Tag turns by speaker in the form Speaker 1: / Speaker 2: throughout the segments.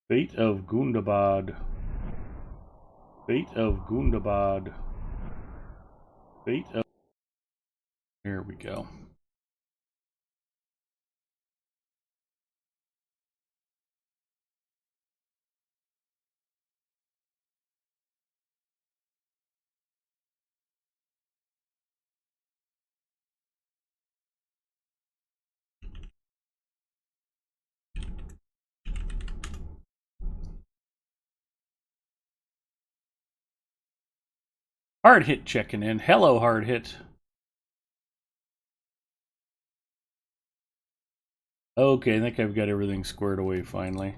Speaker 1: Fate of Gundabad. Fate of Gundabad. Fate of... Here we go. Hard Hit checking in. Hello, Hard Hit. Okay, I think I've got everything squared away finally.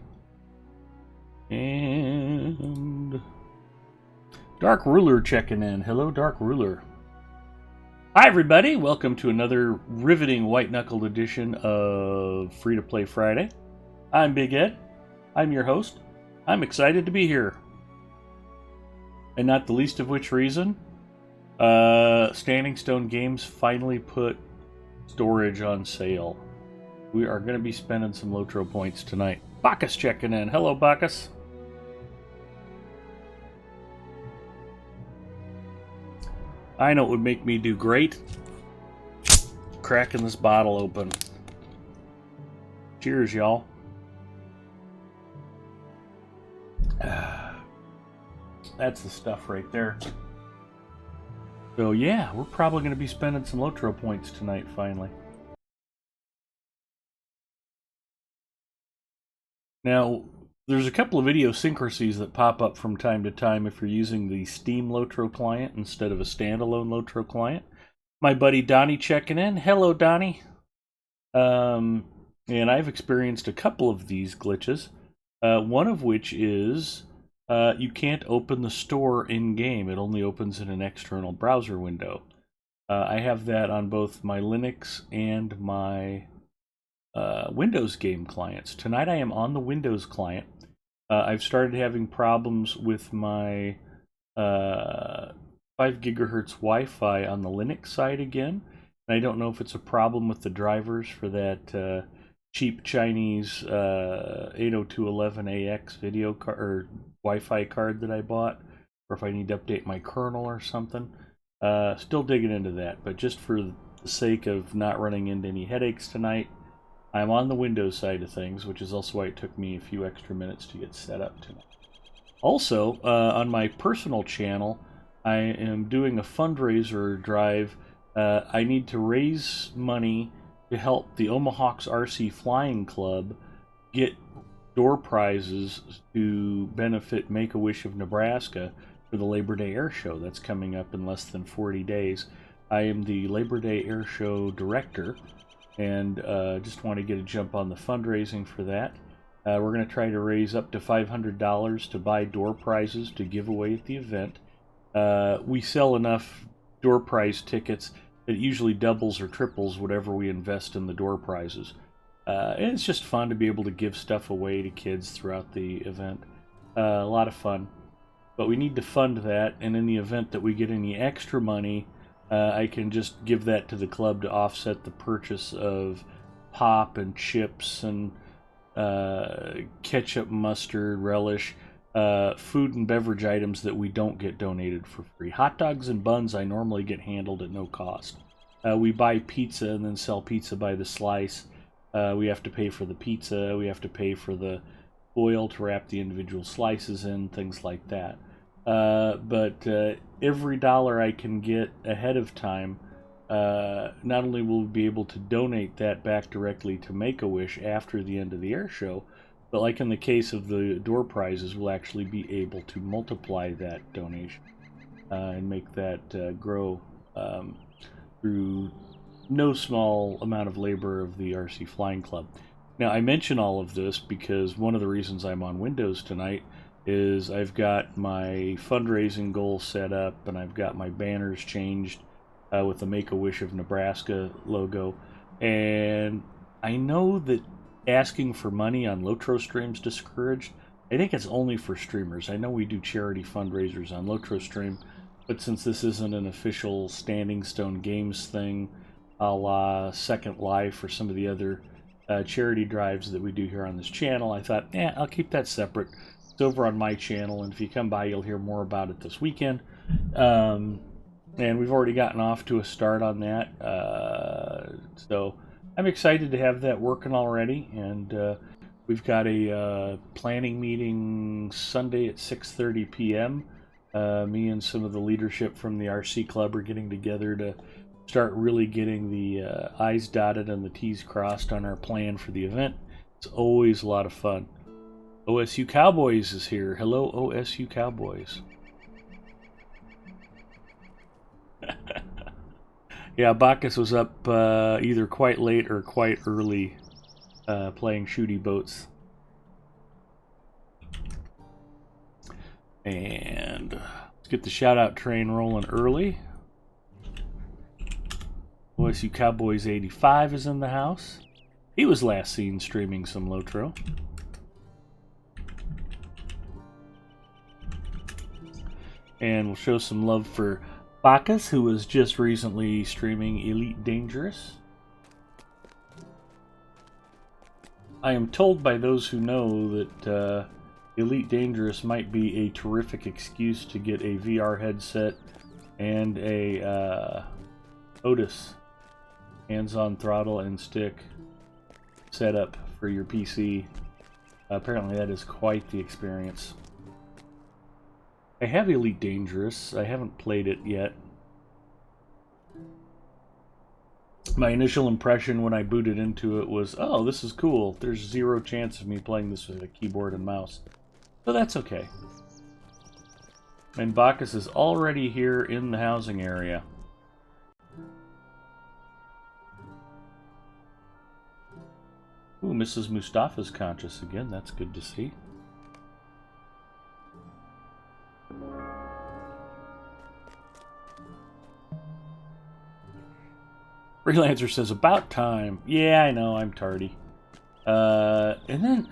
Speaker 1: And Dark Ruler checking in. Hello, Dark Ruler. Hi, everybody. Welcome to another riveting white-knuckled edition of Free to Play Friday. I'm Big Ed. I'm your host. I'm excited to be here. And not the least of which reason, Standing Stone Games finally put storage on sale. We are going to be spending some Lotro points tonight. Bacchus checking in. Hello, Bacchus. I know it would make me do great. Cracking this bottle open. Cheers, y'all. That's the stuff right there. So yeah, we're probably going to be spending some Lotro points tonight, finally. Now, there's a couple of idiosyncrasies that pop up from time to time if you're using the Steam Lotro client instead of a standalone Lotro client. My buddy Donnie checking in. Hello, Donnie. And I've experienced a couple of these glitches. One of which is you can't open the store in-game. It only opens in an external browser window. I have that on both my Linux and my Windows game clients. Tonight I am on the Windows client. I've started having problems with my 5 gigahertz Wi-Fi on the Linux side again. And I don't know if it's a problem with the drivers for that cheap Chinese 802.11ax video card or Wi-Fi card that I bought, or if I need to update my kernel or something. Still digging into that, but just for the sake of not running into any headaches tonight, I'm on the Windows side of things, which is also why it took me a few extra minutes to get set up tonight. Also, on my personal channel, I am doing a fundraiser drive. I need to raise money to help the Omahawks RC Flying Club get door prizes to benefit Make-A-Wish of Nebraska for the Labor Day Air Show. That's coming up in less than 40 days. I am the Labor Day Air Show director, and just want to get a jump on the fundraising for that. We're going to try to raise up to $500 to buy door prizes to give away at the event. We sell enough door prize tickets that it usually doubles or triples whatever we invest in the door prizes. And it's just fun to be able to give stuff away to kids throughout the event. A lot of fun. But we need to fund that, and in the event that we get any extra money, I can just give that to the club to offset the purchase of pop and chips and ketchup, mustard, relish, food and beverage items that we don't get donated for free. Hot dogs and buns I normally get handled at no cost. We buy pizza and then sell pizza by the slice. We have to pay for the pizza, we have to pay for the foil to wrap the individual slices in, things like that. But every dollar I can get ahead of time, not only will we be able to donate that back directly to Make-A-Wish after the end of the air show, but like in the case of the door prizes, we'll actually be able to multiply that donation and make that grow through no small amount of labor of the RC Flying Club. Now, I mention all of this because one of the reasons I'm on Windows tonight is I've got my fundraising goal set up, and I've got my banners changed with the Make-A-Wish of Nebraska logo. And I know that asking for money on Lotro streams discouraged. I think it's only for streamers. I know we do charity fundraisers on Lotro stream, but since this isn't an official Standing Stone Games thing, a la Second Life or some of the other charity drives that we do here on this channel. I thought, I'll keep that separate. It's over on my channel, and if you come by, you'll hear more about it this weekend. And we've already gotten off to a start on that. So I'm excited to have that working already, and we've got a planning meeting Sunday at 6:30 p.m. Me and some of the leadership from the RC Club are getting together to start really getting the I's dotted and the T's crossed on our plan for the event. It's always a lot of fun. OSU Cowboys is here. Hello, OSU Cowboys. Yeah, Bacchus was up either quite late or quite early playing shooty boats. And let's get the shout-out train rolling early. OSU Cowboys 85 is in the house. He was last seen streaming some Lotro. And we'll show some love for Bacchus, who was just recently streaming Elite Dangerous. I am told by those who know that Elite Dangerous might be a terrific excuse to get a VR headset and a Otis hands-on throttle and stick setup for your PC. Apparently that is quite the experience. I have Elite Dangerous. I haven't played it yet. My initial impression when I booted into it was, oh, this is cool. There's zero chance of me playing this with a keyboard and mouse. So that's okay. And Bacchus is already here in the housing area. Ooh, Mrs. Mustafa's conscious again. That's good to see. Freelancer says, about time. Yeah, I know, I'm tardy. And then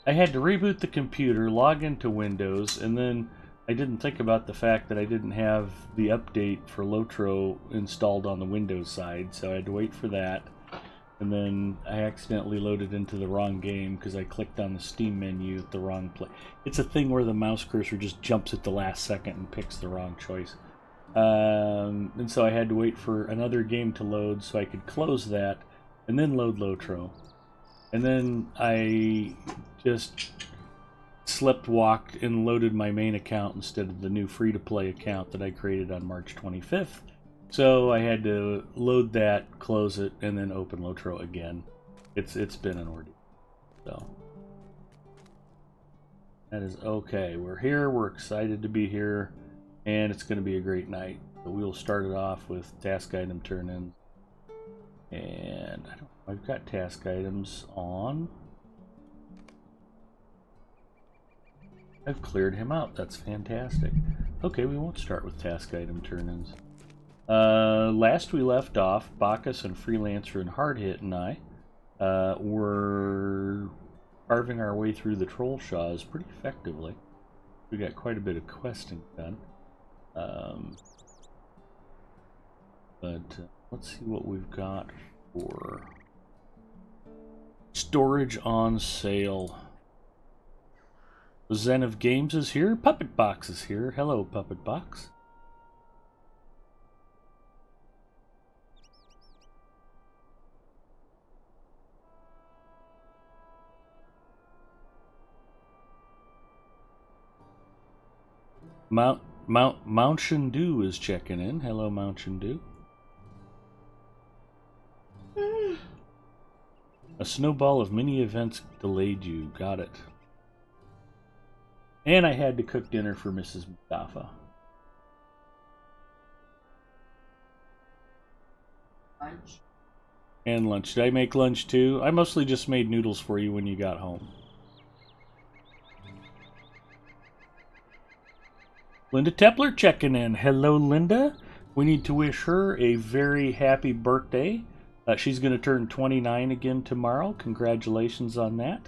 Speaker 1: I had to reboot the computer, log into Windows, and then I didn't think about the fact that I didn't have the update for Lotro installed on the Windows side, so I had to wait for that. And then I accidentally loaded into the wrong game because I clicked on the Steam menu at the wrong place. It's a thing where the mouse cursor just jumps at the last second and picks the wrong choice. And so I had to wait for another game to load so I could close that and then load Lotro. And then I just slept-walked and loaded my main account instead of the new free-to-play account that I created on March 25th. So I had to load that, close it, and then open Lotro again. It's been an ordeal. So that is okay. We're here. We're excited to be here. And it's going to be a great night. So we'll start it off with task item turn-ins. And I've got task items on. I've cleared him out. That's fantastic. Okay, we won't start with task item turn-ins. Last we left off, Bacchus and Freelancer and Hard Hit and I were carving our way through the Troll Shaws pretty effectively. We got quite a bit of questing done. But let's see what we've got for storage on sale. Zen of Games is here. Puppet Box is here. Hello, Puppet Box. Mount Shindu is checking in. Hello, Mount Shindu. A snowball of mini events delayed you. Got it. And I had to cook dinner for Mrs. Mustafa.
Speaker 2: Lunch.
Speaker 1: And lunch. Did I make lunch too? I mostly just made noodles for you when you got home. Linda Tepler checking in. Hello, Linda. We need to wish her a very happy birthday. She's going to turn 29 again tomorrow. Congratulations on that.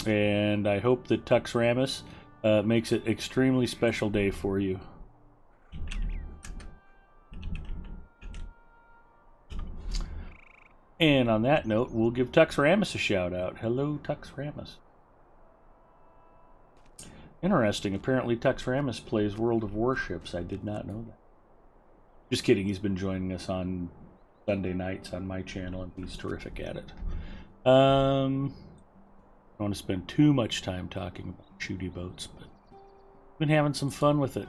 Speaker 1: And I hope that Tux Ramus makes it an extremely special day for you. And on that note, we'll give Tux Ramus a shout out. Hello, Tux Ramus. Interesting. Apparently, Tux Ramus plays World of Warships. I did not know that. Just kidding. He's been joining us on Sunday nights on my channel, and he's terrific at it. I don't want to spend too much time talking about shooty boats, but I've been having some fun with it.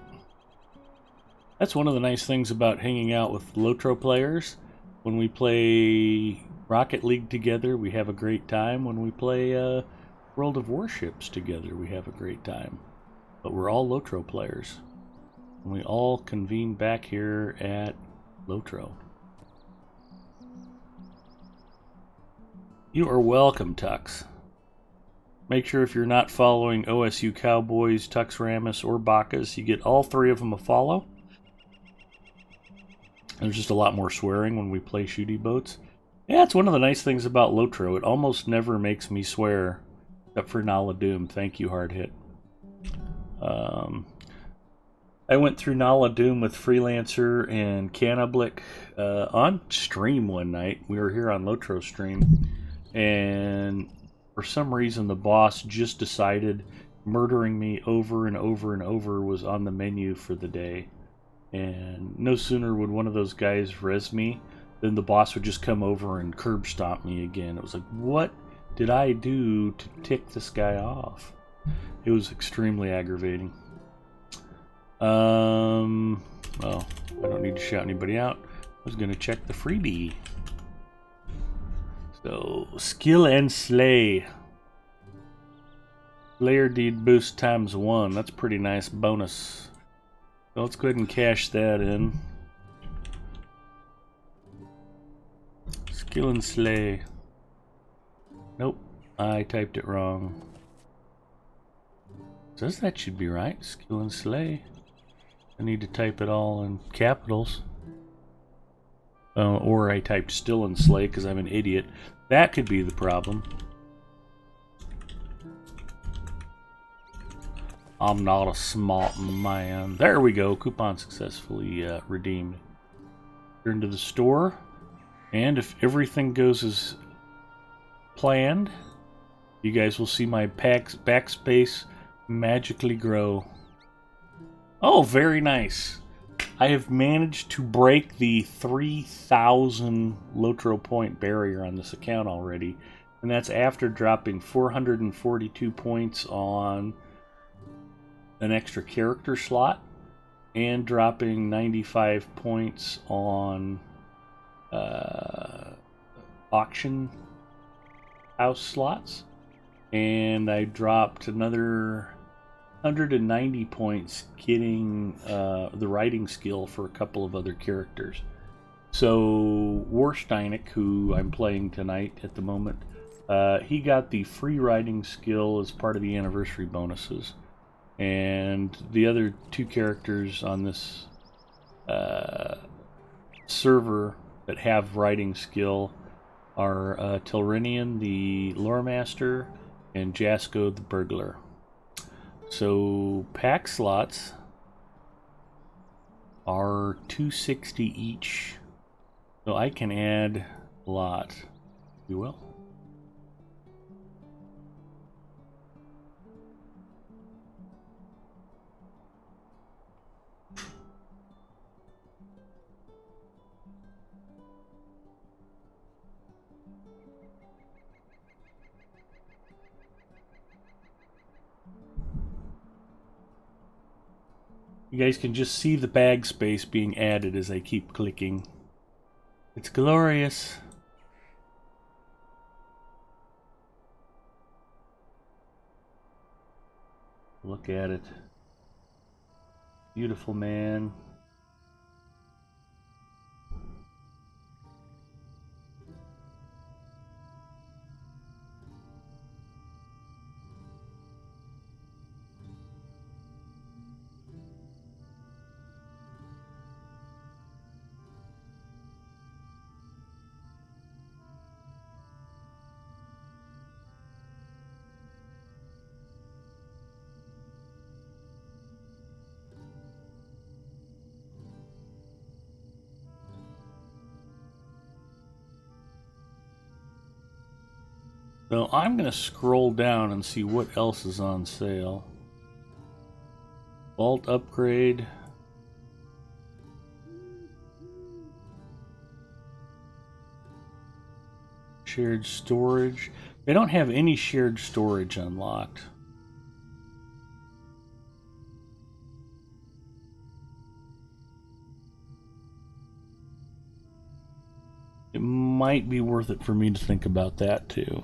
Speaker 1: That's one of the nice things about hanging out with Lotro players. When we play Rocket League together, we have a great time. When we play World of Warships together, we have a great time. But we're all Lotro players. And we all convene back here at Lotro. You are welcome, Tux. Make sure if you're not following OSU Cowboys, Tux Ramus, or Bacchus, you get all three of them a follow. There's just a lot more swearing when we play shooty boats. Yeah, it's one of the nice things about Lotro. It almost never makes me swear, except for Nala Doom. Thank you, Hard Hit. I went through Nala Doom with Freelancer and Cannablik on stream one night. We were here on Lotro stream, and for some reason the boss just decided murdering me over and over and over was on the menu for the day. And no sooner would one of those guys res me than the boss would just come over and curb stomp me again. It was like, what did I do to tick this guy off? It was extremely aggravating. Well, I don't need to shout anybody out. I was going to check the freebie. So, skill and slay. Slayer deed boost ×1. That's a pretty nice bonus. So let's go ahead and cash that in. Skill and slay. Nope, I typed it wrong. Says that should be right. Skill and slay. I need to type it all in capitals. Or I typed still and slay because I'm an idiot. That could be the problem. I'm not a smart man. There we go. Coupon successfully redeemed. Turn to the store. And if everything goes as planned, you guys will see my backspace magically grow. Oh, very nice. I have managed to break the 3,000 Lotro point barrier on this account already. And that's after dropping 442 points on an extra character slot and dropping 95 points on auction house slots. And I dropped another 190 points getting the writing skill for a couple of other characters. So Warsteinik, who I'm playing tonight at the moment, he got the free writing skill as part of the anniversary bonuses. And the other two characters on this server that have writing skill are Tilrinian, the lore master, and Jasko, the burglar. So pack slots are 260 each. So I can add a lot, if you will. You guys can just see the bag space being added as I keep clicking. It's glorious. Look at it. Beautiful, man. So I'm going to scroll down and see what else is on sale. Vault upgrade. Shared storage. They don't have any shared storage unlocked. It might be worth it for me to think about that too.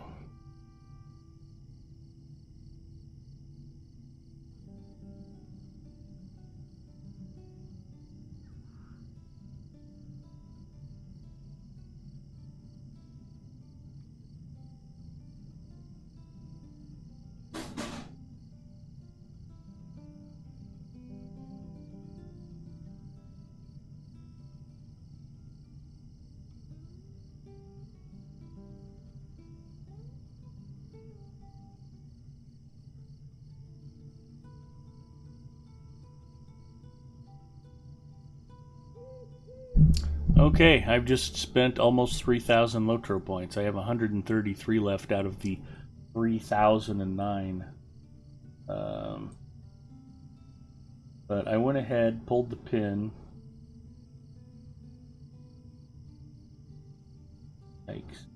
Speaker 1: Okay, I've just spent almost 3,000 Lotro points. I have 133 left out of the 3,009. But I went ahead, pulled the pin. Yikes.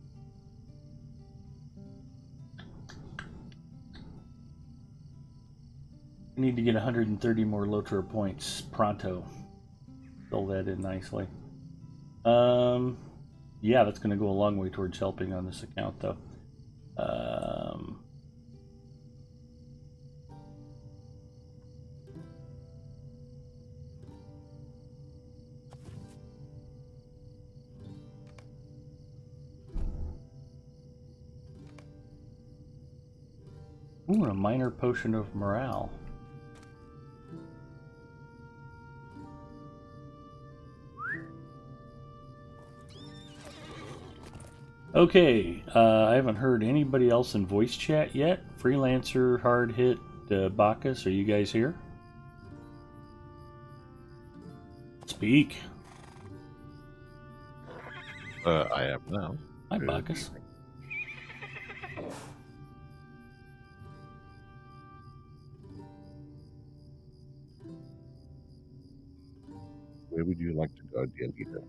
Speaker 1: I need to get 130 more Lotro points pronto. Fill that in nicely. Yeah, that's going to go a long way towards helping on this account, though. Ooh, a minor potion of morale. Okay, I haven't heard anybody else in voice chat yet. Freelancer, Hard Hit, Bacchus, are you guys here? Speak.
Speaker 2: I am now.
Speaker 1: Hi, Bacchus.
Speaker 2: Where would you like to go, dear leader?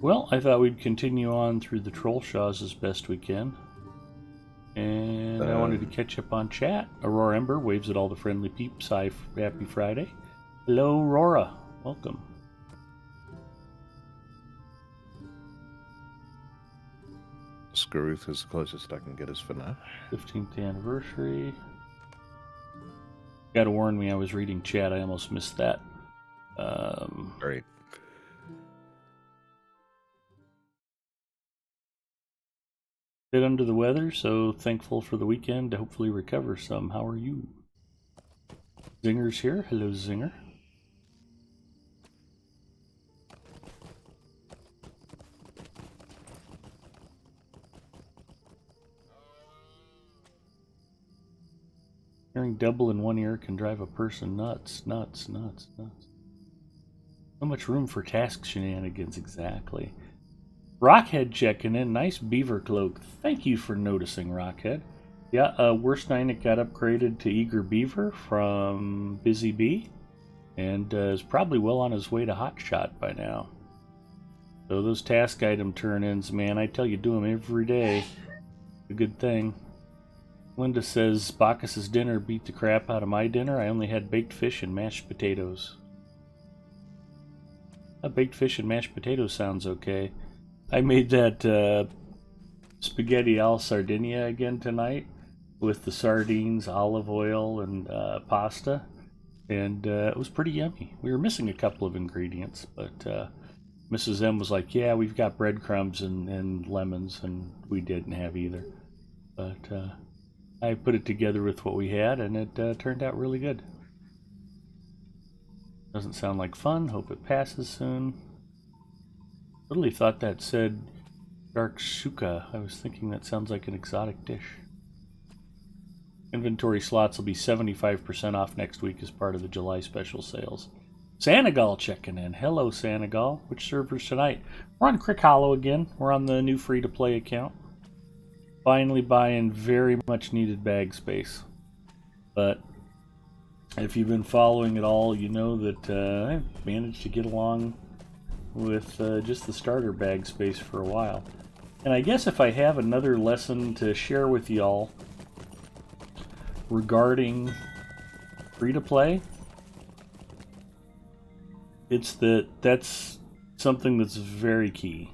Speaker 1: Well, I thought we'd continue on through the troll shaws as best we can. And I wanted to catch up on chat. Aurora Ember waves at all the friendly peeps. Hi, happy Friday. Hello, Aurora. Welcome.
Speaker 2: Skaruth is the closest I can get us for now.
Speaker 1: 15th anniversary. Gotta warn me, I was reading chat. I almost missed that.
Speaker 2: Great.
Speaker 1: Bit under the weather, so thankful for the weekend to hopefully recover some. How are you? Zinger's here. Hello, Zinger. Hearing double in one ear can drive a person nuts, nuts, nuts, nuts. So much room for task shenanigans, exactly. Rockhead checking in. Nice beaver cloak. Thank you for noticing, Rockhead. Yeah, Worstine got upgraded to Eager Beaver from Busy Bee, and is probably well on his way to Hotshot by now. So those task item turn-ins, man, I tell you, do them every day. A good thing. Linda says, Bacchus's dinner beat the crap out of my dinner. I only had baked fish and mashed potatoes. Baked fish and mashed potatoes sounds okay. I made that spaghetti al Sardinia again tonight with the sardines, olive oil, and pasta. And it was pretty yummy. We were missing a couple of ingredients, but Mrs. M was like, yeah, we've got breadcrumbs and lemons, and we didn't have either. But I put it together with what we had, and it turned out really good. Doesn't sound like fun. Hope it passes soon. Totally thought that said dark shuka. I was thinking that sounds like an exotic dish. Inventory slots will be 75% off next week as part of the July special sales. Sanagal checking in. Hello, Sanagal. Which servers tonight? We're on Crick Hollow again. We're on the new free-to-play account. Finally buying very much needed bag space. But if you've been following it all, you know that I managed to get along with just the starter bag space for a while. And I guess if I have another lesson to share with y'all regarding free-to-play, it's that's something that's very key.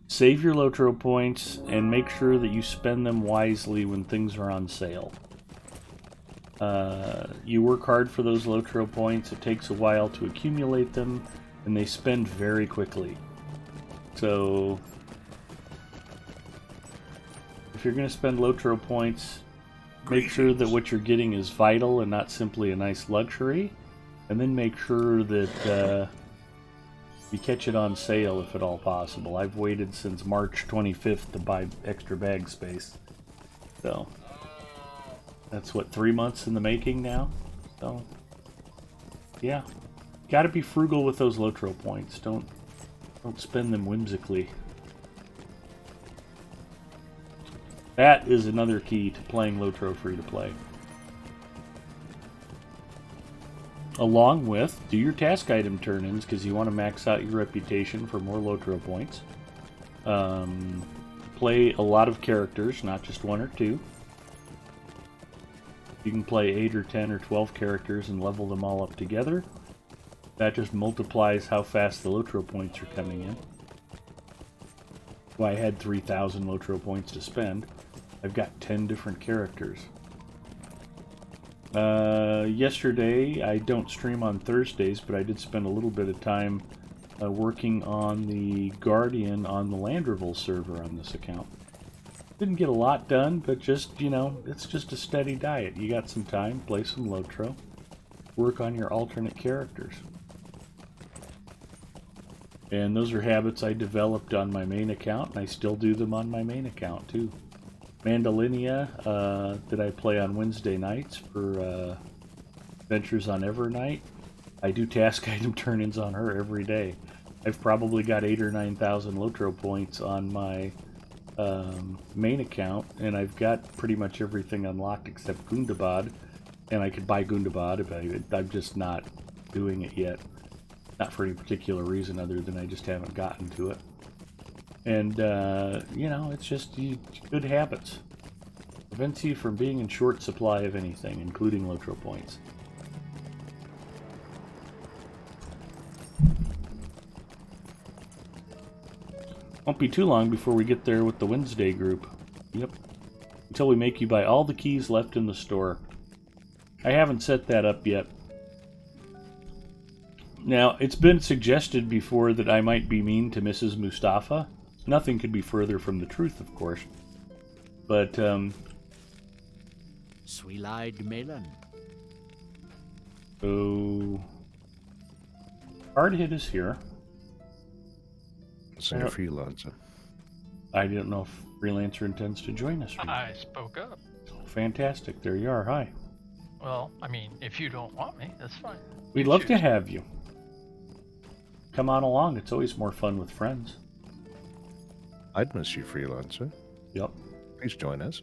Speaker 1: Save your Lotro points and make sure that you spend them wisely when things are on sale. You work hard for those Lotro points, it takes a while to accumulate them, and they spend very quickly. So, if you're going to spend Lotro points, make sure that what you're getting is vital and not simply a nice luxury, and then make sure that you catch it on sale if at all possible. I've waited since March 25th to buy extra bag space. So, that's what, 3 months in the making now? So, yeah. Gotta be frugal with those Lotro points. Don't spend them whimsically. That is another key to playing Lotro free-to-play. Along with, do your task item turn-ins, because you want to max out your reputation for more Lotro points. Play a lot of characters, not just 1 or 2. You can play 8 or 10 or 12 characters and level them all up together. That just multiplies how fast the Lotro points are coming in. Well, I had 3,000 Lotro points to spend. I've got 10 different characters. Yesterday, I don't stream on Thursdays, but I did spend a little bit of time working on the Guardian on the Landrevel server on this account. Didn't get a lot done, but just, you know, it's just a steady diet. You got some time, play some Lotro, work on your alternate characters. And those are habits I developed on my main account, and I still do them on my main account, too. Mandalinia, that I play on Wednesday nights for Adventures on Evernight. I do task item turn-ins on her every day. I've probably got 8,000 or 9,000 Lotro points on my main account, and I've got pretty much everything unlocked except Gundabad, and I could buy Gundabad, but I'm just not doing it yet. Not for any particular reason other than I just haven't gotten to it. And, you know, it's just good habits. Prevents you from being in short supply of anything, including Lotro points. Won't be too long before we get there with the Wednesday group. Yep. Until we make you buy all the keys left in the store. I haven't set that up yet. Now, it's been suggested before that I might be mean to Mrs. Mustafa. Nothing could be further from the truth, of course. But,
Speaker 3: Sweet-eyed melon.
Speaker 1: so... Hard hit is here.
Speaker 2: So you're a freelancer.
Speaker 1: I don't know if Freelancer intends to join us.
Speaker 4: I spoke up.
Speaker 1: Fantastic. There you are. Hi.
Speaker 4: Well, I mean, if you don't want me, that's fine.
Speaker 1: We'd love to have you. Come on along. It's always more fun with friends.
Speaker 2: I'd miss you, freelancer.
Speaker 1: Yep.
Speaker 2: Please join us.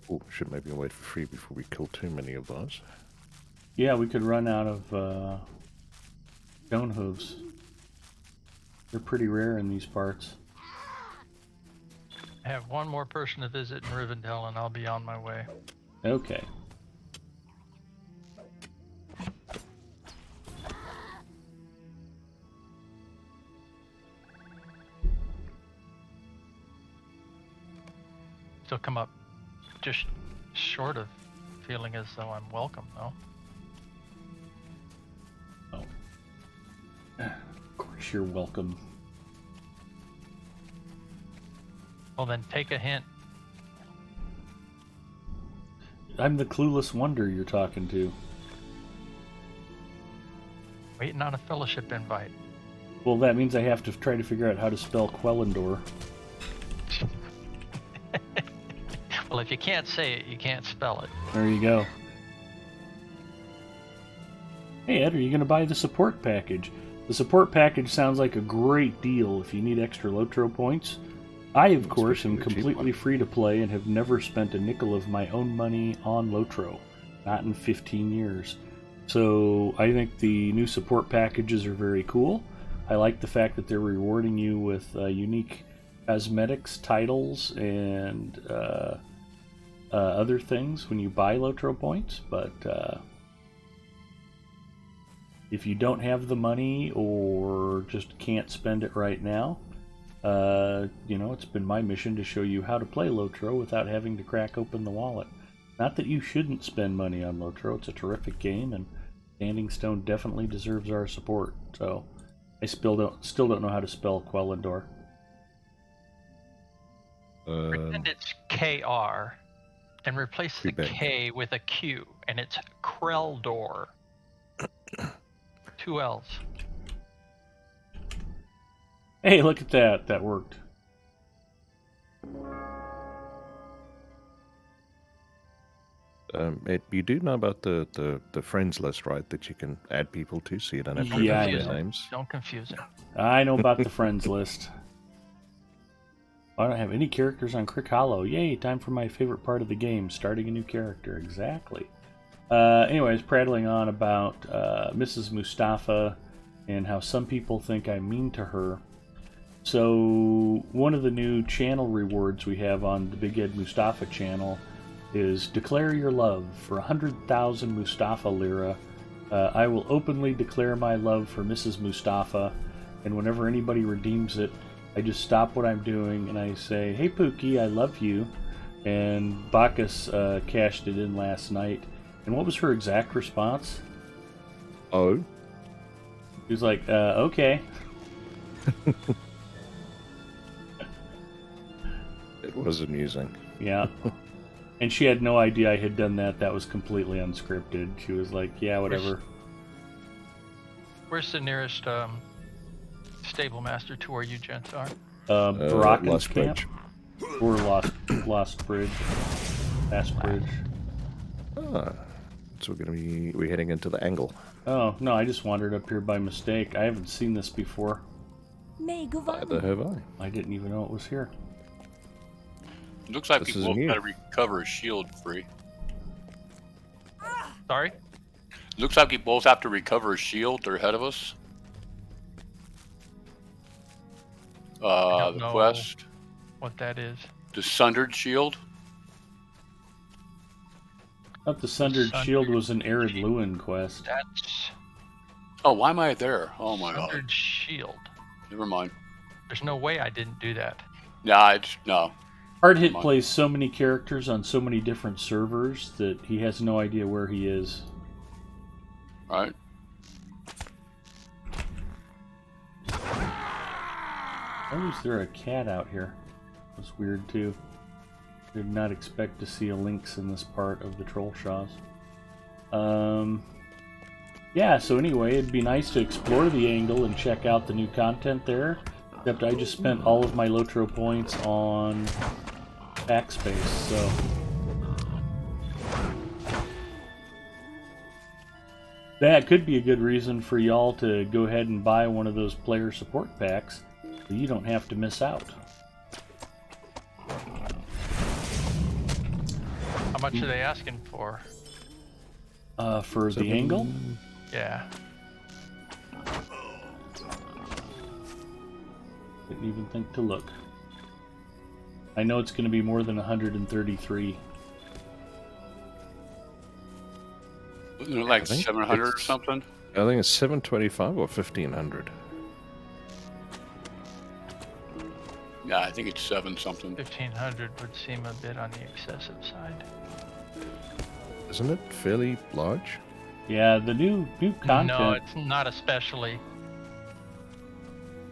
Speaker 2: Oh, should maybe wait for free before we kill too many of those.
Speaker 1: Yeah, we could run out of stone hooves. They're pretty rare in these parts.
Speaker 4: I have one more person to visit in Rivendell, and I'll be on my way.
Speaker 1: Okay.
Speaker 4: still come up just short of feeling as though I'm welcome, though.
Speaker 1: Of course you're welcome.
Speaker 4: Well, then take a hint.
Speaker 1: I'm the clueless wonder you're talking to.
Speaker 4: Waiting on a fellowship invite.
Speaker 1: Well, that means I have to try to figure out how to spell Quellendor.
Speaker 4: Well, if you can't say it, you can't spell it.
Speaker 1: There you go. Hey Ed, are you going to buy the support package? The support package sounds like a great deal if you need extra Lotro points. I, of course, am completely free to play and have never spent a nickel of my own money on Lotro. Not in 15 years. So I think the new support packages are very cool. I like the fact that they're rewarding you with unique cosmetics, titles, and other things when you buy Lotro points, but if you don't have the money or just can't spend it right now, it's been my mission to show you how to play Lotro without having to crack open the wallet. Not that you shouldn't spend money on Lotro, it's a terrific game, and Standing Stone definitely deserves our support, so I still don't know how to spell Quellendor.
Speaker 4: Pretend it's KR, and replace the K with a Q, and it's Kreldor. 2 L's.
Speaker 1: Hey, look at that. That worked.
Speaker 2: You do know about the friends list, right? That you can add people to, so you don't have to
Speaker 1: Yeah,
Speaker 2: remember
Speaker 1: I
Speaker 2: their
Speaker 1: know.
Speaker 2: names.
Speaker 4: Don't confuse it.
Speaker 1: I know about the friends list. I don't have any characters on Crick Hollow. Yay, time for my favorite part of the game, starting a new character. Exactly. Anyways, prattling on about Mrs. Mustafa and how some people think I'm mean to her. So, one of the new channel rewards we have on the Big Ed Mustafa channel is Declare Your Love. For 100,000 Mustafa Lira, I will openly declare my love for Mrs. Mustafa, and whenever anybody redeems it, I just stop what I'm doing and I say, "Hey Pookie, I love you." And Bacchus cashed it in last night. And what was her exact response?
Speaker 2: Oh?
Speaker 1: She was like, okay.
Speaker 2: It was amusing.
Speaker 1: Yeah. And she had no idea I had done that. That was completely unscripted. She was like, yeah, whatever.
Speaker 4: Where's the nearest stable master to where you gents are?
Speaker 1: Brocken's
Speaker 2: Lost
Speaker 1: camp?
Speaker 2: Bridge.
Speaker 1: Or Lost Bridge. Fast Bridge.
Speaker 2: Ah, so we're heading into the angle.
Speaker 1: Oh, no, I just wandered up here by mistake. I haven't seen this before.
Speaker 2: Neither have I.
Speaker 1: I didn't even know it was here.
Speaker 3: It looks like
Speaker 2: This
Speaker 3: people
Speaker 2: isn't
Speaker 3: have
Speaker 2: you.
Speaker 3: got to recover a shield free.
Speaker 4: Sorry?
Speaker 3: Looks like we both have to recover a shield. They're ahead of us.
Speaker 4: don't
Speaker 3: The
Speaker 4: know.
Speaker 3: quest.
Speaker 4: What that is?
Speaker 3: The Sundered Shield.
Speaker 1: I thought the Sundered
Speaker 4: Sundered
Speaker 1: Shield was an Arid Lewin quest.
Speaker 4: That's
Speaker 3: Oh, why am I there? Oh my god.
Speaker 4: Sundered Shield.
Speaker 3: Never mind.
Speaker 4: There's no way I didn't do that.
Speaker 3: Nah, no.
Speaker 1: Hard Hit
Speaker 3: Come on.
Speaker 1: plays so many characters on so many different servers that he has no idea where he is.
Speaker 3: Right.
Speaker 1: Why is there a cat out here? That's weird too. Did not expect to see a lynx in this part of the Troll Shaws. Yeah, so anyway, it'd be nice to explore the angle and check out the new content there. Except I just spent all of my Lotro points on backspace, so... That could be a good reason for y'all to go ahead and buy one of those player support packs, so you don't have to miss out.
Speaker 4: How much are they asking for?
Speaker 1: For the angle?
Speaker 4: Yeah.
Speaker 1: Didn't even think to look. I know it's going to be more than 133.
Speaker 3: Isn't it like
Speaker 2: I think
Speaker 3: 700 or
Speaker 2: it's-
Speaker 3: something?
Speaker 2: I think it's 725 or 1500.
Speaker 3: Yeah, I think it's 7 something.
Speaker 4: 1,500 would seem a bit on the excessive side.
Speaker 2: Isn't it fairly large?
Speaker 1: Yeah, the new content.
Speaker 4: No, it's not especially.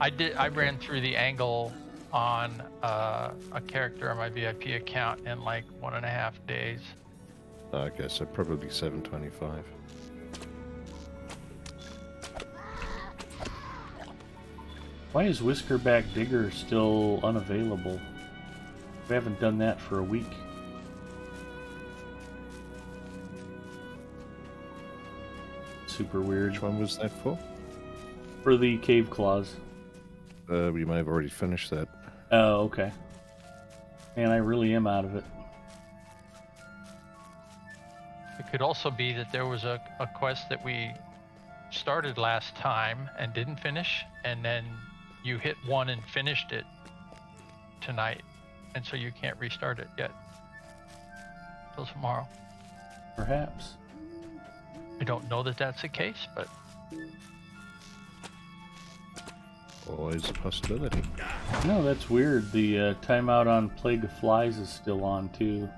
Speaker 4: I ran through the angle on a character on my VIP account in like 1.5 days.
Speaker 2: Okay, so probably 725.
Speaker 1: Why is Whiskerback Digger still unavailable? We haven't done that for a week. Super weird.
Speaker 2: Which one was that for?
Speaker 1: For the cave claws.
Speaker 2: We may have already finished that.
Speaker 1: Oh, okay. Man, I really am out of it.
Speaker 4: It could also be that there was a quest that we started last time and didn't finish, and then you hit one and finished it tonight, and so you can't restart it yet till tomorrow.
Speaker 1: Perhaps.
Speaker 4: I don't know that that's the case, but
Speaker 2: Always a possibility.
Speaker 1: No, that's weird. The timeout on Plague of Flies is still on too.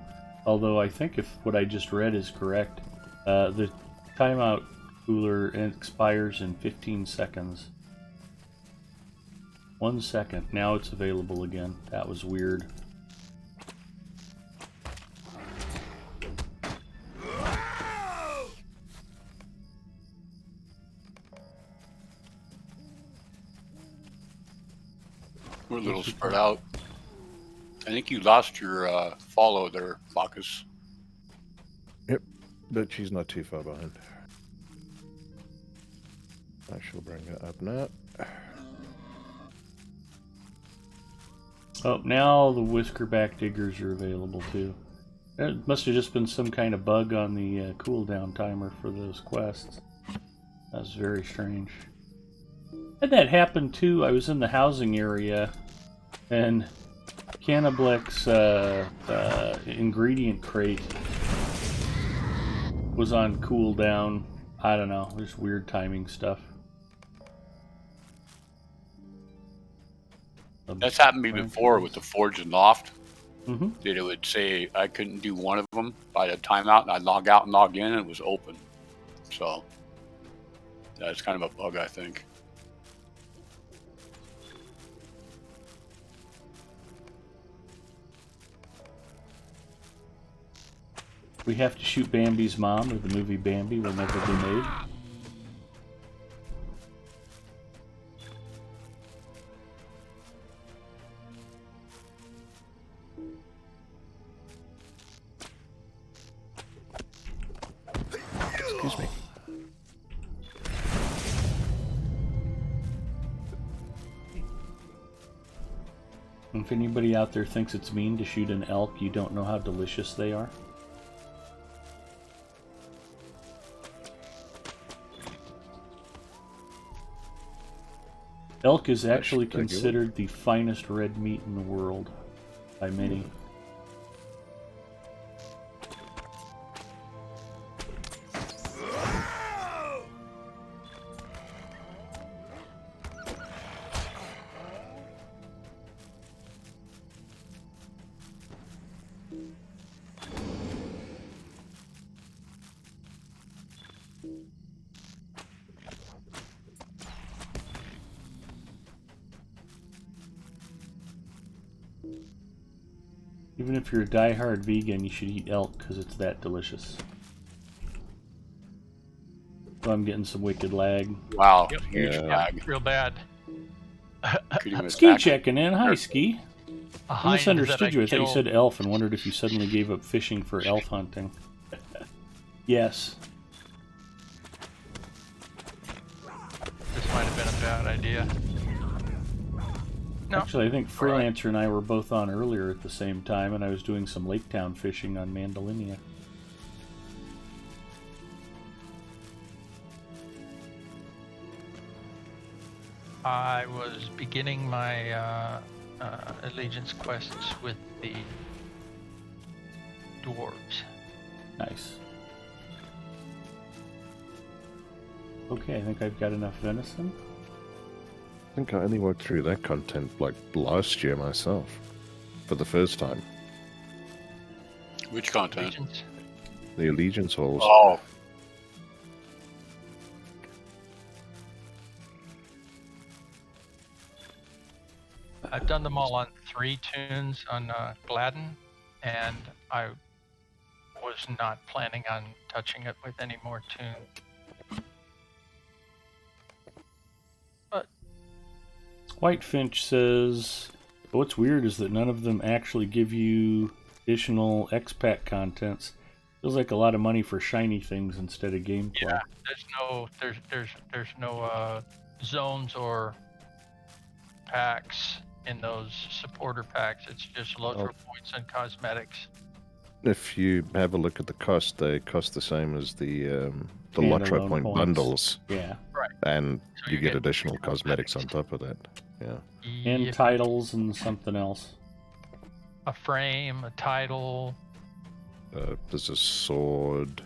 Speaker 1: Although I think if what I just read is correct, the timeout cooler expires in 15 seconds. 1 second. Now it's available again. That was weird.
Speaker 3: We're a little spread out. I think you lost your follow there, Bacchus.
Speaker 2: Yep, but she's not too far behind. I shall bring her up now.
Speaker 1: Oh, now the Whiskerback Diggers are available too. It must have just been some kind of bug on the cooldown timer for those quests. That was very strange. Had that happen too. I was in the housing area, and Cannableck's ingredient crate was on cooldown. I don't know, just weird timing stuff.
Speaker 3: That's happened to me before with the Forge and Loft.
Speaker 1: Mm-hmm.
Speaker 3: That it would say I couldn't do one of them by the timeout, and I'd log out and log in, and it was open. So that's kind of a bug, I think.
Speaker 1: We have to shoot Bambi's mom, or the movie Bambi will never be made.
Speaker 2: Excuse me.
Speaker 1: If anybody out there thinks it's mean to shoot an elk, you don't know how delicious they are. Elk is actually considered the finest red meat in the world by many. Even if you're a die-hard vegan, you should eat elk because it's that delicious. So I'm getting some wicked lag.
Speaker 3: Wow,
Speaker 4: Yep.
Speaker 3: huge lag.
Speaker 4: real bad.
Speaker 3: Couldn't even
Speaker 1: Ski
Speaker 3: attack it.
Speaker 1: checking in. Hi, Ski.
Speaker 4: A
Speaker 1: I
Speaker 4: hind
Speaker 1: misunderstood
Speaker 4: that
Speaker 1: you. I thought you
Speaker 4: killed-
Speaker 1: said elf and wondered if you suddenly gave up fishing for elf hunting. Yes.
Speaker 4: This might have been a bad idea. No.
Speaker 1: Actually, I think
Speaker 4: All right.
Speaker 1: Freelancer and I were both on earlier at the same time, and I was doing some Lake Town fishing on Mandalinia.
Speaker 4: I was beginning my allegiance quests with the dwarves.
Speaker 1: Nice. Okay, I think I've got enough venison.
Speaker 2: think I only worked through that content like last year myself, for the first time.
Speaker 3: Which content?
Speaker 4: Legions.
Speaker 2: The Allegiance Halls.
Speaker 3: Oh,
Speaker 4: I've done them all on 3 tunes on Gladden, and I was not planning on touching it with any more tune. But
Speaker 1: Whitefinch says, what's weird is that none of them actually give you additional X-Pack contents. Feels like a lot of money for shiny things instead of gameplay.
Speaker 4: yeah, there's no zones or packs in those supporter packs. It's just Lotro points and cosmetics.
Speaker 2: If you have a look at the cost, they cost the same as the
Speaker 1: Standalone
Speaker 2: Lotro point
Speaker 1: points.
Speaker 2: bundles,
Speaker 1: Yeah.
Speaker 4: Right.
Speaker 2: and
Speaker 4: So
Speaker 2: you
Speaker 4: you
Speaker 2: get
Speaker 4: get
Speaker 2: additional cosmetics on top of that. Yeah.
Speaker 1: And
Speaker 4: Yep.
Speaker 1: titles and something else.
Speaker 4: A frame, a title,
Speaker 2: There's a sword.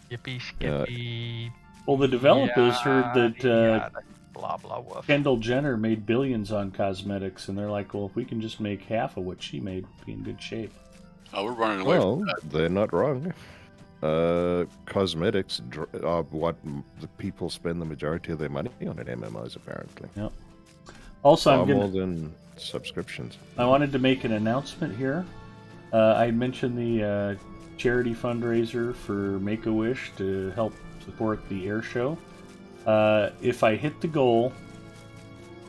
Speaker 4: yippee skippy.
Speaker 1: Well, the developers heard that
Speaker 4: yada, blah blah woof.
Speaker 1: Kendall Jenner made billions on cosmetics, and they're like, well, if we can just make half of what she made, we'll be in good shape.
Speaker 3: oh, we're running away
Speaker 2: Well,
Speaker 3: from that.
Speaker 2: they're not wrong. Cosmetics are what the people spend the majority of their money on at MMOs, apparently.
Speaker 1: Yep. Also,
Speaker 2: Far
Speaker 1: I'm gonna.
Speaker 2: more than subscriptions.
Speaker 1: I wanted to make an announcement here. I mentioned the charity fundraiser for Make-A-Wish to help support the air show. If I hit the goal,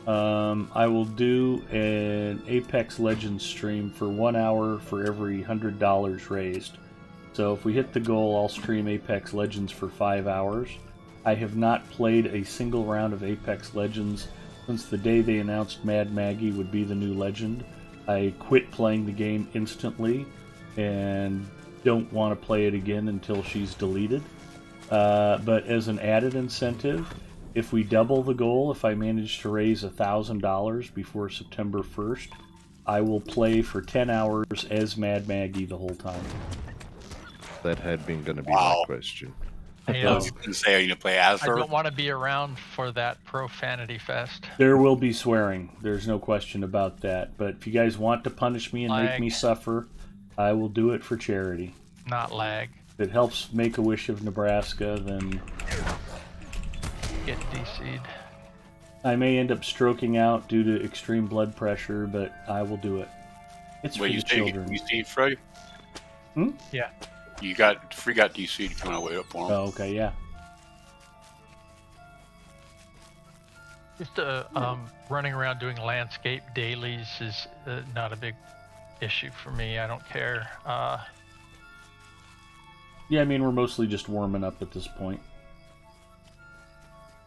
Speaker 1: I will do an Apex Legends stream for 1 hour for every $100 raised. So if we hit the goal, I'll stream Apex Legends for 5 hours. I have not played a single round of Apex Legends since the day they announced Mad Maggie would be the new legend. I quit playing the game instantly and don't want to play it again until she's deleted. But as an added incentive, if we double the goal, if I manage to raise $1,000 before September 1st, I will play for 10 hours as Mad Maggie the whole time.
Speaker 2: That had been going to be
Speaker 3: Wow.
Speaker 2: my question.
Speaker 4: Hey,
Speaker 3: I was going to say, are you going to play as
Speaker 4: I
Speaker 3: her?
Speaker 4: don't want to be around for that profanity fest.
Speaker 1: There will be swearing. There's no question about that. But if you guys want to punish me and make
Speaker 4: Lag.
Speaker 1: me suffer, I will do it for charity.
Speaker 4: Not lag.
Speaker 1: If it helps Make-A-Wish of Nebraska, then
Speaker 4: Get DC'd.
Speaker 1: I may end up stroking out due to extreme blood pressure, but I will do it. It's for
Speaker 3: Wait,
Speaker 1: the
Speaker 3: you
Speaker 1: children.
Speaker 3: see Frey?
Speaker 4: Yeah.
Speaker 3: You got Free got DC'd if you want to wait up for him.
Speaker 1: Oh, okay, yeah.
Speaker 4: Just running around doing landscape dailies is not a big issue for me. I don't care.
Speaker 1: Yeah, I mean, we're mostly just warming up at this point.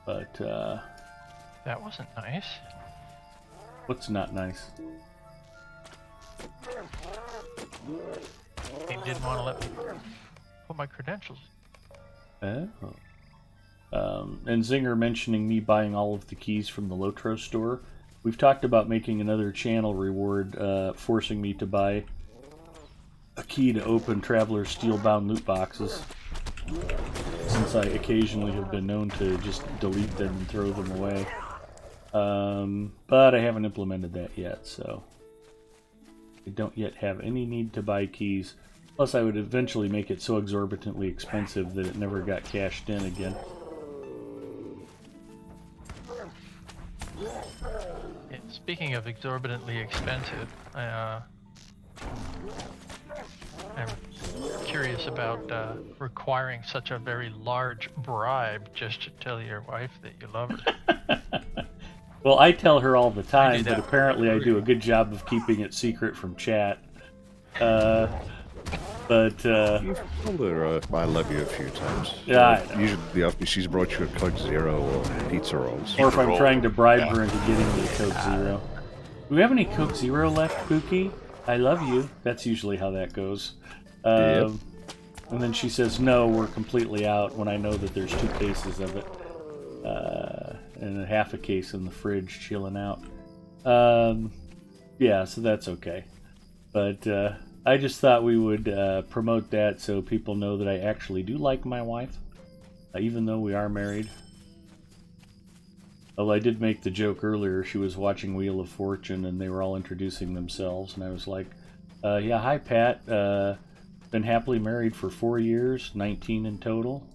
Speaker 1: But,
Speaker 4: That wasn't nice.
Speaker 1: what's not nice?
Speaker 4: He didn't want to let me put my credentials.
Speaker 1: Oh. And Zinger mentioning me buying all of the keys from the Lotro store. We've talked about making another channel reward, forcing me to buy a key to open Traveler's Steelbound loot boxes, since I occasionally have been known to just delete them and throw them away. But I haven't implemented that yet, so I don't yet have any need to buy keys. Plus, I would eventually make it so exorbitantly expensive that it never got cashed in again.
Speaker 4: Yeah, speaking of exorbitantly expensive, I'm curious about requiring such a very large bribe just to tell your wife that you love her.
Speaker 1: Well, I tell her all the time,
Speaker 4: do
Speaker 1: but
Speaker 4: that.
Speaker 1: apparently I do a good job of keeping it secret from chat. But
Speaker 2: You've told her I love you a few times.
Speaker 1: Yeah, I know.
Speaker 2: Usually after she's brought you a Coke Zero or pizza rolls.
Speaker 1: or if I'm
Speaker 3: roll.
Speaker 1: trying to bribe
Speaker 3: Yeah.
Speaker 1: her into getting me a Coke Zero. Do we have any Coke Zero left, Pookie? I love you. That's usually how that goes.
Speaker 2: Yep.
Speaker 1: And then she says, no, we're completely out, when I know that there's 2 cases of it. And a half a case in the fridge chilling out. Yeah, so that's okay. But I just thought we would promote that so people know that I actually do like my wife, even though we are married. Although I did make the joke earlier, she was watching Wheel of Fortune and they were all introducing themselves, and I was like, yeah, hi Pat, been happily married for 4 years, 19 in total.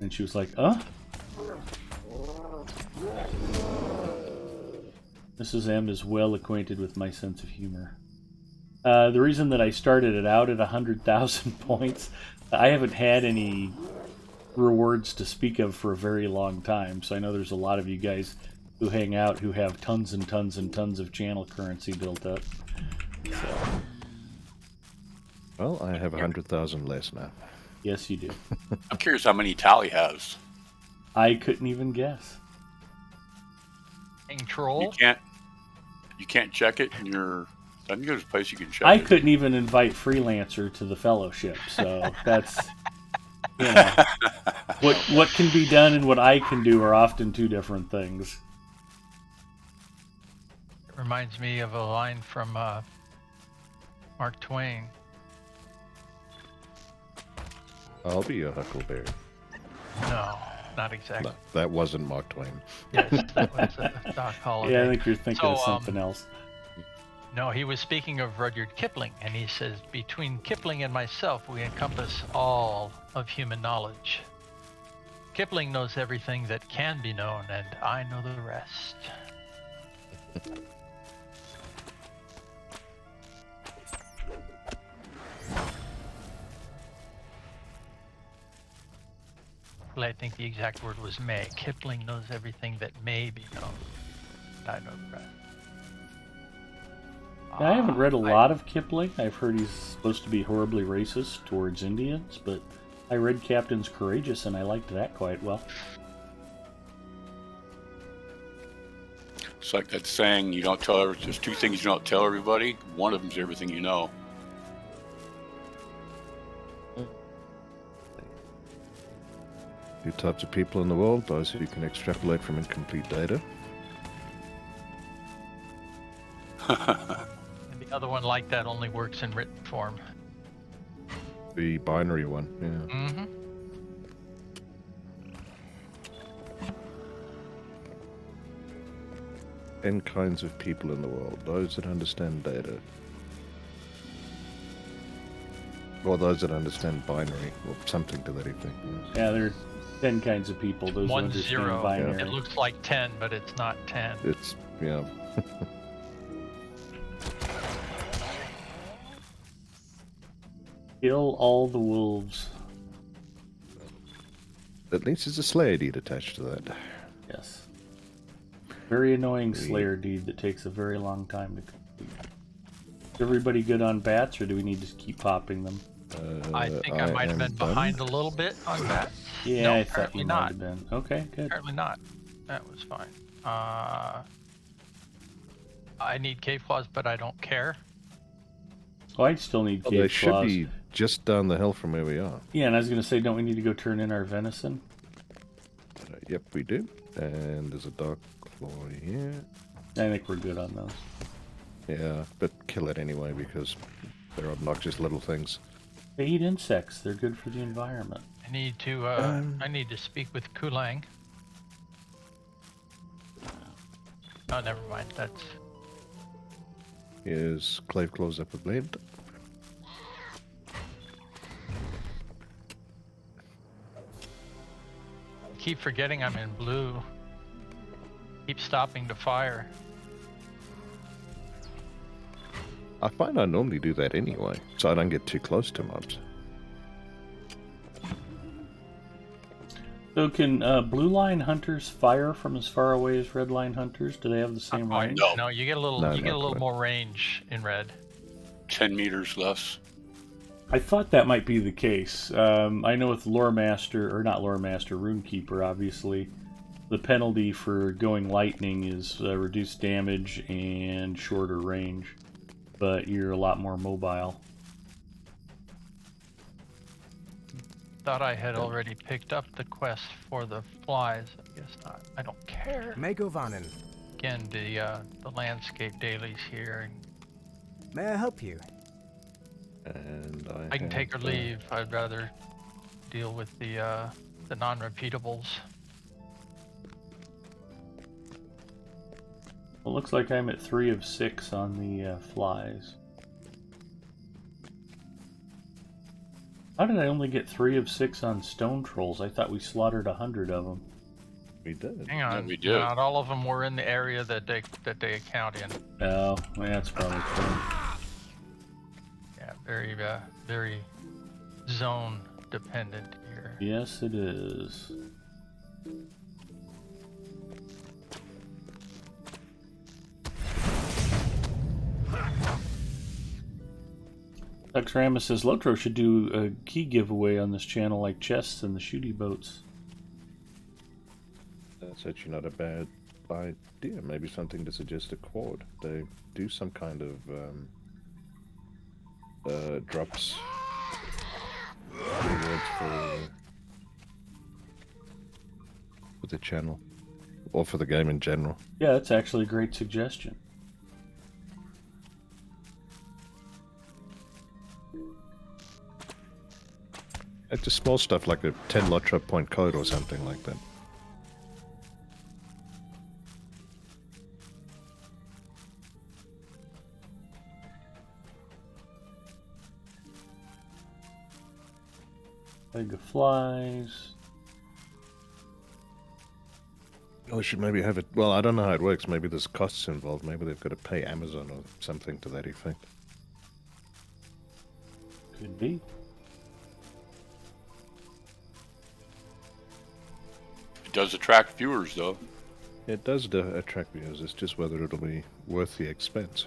Speaker 1: And she was like, Mrs. M is well acquainted with my sense of humor. The reason that I started it out at 100,000 points, I haven't had any rewards to speak of for a very long time, so I know there's a lot of you guys who hang out who have tons and tons and tons of channel currency built up. So.
Speaker 2: Well, I have 100,000 less now.
Speaker 1: Yes, you do.
Speaker 3: I'm curious how many Tally has.
Speaker 1: I couldn't even guess.
Speaker 4: Troll.
Speaker 3: You can't check it in your. I think there's a place you can check.
Speaker 1: I
Speaker 3: it.
Speaker 1: couldn't even invite Freelancer to the fellowship, so that's, you know, what can be done and what I can do are often two different things.
Speaker 4: It reminds me of a line from Mark Twain.
Speaker 2: I'll be your Huckleberry.
Speaker 4: No, not exactly.
Speaker 2: No, that wasn't Mark Twain.
Speaker 4: Yes, that was Doc Holliday.
Speaker 1: Yeah, I think you're thinking of something else.
Speaker 4: No, he was speaking of Rudyard Kipling, and he says, between Kipling and myself, we encompass all of human knowledge. Kipling knows everything that can be known, and I know the rest. Well, I think the exact word was may. Kipling knows everything that may be known. I know the rest.
Speaker 1: Yeah, I haven't read a lot of Kipling. I've heard he's supposed to be horribly racist towards Indians, but I read Captain's Courageous and I liked that quite well.
Speaker 3: It's like that saying, you don't tell. There's two things you don't tell everybody. One of them's everything you know.
Speaker 2: Two types of people in the world: those who can extrapolate from incomplete data.
Speaker 4: And the other one like that only works in written form.
Speaker 2: The binary one, yeah.
Speaker 4: Mm-hmm.
Speaker 2: N kinds of people in the world: those that understand data, or those that understand binary, or something to that effect.
Speaker 1: Yeah, there are 10 kinds of people. Those who
Speaker 4: 1
Speaker 1: understand
Speaker 4: 0.
Speaker 1: binary.
Speaker 4: It looks like 10, but it's not 10.
Speaker 2: It's, yeah.
Speaker 1: Kill all the wolves.
Speaker 2: At least there's a Slayer deed attached to that.
Speaker 1: Yes. Very annoying Slayer deed that takes a very long time to complete. Is everybody good on bats, or do we need to keep popping them?
Speaker 4: I think I might have been behind a little bit on that.
Speaker 1: Yeah,
Speaker 4: No,
Speaker 1: I thought
Speaker 4: apparently
Speaker 1: you might have been. Okay, good.
Speaker 4: Apparently not. That was fine. I need cave claws, but I don't care.
Speaker 1: Oh, I still need
Speaker 2: Well,
Speaker 1: cave
Speaker 2: they should
Speaker 1: claws.
Speaker 2: be just down the hill from where we are.
Speaker 1: Yeah, and I was going to say, don't we need to go turn in our venison?
Speaker 2: Yep, we do. And there's a dark claw here.
Speaker 1: I think we're good on those.
Speaker 2: Yeah, but kill it anyway because they're obnoxious little things.
Speaker 1: They eat insects. They're good for the environment.
Speaker 4: I need to. I need to speak with Kulang. Oh, never mind. That's.
Speaker 2: Here's Clave Claw's upper blade.
Speaker 4: Keep forgetting I'm in blue. Keep stopping to fire.
Speaker 2: I find I normally do that anyway, so I don't get too close to mobs.
Speaker 1: So can blue line hunters fire from as far away as red line hunters? Do they have the same range?
Speaker 3: No.
Speaker 4: No, you get a little.
Speaker 2: No,
Speaker 4: you get a
Speaker 2: not
Speaker 4: little
Speaker 2: quite.
Speaker 4: more range in red.
Speaker 3: 10 meters less.
Speaker 1: I thought that might be the case. I know with Lore Master, or not Lore Master, Runekeeper, obviously, the penalty for going lightning is reduced damage and shorter range, but you're a lot more mobile.
Speaker 4: Thought I had already picked up the quest for the flies. I guess not. I don't care.
Speaker 5: Megovanen,
Speaker 4: Again, the landscape dailies here.
Speaker 5: may I help you?
Speaker 2: And
Speaker 4: I can take or
Speaker 2: have,
Speaker 4: leave. I'd rather deal with the non-repeatables.
Speaker 1: Well, looks like I'm at 3 of 6 on the flies. How did I only get 3 of 6 on stone trolls? I thought we slaughtered 100 of them.
Speaker 2: We did.
Speaker 4: Hang on.
Speaker 3: Yeah, we did.
Speaker 4: Not all of them were in the area that they account in.
Speaker 1: Oh, well, that's probably true.
Speaker 4: Yeah, very zone dependent here.
Speaker 1: Yes, it is. Duxrama says Lotro should do a key giveaway on this channel like chests and the shooty boats.
Speaker 2: That's actually not a bad idea. Maybe something to suggest a quad. They do some kind of drops rewards for the channel or for the game in general.
Speaker 1: Yeah, that's actually a great suggestion.
Speaker 2: It's just small stuff like a 10 Lotro point code or something like that.
Speaker 1: Bag of flies.
Speaker 2: Well, they should maybe have it. Well, I don't know how it works. Maybe there's costs involved. Maybe they've got to pay Amazon or something to that effect.
Speaker 1: Could be.
Speaker 3: It does attract viewers, though.
Speaker 2: It does attract viewers. It's just whether it'll be worth the expense.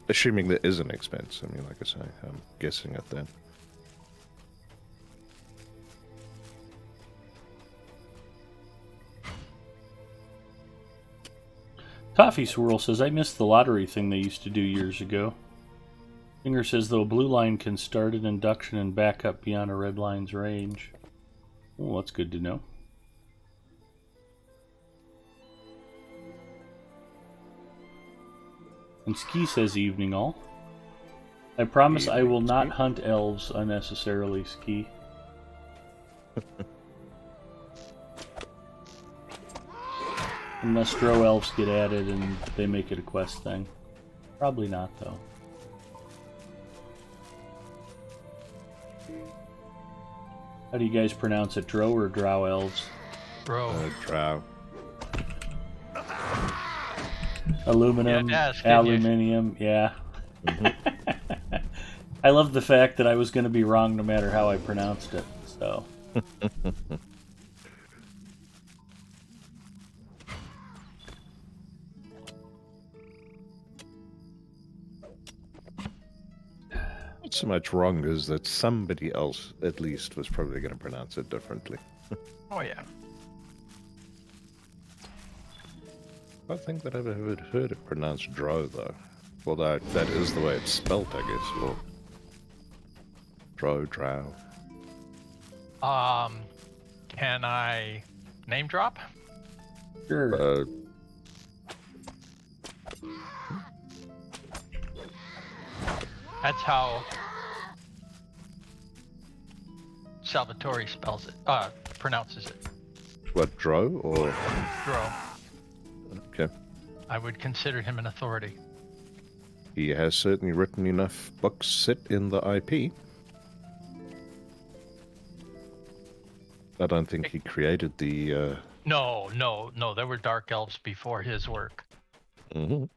Speaker 2: Assuming there is an expense. I mean, like I say, I'm guessing at that.
Speaker 1: Toffee Swirl says, I missed the lottery thing they used to do years ago. Finger says, though, a blue line can start an induction and back up beyond a red line's range. Well, that's good to know. And Ski says, evening all. I promise I will not hunt elves unnecessarily, Ski. Unless Drow elves get added and they make it a quest thing. Probably not, though. How do you guys pronounce it? Drow or Drow elves?
Speaker 4: Bro.
Speaker 2: Drow.
Speaker 1: Aluminum,
Speaker 4: You had to ask, didn't you?
Speaker 1: aluminium, yeah. I love the fact that I was going to be wrong no matter how I pronounced it, so.
Speaker 2: Not so much wrong as that somebody else, at least, was probably going to pronounce it differently.
Speaker 4: Oh yeah.
Speaker 2: I think that I've ever heard it pronounced Drow, though. Well, that is the way it's spelt, I guess. Or Drow.
Speaker 4: Can I name drop?
Speaker 1: Sure.
Speaker 4: That's how Salvatore spells it. Pronounces it.
Speaker 2: What, Drow or?
Speaker 4: Dro.
Speaker 2: Okay.
Speaker 4: I would consider him an authority.
Speaker 2: He has certainly written enough books set in the IP. I don't think he created the.
Speaker 4: No. There were dark elves before his work.
Speaker 2: Mhm.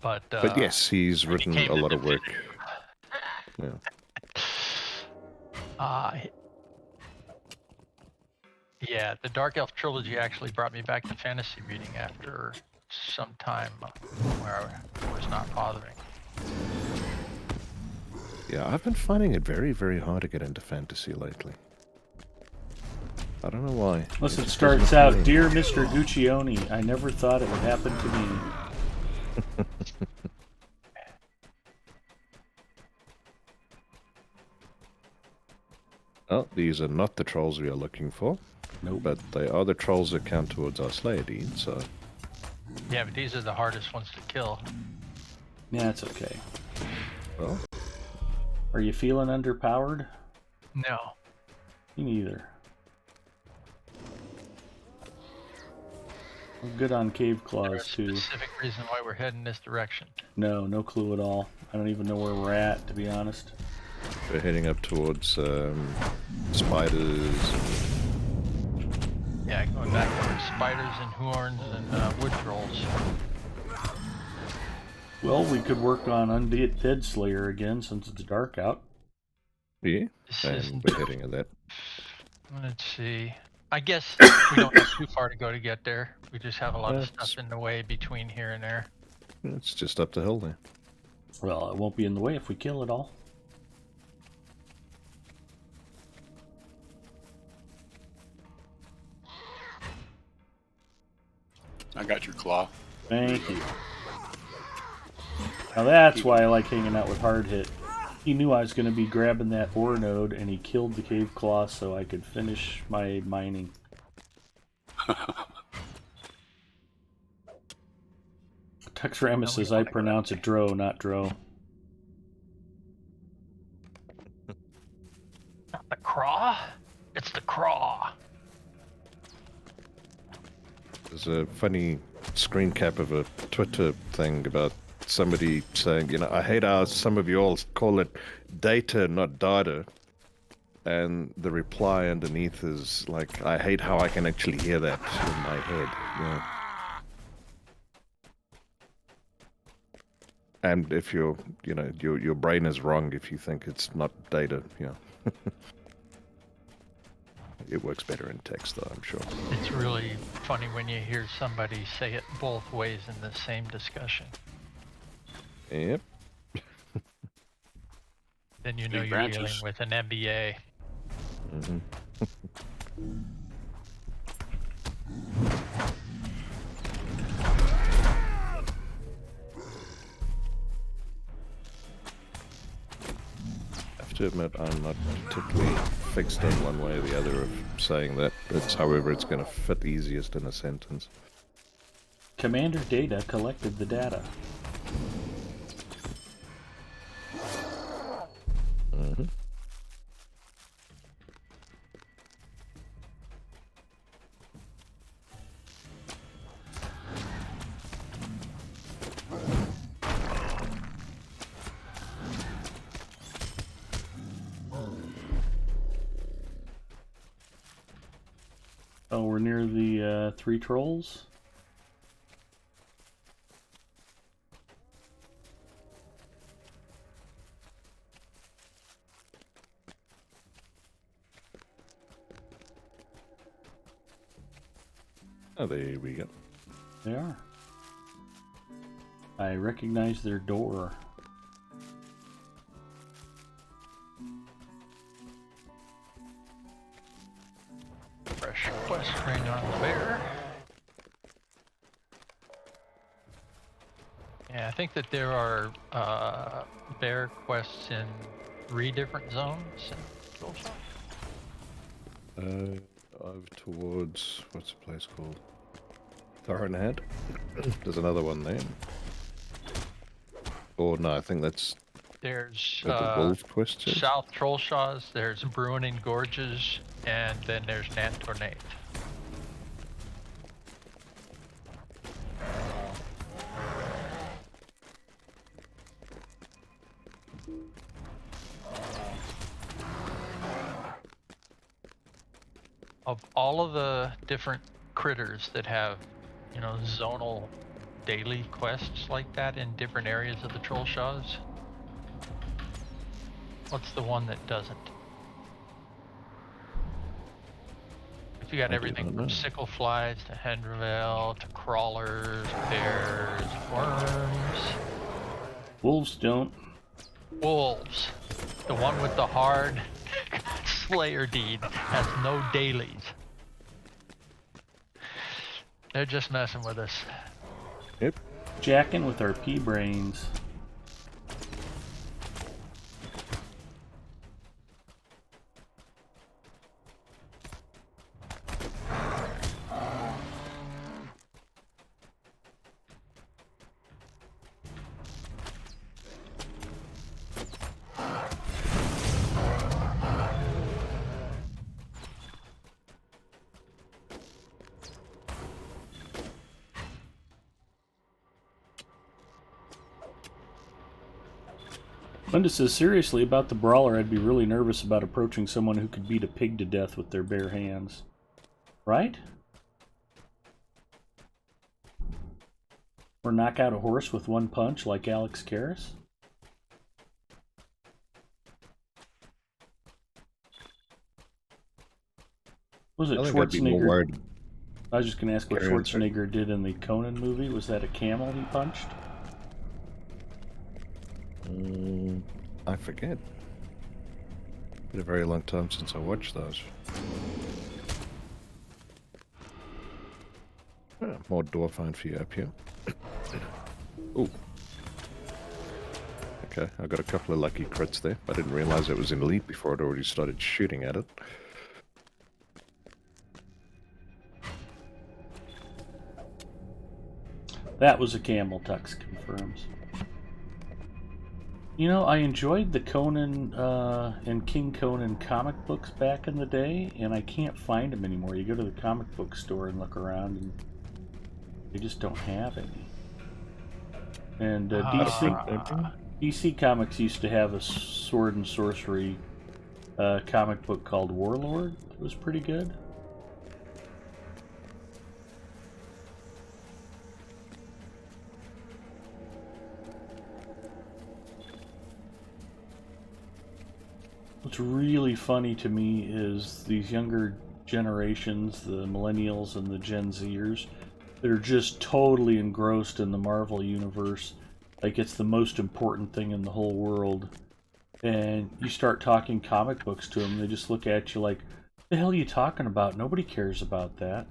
Speaker 4: But
Speaker 2: yes, he's written
Speaker 4: became
Speaker 2: a
Speaker 4: the
Speaker 2: lot of work.
Speaker 4: definitive.
Speaker 2: Yeah.
Speaker 4: Yeah, the Dark Elf trilogy actually brought me back to fantasy reading after some time where I was not bothering.
Speaker 2: Yeah, I've been finding it very, very hard to get into fantasy lately. I don't know why.
Speaker 1: Unless it
Speaker 2: just
Speaker 1: starts
Speaker 2: doesn't
Speaker 1: out,
Speaker 2: appeal.
Speaker 1: Dear Mr. Guccione, I never thought it would happen to me.
Speaker 2: Oh, these are not the trolls we are looking for.
Speaker 1: Nope.
Speaker 2: But they are the trolls that count towards our Slayer deed, so...
Speaker 4: Yeah, but these are the hardest ones to kill.
Speaker 1: Yeah, it's okay.
Speaker 2: Well,
Speaker 1: Are you feeling underpowered?
Speaker 4: No.
Speaker 1: Me neither. I'm good on cave
Speaker 4: Is there
Speaker 1: claws
Speaker 4: a
Speaker 1: too.
Speaker 4: specific reason why we're heading this direction?
Speaker 1: No clue at all. I don't even know where we're at, to be honest.
Speaker 2: We're heading up towards spiders.
Speaker 4: Yeah, going back towards spiders and horns and wood trolls.
Speaker 1: Well, we could work on Undead Dead Slayer again since it's dark out.
Speaker 2: Yeah,
Speaker 4: This
Speaker 2: and
Speaker 4: isn't.
Speaker 2: we're heading at that.
Speaker 4: Let's see. I guess we don't have too far to go to get there. We just have a lot of
Speaker 2: That's-
Speaker 4: stuff in the way between here and there.
Speaker 2: It's just up the hill there.
Speaker 1: Well, it won't be in the way if we kill it all.
Speaker 3: I got your claw.
Speaker 1: Thank you. Now that's why I like hanging out with Hard Hit. He knew I was going to be grabbing that ore node, and he killed the cave claw so I could finish my mining. Texramus says I pronounce it Dro, not Dro.
Speaker 4: Not the craw? It's the craw.
Speaker 2: There's a funny screen cap of a Twitter thing about somebody saying, you know, I hate how some of you all call it data, not data. And the reply underneath is like, I hate how I can actually hear that in my head. Yeah. And if you're, you know, your brain is wrong if you think it's not data, yeah. It works better in text, though, I'm sure.
Speaker 4: It's really funny when you hear somebody say it both ways in the same discussion.
Speaker 2: Yep.
Speaker 4: Then you know
Speaker 3: Big
Speaker 4: you're
Speaker 3: branches.
Speaker 4: dealing with an MBA.
Speaker 2: Mm-hmm. I have to admit, I'm not particularly fixed on one way or the other of saying that. It's however it's going to fit easiest in a sentence.
Speaker 1: Commander Data collected the data.
Speaker 2: Mm-hmm.
Speaker 1: Oh, we're near the 3 trolls.
Speaker 2: Oh, there we go.
Speaker 1: They are. I recognize their door.
Speaker 4: Fresh quest ring on the bear. Yeah, I think that there are bear quests in 3 different zones in Killshot.
Speaker 2: Over towards, what's the place called? Thornhead. There's another one there. Or no, I think that's
Speaker 4: There's
Speaker 2: where the wolf quest is.
Speaker 4: South Trollshaws, there's Bruining Gorges, and then there's Nantornate. Of all of the different critters that have, you know, zonal daily quests like that in different areas of the Trollshaws, what's the one that doesn't? If you got
Speaker 2: I do
Speaker 4: everything
Speaker 2: not
Speaker 4: from
Speaker 2: know.
Speaker 4: sickle flies to Henderville to crawlers, bears, worms,
Speaker 1: Wolves don't.
Speaker 4: wolves, the one with the hard Slayer deed has no dailies. They're just messing with us.
Speaker 2: Yep.
Speaker 1: Jacking with our pea brains. Linda says, seriously, about the brawler, I'd be really nervous about approaching someone who could beat a pig to death with their bare hands. Right? Or knock out a horse with one punch like Alex Karras? Was it
Speaker 2: I think I'd be more
Speaker 1: Schwarzenegger?
Speaker 2: worried.
Speaker 1: I was just going to ask what
Speaker 2: Carry on, sir.
Speaker 1: Schwarzenegger did in the Conan movie. Was that a camel he punched?
Speaker 2: I forget. Been a very long time since I watched those. More door phone for you up here. Ooh. Okay, I got a couple of lucky crits there. I didn't realize it was in elite before I'd already started shooting at it.
Speaker 1: That was a camel, Tux confirms. You know, I enjoyed the Conan and King Conan comic books back in the day, and I can't find them anymore. You go to the comic book store and look around, and they just don't have any. And DC Comics used to have a sword and sorcery comic book called Warlord. It was pretty good. What's really funny to me is these younger generations, the millennials and the Gen Zers, that are just totally engrossed in the Marvel universe, like it's the most important thing in the whole world. And you start talking comic books to them, they just look at you like, the hell are you talking about? Nobody cares about that.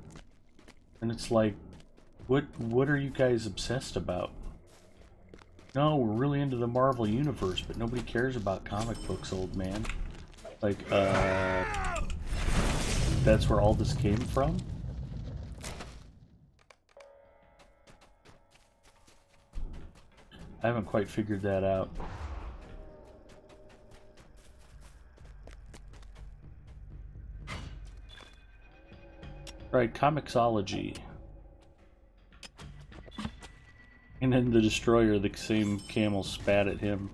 Speaker 1: And it's like, what are you guys obsessed about? No, we're really into the Marvel universe, but nobody cares about comic books, old man. Like, that's where all this came from? I haven't quite figured that out. Right, Comixology. And then the Destroyer, the same camel spat at him.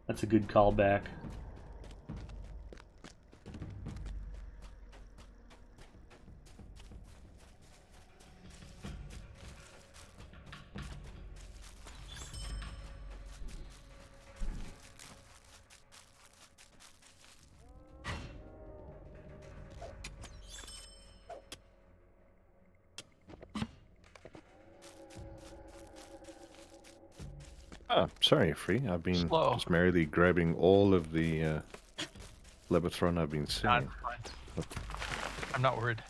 Speaker 1: That's a good callback.
Speaker 2: Ah, sorry, Free. I've been
Speaker 4: Slow.
Speaker 2: just merrily grabbing all of the Lebatron I've been seeing.
Speaker 4: Not fine. I'm not worried.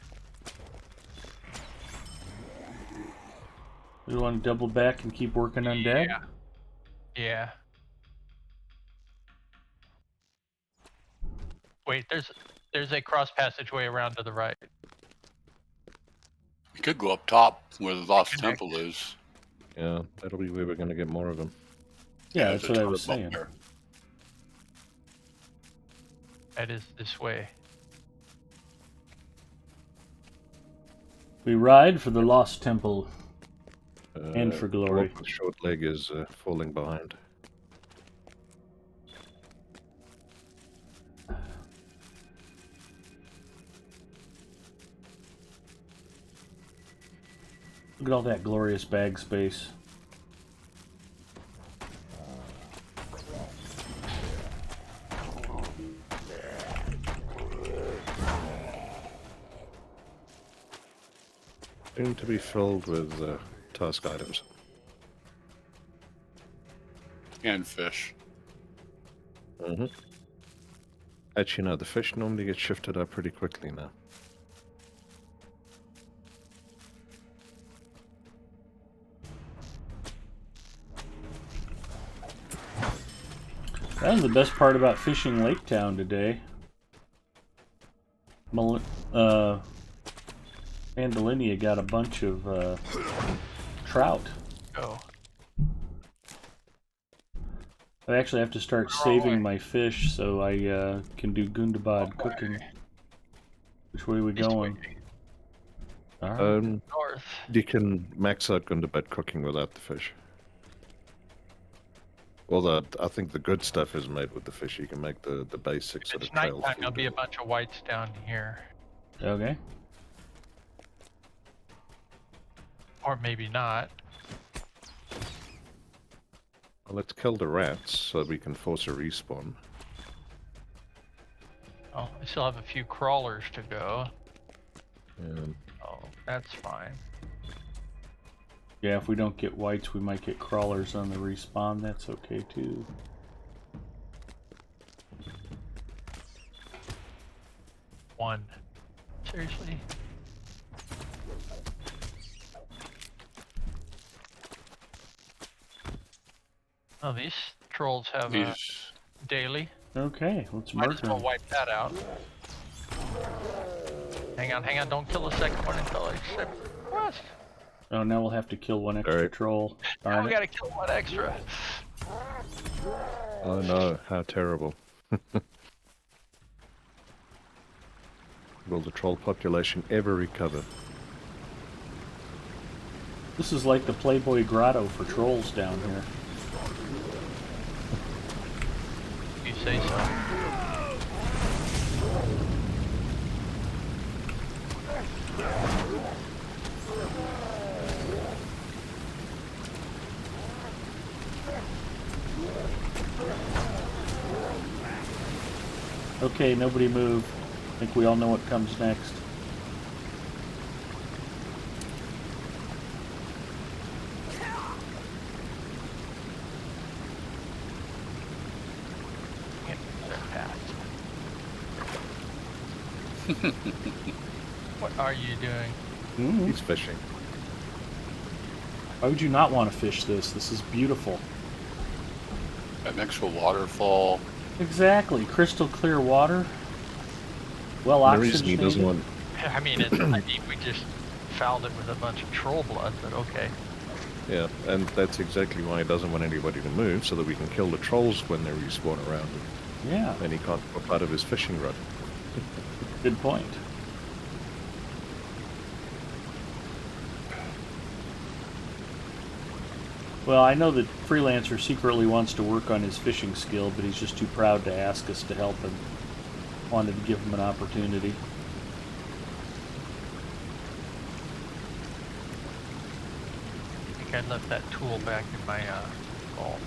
Speaker 1: We want to double back and keep working on Dead?
Speaker 4: Yeah. Wait, there's a cross passageway around to the right.
Speaker 3: We could go up top where the Lost
Speaker 4: Connect.
Speaker 3: Temple is.
Speaker 2: Yeah, that'll be where we're going to get more of them.
Speaker 1: Yeah,
Speaker 3: There's
Speaker 1: that's
Speaker 3: a
Speaker 1: what I
Speaker 3: ton
Speaker 1: was
Speaker 3: of them
Speaker 1: saying.
Speaker 3: there.
Speaker 4: That is this way.
Speaker 1: We ride for the Lost Temple and for glory.
Speaker 2: The short leg is falling behind.
Speaker 1: Look at all that glorious bag space.
Speaker 2: Soon to be filled with task items.
Speaker 3: And fish.
Speaker 2: Mm-hmm. Actually, no, the fish normally get shifted up pretty quickly now.
Speaker 1: That was the best part about fishing Lake Town today. Mandalinia got a bunch of trout.
Speaker 4: Oh.
Speaker 1: I actually have to start saving my fish so I can do Gundabad cooking. Which way are we going? All right.
Speaker 4: North.
Speaker 2: You can max out Gundabad cooking without the fish. Well, I think the good stuff is made with the fish. You can make the basic
Speaker 4: If
Speaker 2: sort
Speaker 4: it's
Speaker 2: of trail
Speaker 4: nighttime,
Speaker 2: food.
Speaker 4: there'll be a bunch of whites down here.
Speaker 1: Okay.
Speaker 4: Or maybe not.
Speaker 2: Well, let's kill the rats so we can force a respawn.
Speaker 4: Oh, I still have a few crawlers to go.
Speaker 2: And
Speaker 4: Oh, that's fine.
Speaker 1: Yeah, if we don't get whites, we might get crawlers on the respawn. That's okay too.
Speaker 4: One. Seriously? Oh, these trolls have a
Speaker 3: These
Speaker 4: daily.
Speaker 1: Okay, let's
Speaker 4: Might
Speaker 1: murder
Speaker 4: as well
Speaker 1: them.
Speaker 4: wipe that out. Hang on, don't kill the second one until I accept the request.
Speaker 1: Oh, now we'll have to kill one extra
Speaker 2: Alright.
Speaker 1: troll.
Speaker 4: Now
Speaker 1: Darn
Speaker 4: we
Speaker 1: it.
Speaker 4: gotta kill one extra.
Speaker 2: oh no, how terrible! Will the troll population ever recover?
Speaker 1: This is like the Playboy Grotto for trolls down here.
Speaker 4: You say so.
Speaker 1: Okay, nobody move. I think we all know what comes next.
Speaker 4: Can't do that fast. What are you doing?
Speaker 2: He's fishing.
Speaker 1: Why would you not want to fish this? This is beautiful.
Speaker 3: That next to a waterfall.
Speaker 1: Exactly. Crystal clear water. Well
Speaker 2: The reason he doesn't
Speaker 1: oxygenated.
Speaker 2: want,
Speaker 4: I mean, we just fouled it with a bunch of troll blood, but okay.
Speaker 2: yeah, and that's exactly why he doesn't want anybody to move, so that we can kill the trolls when they respawn around him.
Speaker 1: Yeah,
Speaker 2: And he can't pop out of his fishing rod.
Speaker 1: good point. Well, I know that Freelancer secretly wants to work on his fishing skill, but he's just too proud to ask us to help him. Wanted to give him an opportunity.
Speaker 4: I think I left that tool back in my vault.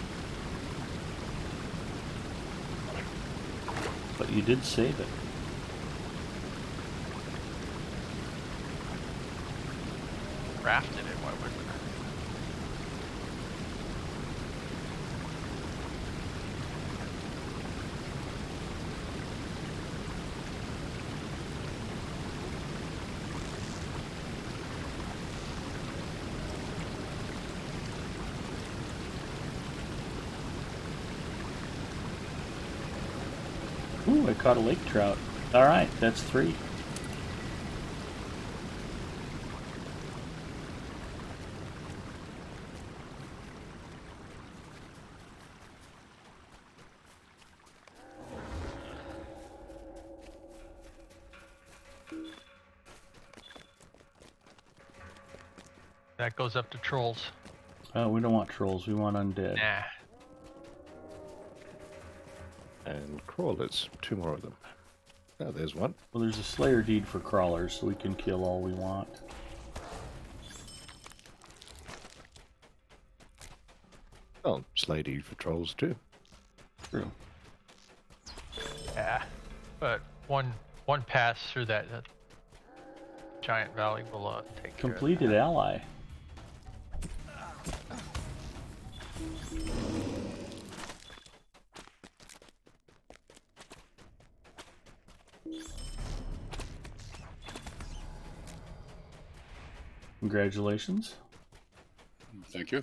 Speaker 1: But you did save it.
Speaker 4: Crafted it, why wouldn't I?
Speaker 1: Ooh, I caught a lake trout. Alright, that's 3.
Speaker 4: That goes up to trolls.
Speaker 1: Oh, we don't want trolls, we want undead.
Speaker 4: Nah.
Speaker 2: And crawlers, 2 more of them. Oh, there's one.
Speaker 1: Well, there's a Slayer deed for crawlers, so we can kill all we want.
Speaker 2: Oh, Slady for trolls too.
Speaker 1: True.
Speaker 4: Yeah. But one pass through that giant valley will take care of
Speaker 1: Completed
Speaker 4: that.
Speaker 1: ally. Congratulations.
Speaker 3: Thank you.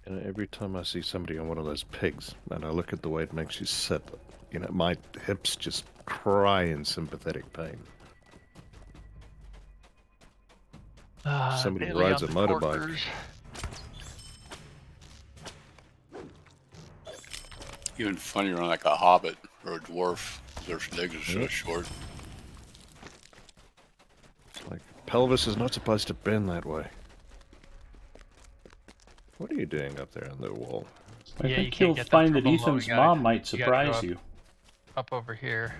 Speaker 2: You know, every time I see somebody on one of those pigs, and I look at the way it makes you sit, you know, my hips just cry in sympathetic pain. Somebody
Speaker 4: Daily
Speaker 2: rides
Speaker 4: on
Speaker 2: a
Speaker 4: the
Speaker 2: motorbike.
Speaker 4: porkers.
Speaker 3: Even funnier on like a hobbit or a dwarf. Their legs are so
Speaker 2: Yep.
Speaker 3: short.
Speaker 2: Like, pelvis is not supposed to bend that way. What are you doing up there on the wall?
Speaker 1: I
Speaker 4: Yeah, you
Speaker 1: think
Speaker 4: can't
Speaker 1: you'll
Speaker 4: get them
Speaker 1: find
Speaker 4: from
Speaker 1: that
Speaker 4: below.
Speaker 1: Ethan's
Speaker 4: You gotta-
Speaker 1: mom might
Speaker 4: you gotta go
Speaker 1: surprise
Speaker 4: up.
Speaker 1: you.
Speaker 4: Up over here.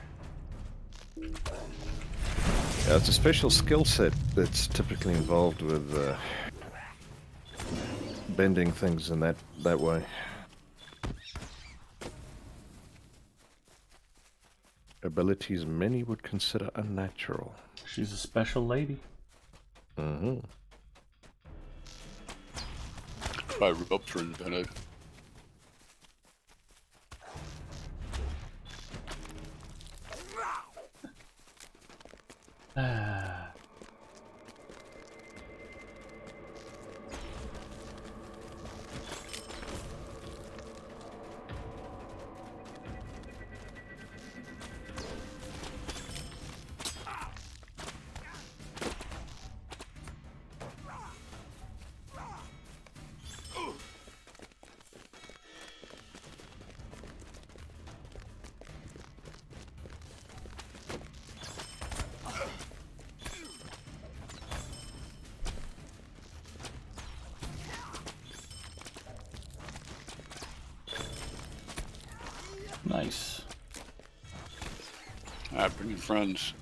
Speaker 2: Yeah, it's a special skill set that's typically involved with bending things in that way. Abilities many would consider unnatural.
Speaker 1: She's a special lady.
Speaker 2: Mm-hmm.
Speaker 3: Probably ropes were invented.
Speaker 1: Ah. Nice.
Speaker 3: Alright, bring your friends.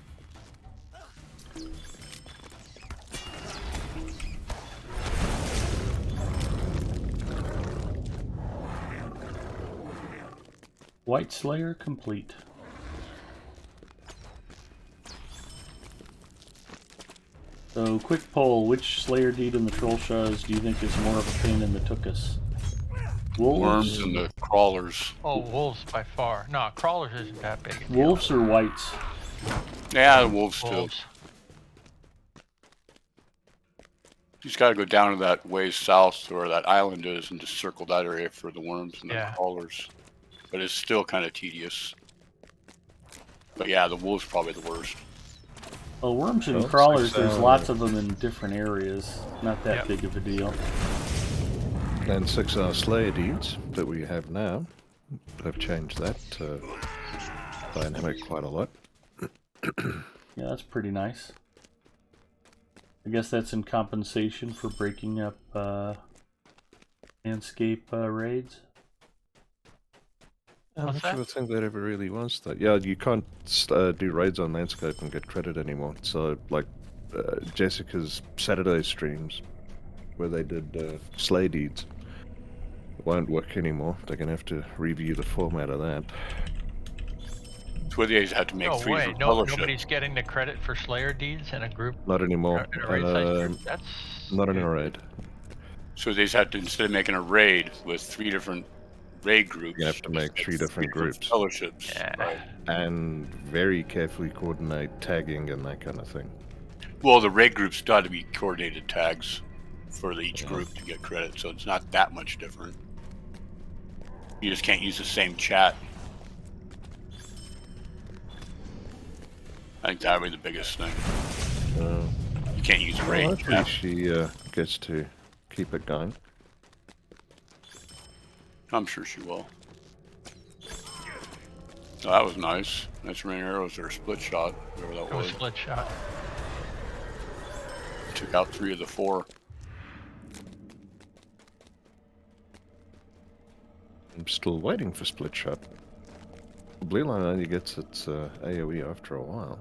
Speaker 1: White Slayer complete. So, quick poll: which Slayer deed in the Troll Shaws do you think is more of a pain in the tuchus?
Speaker 3: Worms
Speaker 1: Wolves,
Speaker 3: and the crawlers.
Speaker 4: Oh, wolves by far. No, crawlers isn't that big a deal.
Speaker 1: wolves or whites?
Speaker 3: Yeah, the wolves too.
Speaker 4: Wolves.
Speaker 3: You just gotta go down to that ways south to where that island is and just circle that area for the worms and the
Speaker 4: Yeah.
Speaker 3: crawlers. But it's still kind of tedious. But yeah, the wolves probably the worst.
Speaker 1: Well, worms and
Speaker 2: Well,
Speaker 1: crawlers,
Speaker 2: 6
Speaker 1: there's
Speaker 2: hours.
Speaker 1: lots of them in different areas. Not that
Speaker 4: Yep.
Speaker 1: big of a deal.
Speaker 2: And 6-hour Slayer deeds that we have now have changed that dynamic quite a lot.
Speaker 1: Yeah, that's pretty nice. I guess that's in compensation for breaking up landscape raids.
Speaker 2: I'm
Speaker 4: What's
Speaker 2: not sure I think that ever really was that. Yeah, you can't do raids on landscape and get credit anymore. So, like, Jessica's Saturday streams, where they did slay deeds, won't work anymore. They're going to have to review the format of that.
Speaker 3: It's where they had to make
Speaker 4: No
Speaker 3: 3
Speaker 4: way.
Speaker 3: different
Speaker 4: No,
Speaker 3: fellowship.
Speaker 4: nobody's getting the credit for Slayer deeds in a group.
Speaker 2: Not anymore.
Speaker 4: In a raid-sized group. That's
Speaker 2: Not in
Speaker 4: good.
Speaker 2: a raid.
Speaker 3: So they just had to, instead of making a raid with 3 different raid groups,
Speaker 2: You have to make
Speaker 3: just
Speaker 2: 3 different groups.
Speaker 3: fellowships.
Speaker 4: Yeah.
Speaker 3: Right.
Speaker 2: And very carefully coordinate tagging and that kind of thing.
Speaker 3: Well, the raid groups still had to be coordinated tags for each
Speaker 2: Yeah.
Speaker 3: group to get credit, so it's not that much different. You just can't use the same chat. I think that would be the biggest thing. You can't use a
Speaker 2: Well,
Speaker 3: raid
Speaker 2: hopefully
Speaker 3: chat.
Speaker 2: she gets to keep it going.
Speaker 3: I'm sure she will. Oh, that was nice. Nice rain arrows or a split shot, whatever that
Speaker 4: It was
Speaker 3: was.
Speaker 4: split shot.
Speaker 3: Took out 3 of the 4.
Speaker 2: I'm still waiting for split shot. Blue line only gets its AoE after a while.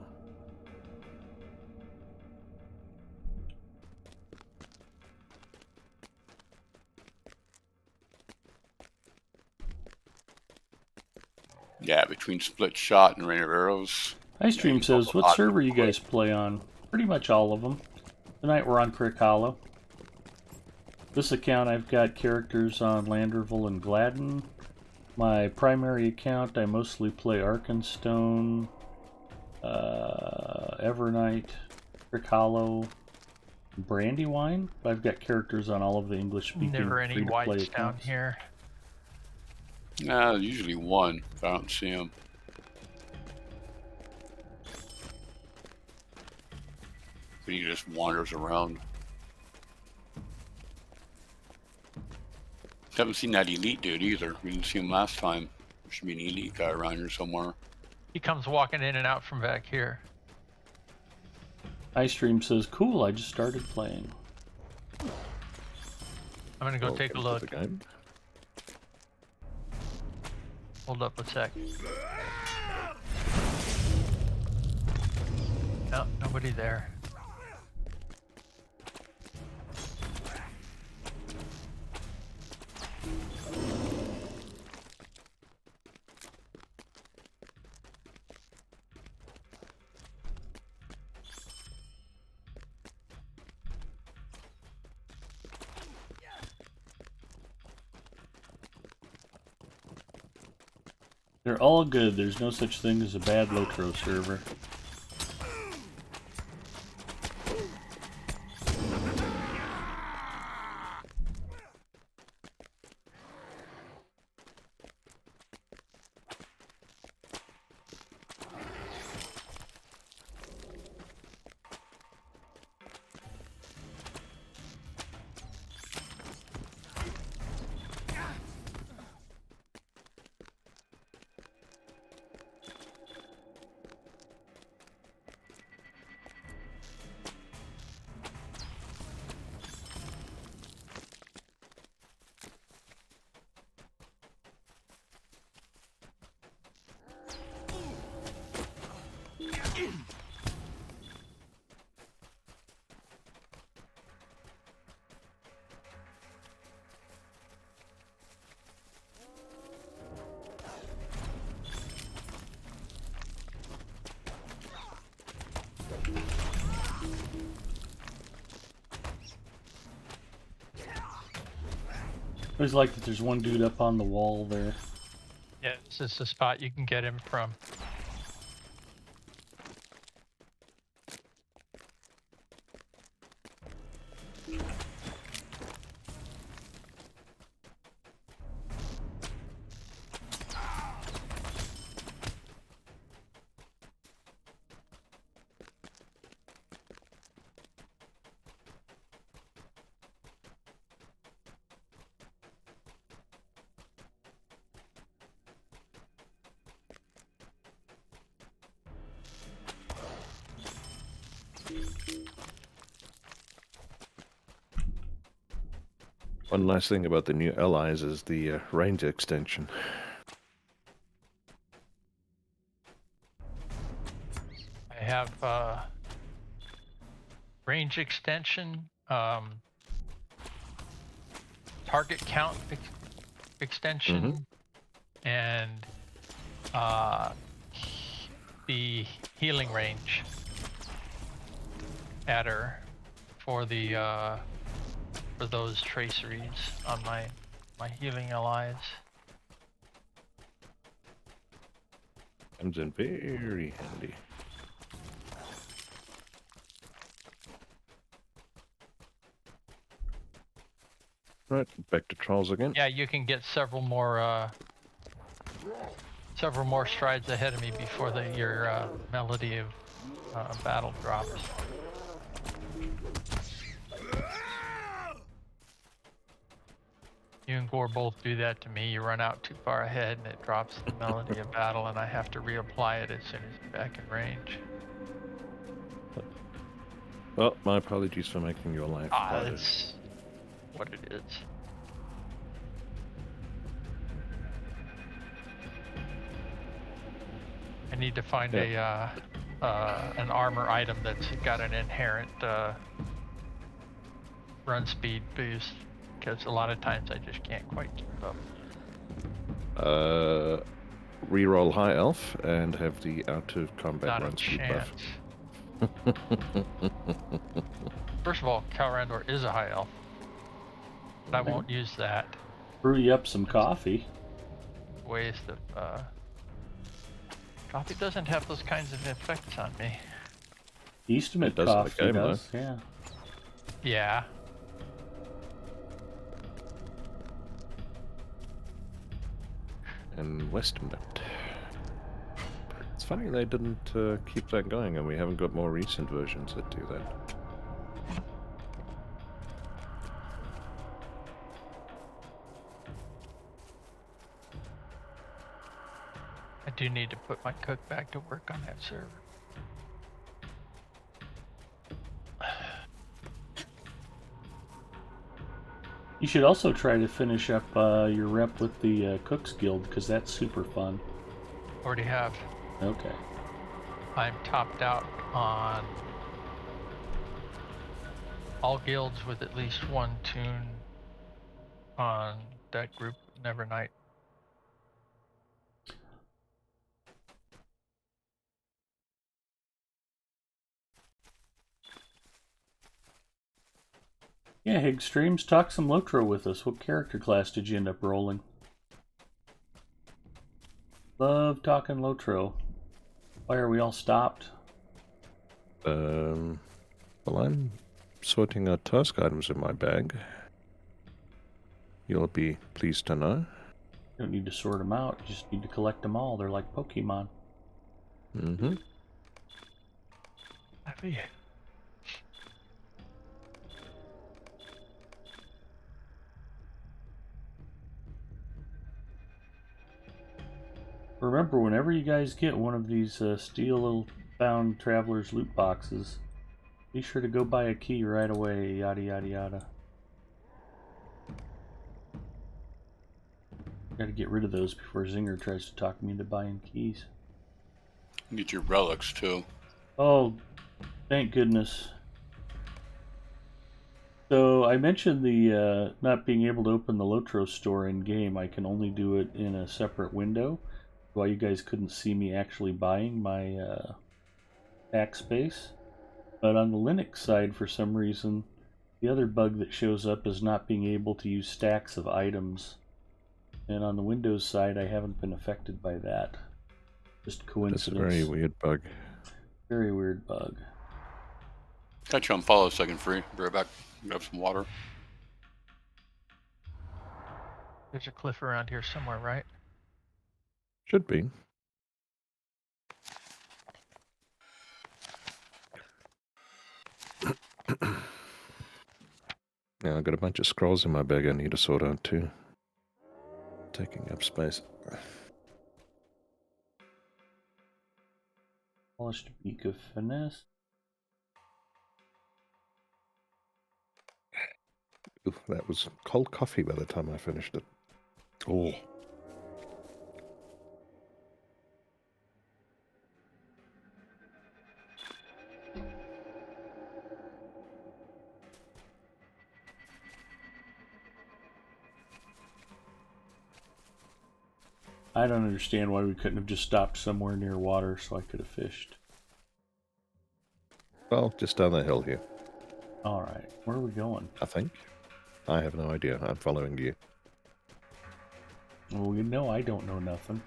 Speaker 3: Yeah, between split shot and rain of arrows.
Speaker 1: Istream
Speaker 3: Yeah,
Speaker 1: says,
Speaker 3: a
Speaker 1: what
Speaker 3: lot
Speaker 1: server you
Speaker 3: quick.
Speaker 1: guys play on? Pretty much all of them. Tonight we're on Crick Hollow. This account I've got characters on Landerville and Gladden. My primary account I mostly play Arkenstone, Evernight, Crick Hollow, Brandywine. I've got characters on all of the English-speaking
Speaker 4: Never any
Speaker 1: free-to-play
Speaker 4: whites down
Speaker 1: accounts.
Speaker 4: here.
Speaker 3: Nah, usually 1 if I don't see them. But he just wanders around. Haven't seen that elite dude either. We didn't see him last time. There should be an elite guy around here somewhere.
Speaker 4: He comes walking in and out from back here.
Speaker 1: iStream says, "Cool, I just started playing."
Speaker 4: I'm gonna go take a
Speaker 2: Welcome to
Speaker 4: look.
Speaker 2: the game.
Speaker 4: Hold up a sec. No, nobody there.
Speaker 1: They're all good. There's no such thing as a bad Lotro server. I always like that there's one dude up on the wall there.
Speaker 4: Yeah, this is the spot you can get him from.
Speaker 2: One nice thing about the new allies is the range extension.
Speaker 4: I have range extension, target count extension, and the healing range adder for the for those traceries on my healing allies.
Speaker 2: Comes in very handy. Right, back to trials again.
Speaker 4: Yeah, you can get several more strides ahead of me before your melody of battle drops. You and Gore both do that to me. You run out too far ahead and it drops the melody of battle, and I have to reapply it as soon as you're back in range.
Speaker 2: Well, my apologies for making your life harder.
Speaker 4: That's what it is. I need to find an armor item that's got an inherent run speed boost, because a lot of times I just can't quite keep up.
Speaker 2: Reroll High Elf and have the out of combat
Speaker 4: Not a
Speaker 2: run speed
Speaker 4: chance.
Speaker 2: buff.
Speaker 4: First of all, Calrandor is a high elf, but I won't use that.
Speaker 1: Brew you up some coffee.
Speaker 4: Waste of coffee doesn't have those kinds of effects on me.
Speaker 1: Eastman
Speaker 2: It does in the
Speaker 1: coffee
Speaker 2: game,
Speaker 1: does, yeah.
Speaker 4: Yeah.
Speaker 2: And Western Note. It's funny they didn't keep that going, and we haven't got more recent versions that do that.
Speaker 4: do need to put my cook back to work on that server.
Speaker 1: You should also try to finish up your rep with the Cooks Guild, because that's super fun.
Speaker 4: Already have.
Speaker 1: Okay.
Speaker 4: I'm topped out on all guilds with at least one tune on that group Nevernight.
Speaker 1: Yeah, Hig Streams, talk some Lotro with us. What character class did you end up rolling? Love talking Lotro. Why are we all stopped?
Speaker 2: Well, I'm sorting out task items in my bag. You'll be pleased to know.
Speaker 1: You don't need to sort them out. You just need to collect them all. They're like Pokemon.
Speaker 2: Mm-hmm.
Speaker 4: Happy.
Speaker 1: Remember, whenever you guys get one of these steel-bound traveler's loot boxes, be sure to go buy a key right away, yada yada yada. Gotta get rid of those before Zinger tries to talk me into buying keys.
Speaker 3: Get your relics too.
Speaker 1: Oh, thank goodness. So I mentioned the not being able to open the Lotro store in game. I can only do it in a separate window. While you guys couldn't see me actually buying my tax space. But on the Linux side, for some reason, the other bug that shows up is not being able to use stacks of items. And on the Windows side, I haven't been affected by that. Just coincidence.
Speaker 2: That's a very weird bug.
Speaker 1: Very weird bug.
Speaker 3: Got you on follow a second free. Be right back. Grab some water.
Speaker 4: There's a cliff around here somewhere, right?
Speaker 2: Should be. Yeah, I've got a bunch of scrolls in my bag I need to sort out too. Taking up space.
Speaker 1: Polished beak of finesse.
Speaker 2: Ooh, that was cold coffee by the time I finished it. Oh.
Speaker 1: I don't understand why we couldn't have just stopped somewhere near water so I could have fished.
Speaker 2: Well, just down the hill here,
Speaker 1: Alright, where are we going?
Speaker 2: I think. I have no idea. I'm following you.
Speaker 1: Well, you know I don't know nothing.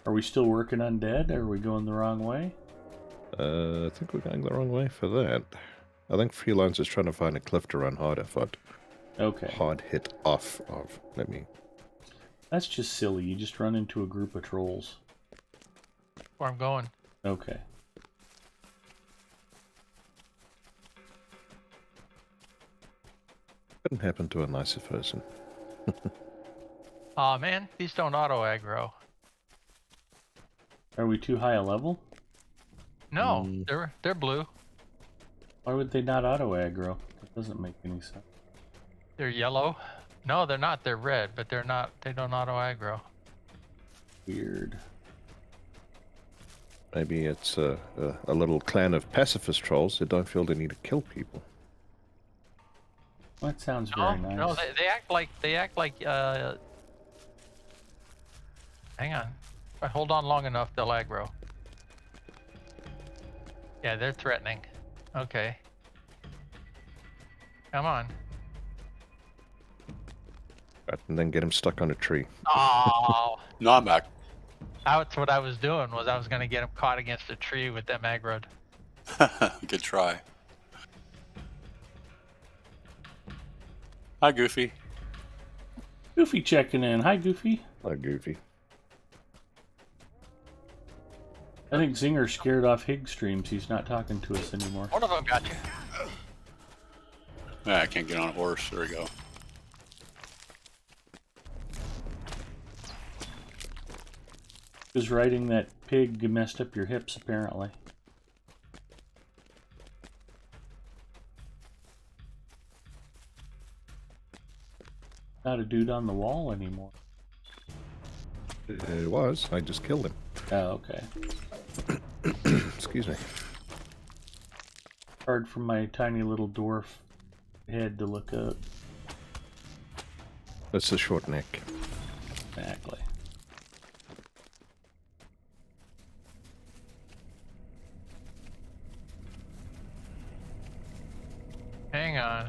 Speaker 1: Are we still working on dead? Are we going the wrong way?
Speaker 2: I think we're going the wrong way for that. I think Freelance is trying to find a cliff to run harder for.
Speaker 1: Okay.
Speaker 2: Hard hit off of. Let me.
Speaker 1: That's just silly. You just run into a group of trolls.
Speaker 4: Where I'm going.
Speaker 1: Okay.
Speaker 2: Couldn't happen to a nicer person.
Speaker 4: Aw, man, these don't auto aggro.
Speaker 1: Are we too high a level?
Speaker 4: No, they're blue.
Speaker 1: Why would they not auto aggro? That doesn't make any sense.
Speaker 4: They're yellow. No, they're not. They're red, but they're not. They don't auto aggro.
Speaker 1: Weird.
Speaker 2: Maybe it's a little clan of pacifist trolls that don't feel the need to kill people.
Speaker 1: That sounds
Speaker 4: No,
Speaker 1: very nice.
Speaker 4: no, they act like. Hang on. If I hold on long enough, they'll aggro. Yeah, they're threatening. Okay. Come on.
Speaker 2: Right, and then get him stuck on a tree.
Speaker 4: Oh,
Speaker 3: No, I'm back.
Speaker 4: that's what I was doing. Was I was gonna get him caught against a tree with them aggroed.
Speaker 3: Good try. Hi, Goofy.
Speaker 1: Goofy checking in. Hi, Goofy.
Speaker 2: Oh, goofy.
Speaker 1: I think Zinger scared off Hig streams. He's not talking to us anymore.
Speaker 4: One of them got you.
Speaker 3: Ah, I can't get on a horse. There we go.
Speaker 1: Because riding that pig messed up your hips, apparently. Not a dude on the wall anymore.
Speaker 2: It was. I just killed him.
Speaker 1: Oh, okay.
Speaker 2: Excuse me.
Speaker 1: Hard for my tiny little dwarf head to look up.
Speaker 2: That's the short neck.
Speaker 1: Exactly.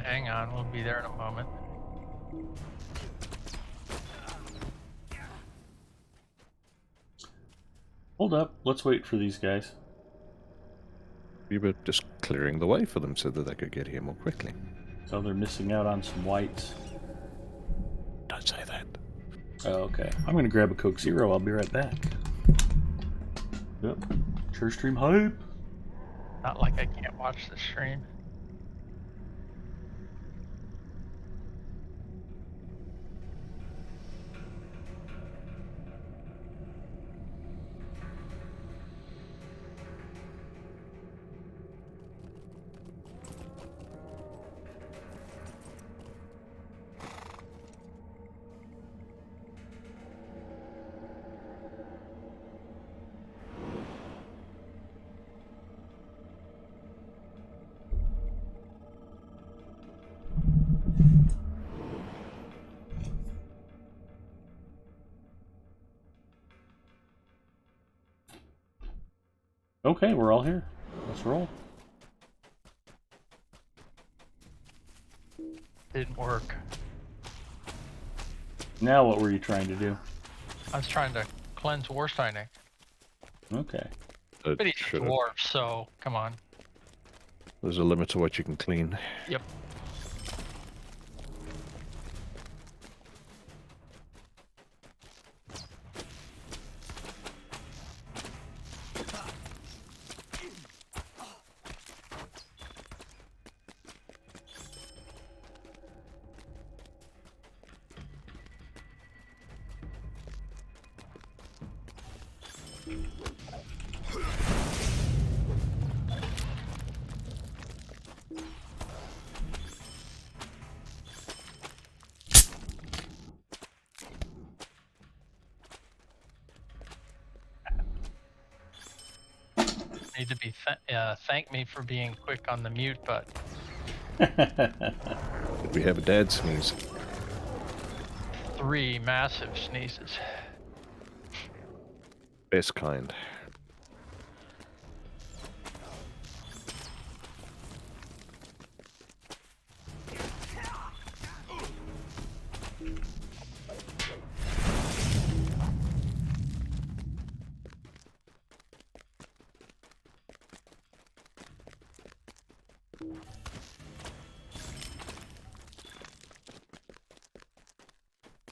Speaker 4: Hang on. We'll be there in a moment.
Speaker 1: Hold up. Let's wait for these guys.
Speaker 2: We were just clearing the way for them so that they could get here more quickly.
Speaker 1: So they're missing out on some whites.
Speaker 2: Don't say that.
Speaker 1: Oh, okay. I'm gonna grab a Coke Zero. I'll be right back. Yep. Church stream hype.
Speaker 4: Not like I can't watch the stream.
Speaker 1: Okay, we're all here. Let's roll.
Speaker 4: Didn't work.
Speaker 1: Now what were you trying to do?
Speaker 4: I was trying to cleanse Warsteinig.
Speaker 1: Okay.
Speaker 4: But he's a dwarf, so come on.
Speaker 2: There's a limit to what you can clean.
Speaker 4: Yep. Need to be thank me for being quick on the mute button.
Speaker 2: Did we have a dad sneeze?
Speaker 4: 3 massive sneezes.
Speaker 2: Best kind.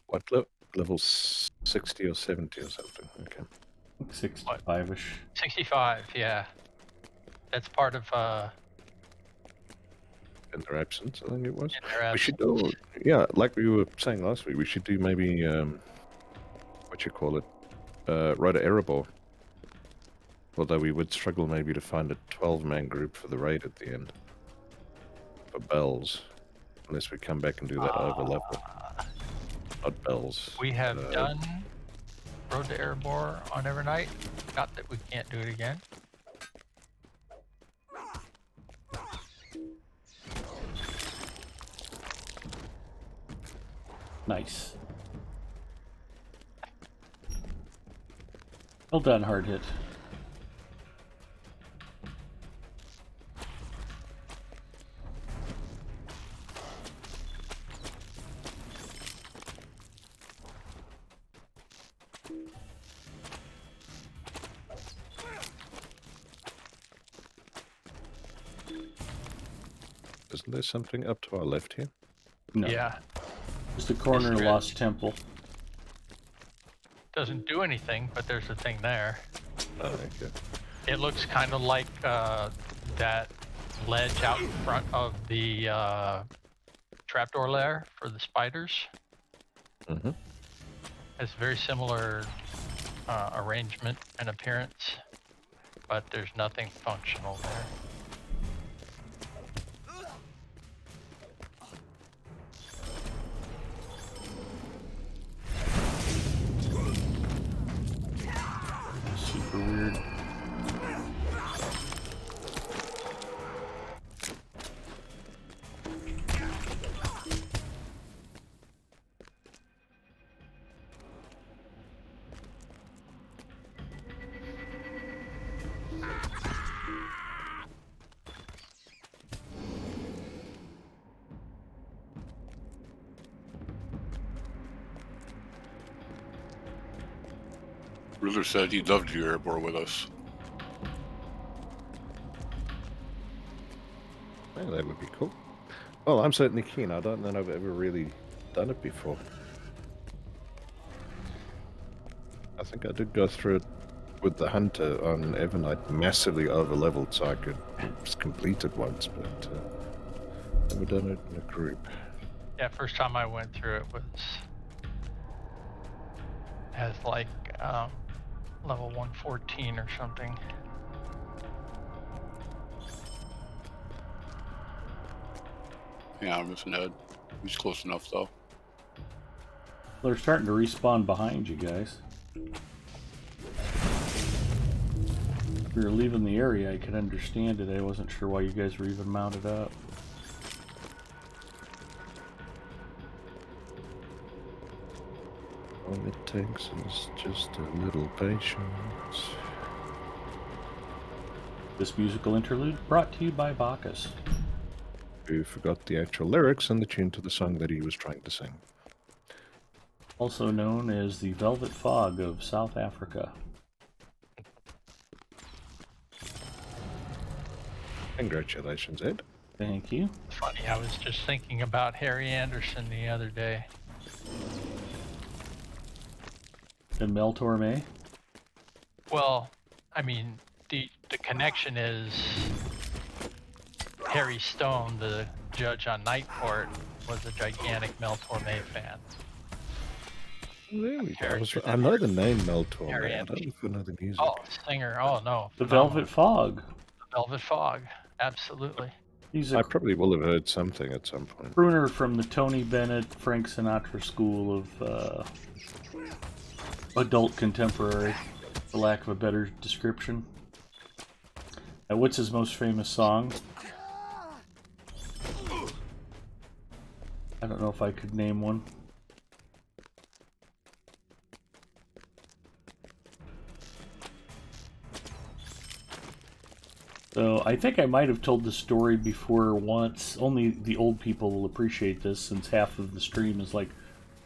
Speaker 2: What level 60 or 70 or something? Okay.
Speaker 1: 65-ish.
Speaker 4: 65, yeah. That's part of
Speaker 2: In their absence, I think it was.
Speaker 4: in their
Speaker 2: We should
Speaker 4: absence.
Speaker 2: do, yeah, like we were saying last week, we should do maybe, what you call it, ride a Erebor. Although we would struggle maybe to find a 12-man group for the raid at the end. For bells. Unless we come back and do that over level. Not bells.
Speaker 4: We have done Road to Erebor on Evernight. Not that we can't do it again.
Speaker 1: Nice. Well done, hard hit.
Speaker 2: Isn't there something up to our left here?
Speaker 1: No.
Speaker 4: Yeah.
Speaker 1: Just a corner
Speaker 4: It's
Speaker 1: lost temple.
Speaker 4: Doesn't do anything, but there's a thing there.
Speaker 2: Oh, okay.
Speaker 4: It looks kind of like that ledge out in front of the trapdoor lair for the spiders.
Speaker 2: Mm-hmm.
Speaker 4: Has very similar arrangement and appearance, but there's nothing functional there.
Speaker 1: Super weird.
Speaker 3: Ruler said he'd love to do Erebor with us.
Speaker 2: Well, that would be cool. Well, I'm certainly keen. I don't know that I've ever really done it before. I think I did go through it with the Hunter on Evernight, massively over-leveled, so I could just complete it once, but never done it in a group.
Speaker 4: Yeah, first time I went through it was as like level 114 or something.
Speaker 3: Yeah, I'm missing Ed. He's close enough though.
Speaker 1: They're starting to respawn behind you guys. If you were leaving the area, I could understand it. I wasn't sure why you guys were even mounted up.
Speaker 2: All it takes is just a little patience.
Speaker 1: This musical interlude brought to you by Bacchus.
Speaker 2: Who forgot the actual lyrics and the tune to the song that he was trying to sing.
Speaker 1: Also known as the Velvet Fog of South Africa.
Speaker 2: Congratulations, Ed.
Speaker 1: Thank you.
Speaker 4: Funny, I was just thinking about Harry Anderson the other day.
Speaker 1: And Mel Torme.
Speaker 4: Well, I mean, the connection is Harry Stone, the judge on Night Court, was a gigantic Mel Torme fan.
Speaker 2: There we go. I know the name Mel Torme.
Speaker 4: Harry
Speaker 2: I don't
Speaker 4: Anderson.
Speaker 2: know the music.
Speaker 4: Oh, singer. Oh, no.
Speaker 1: The
Speaker 4: phenomenal.
Speaker 1: Velvet Fog.
Speaker 4: Velvet Fog. Absolutely.
Speaker 1: He's
Speaker 2: I
Speaker 1: a
Speaker 2: probably will have heard something at some point.
Speaker 1: crooner from the Tony Bennett, Frank Sinatra school of adult contemporary, for lack of a better description. What's his most famous song? I don't know if I could name one. So I think I might have told the story before once. Only the old people will appreciate this, since half of the stream is like,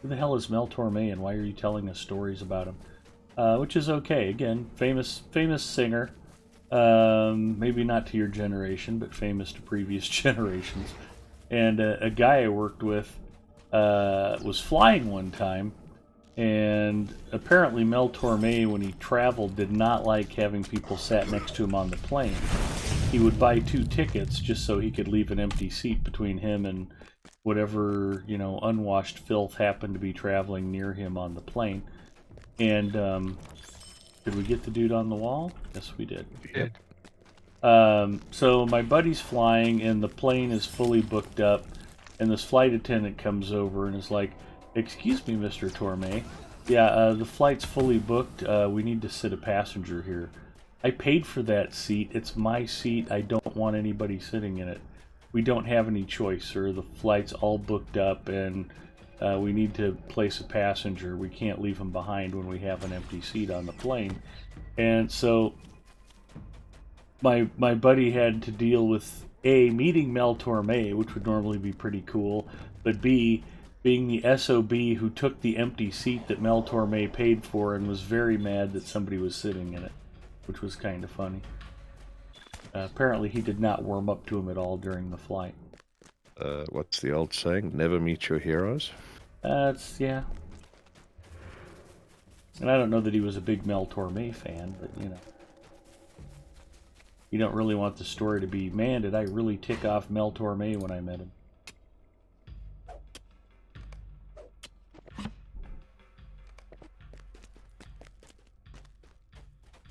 Speaker 1: who the hell is Mel Torme and why are you telling us stories about him? Which is okay. Again, famous singer. Maybe not to your generation, but famous to previous generations. And a guy I worked with was flying one time, and apparently Mel Torme, when he traveled, did not like having people sat next to him on the plane. He would buy 2 tickets just so he could leave an empty seat between him and whatever, unwashed filth happened to be traveling near him on the plane. And did we get the dude on the wall? Yes, we did.
Speaker 4: Did.
Speaker 1: So my buddy's flying, and the plane is fully booked up, and this flight attendant comes over and is like, "Excuse me, Mr. Torme. Yeah, the flight's fully booked. We need to sit a passenger here. I paid for that seat. It's my seat. I don't want anybody sitting in it. We don't have any choice, sir. The flight's all booked up, and we need to place a passenger. We can't leave him behind when we have an empty seat on the plane." And so my buddy had to deal with A, meeting Mel Torme, which would normally be pretty cool, but B, being the SOB who took the empty seat that Mel Torme paid for and was very mad that somebody was sitting in it, which was kind of funny. Apparently he did not warm up to him at all during the flight.
Speaker 2: What's the old saying? Never meet your heroes?
Speaker 1: Yeah. And I don't know that he was a big Mel Torme fan, but you don't really want the story to be, man, did I really tick off Mel Torme when I met him.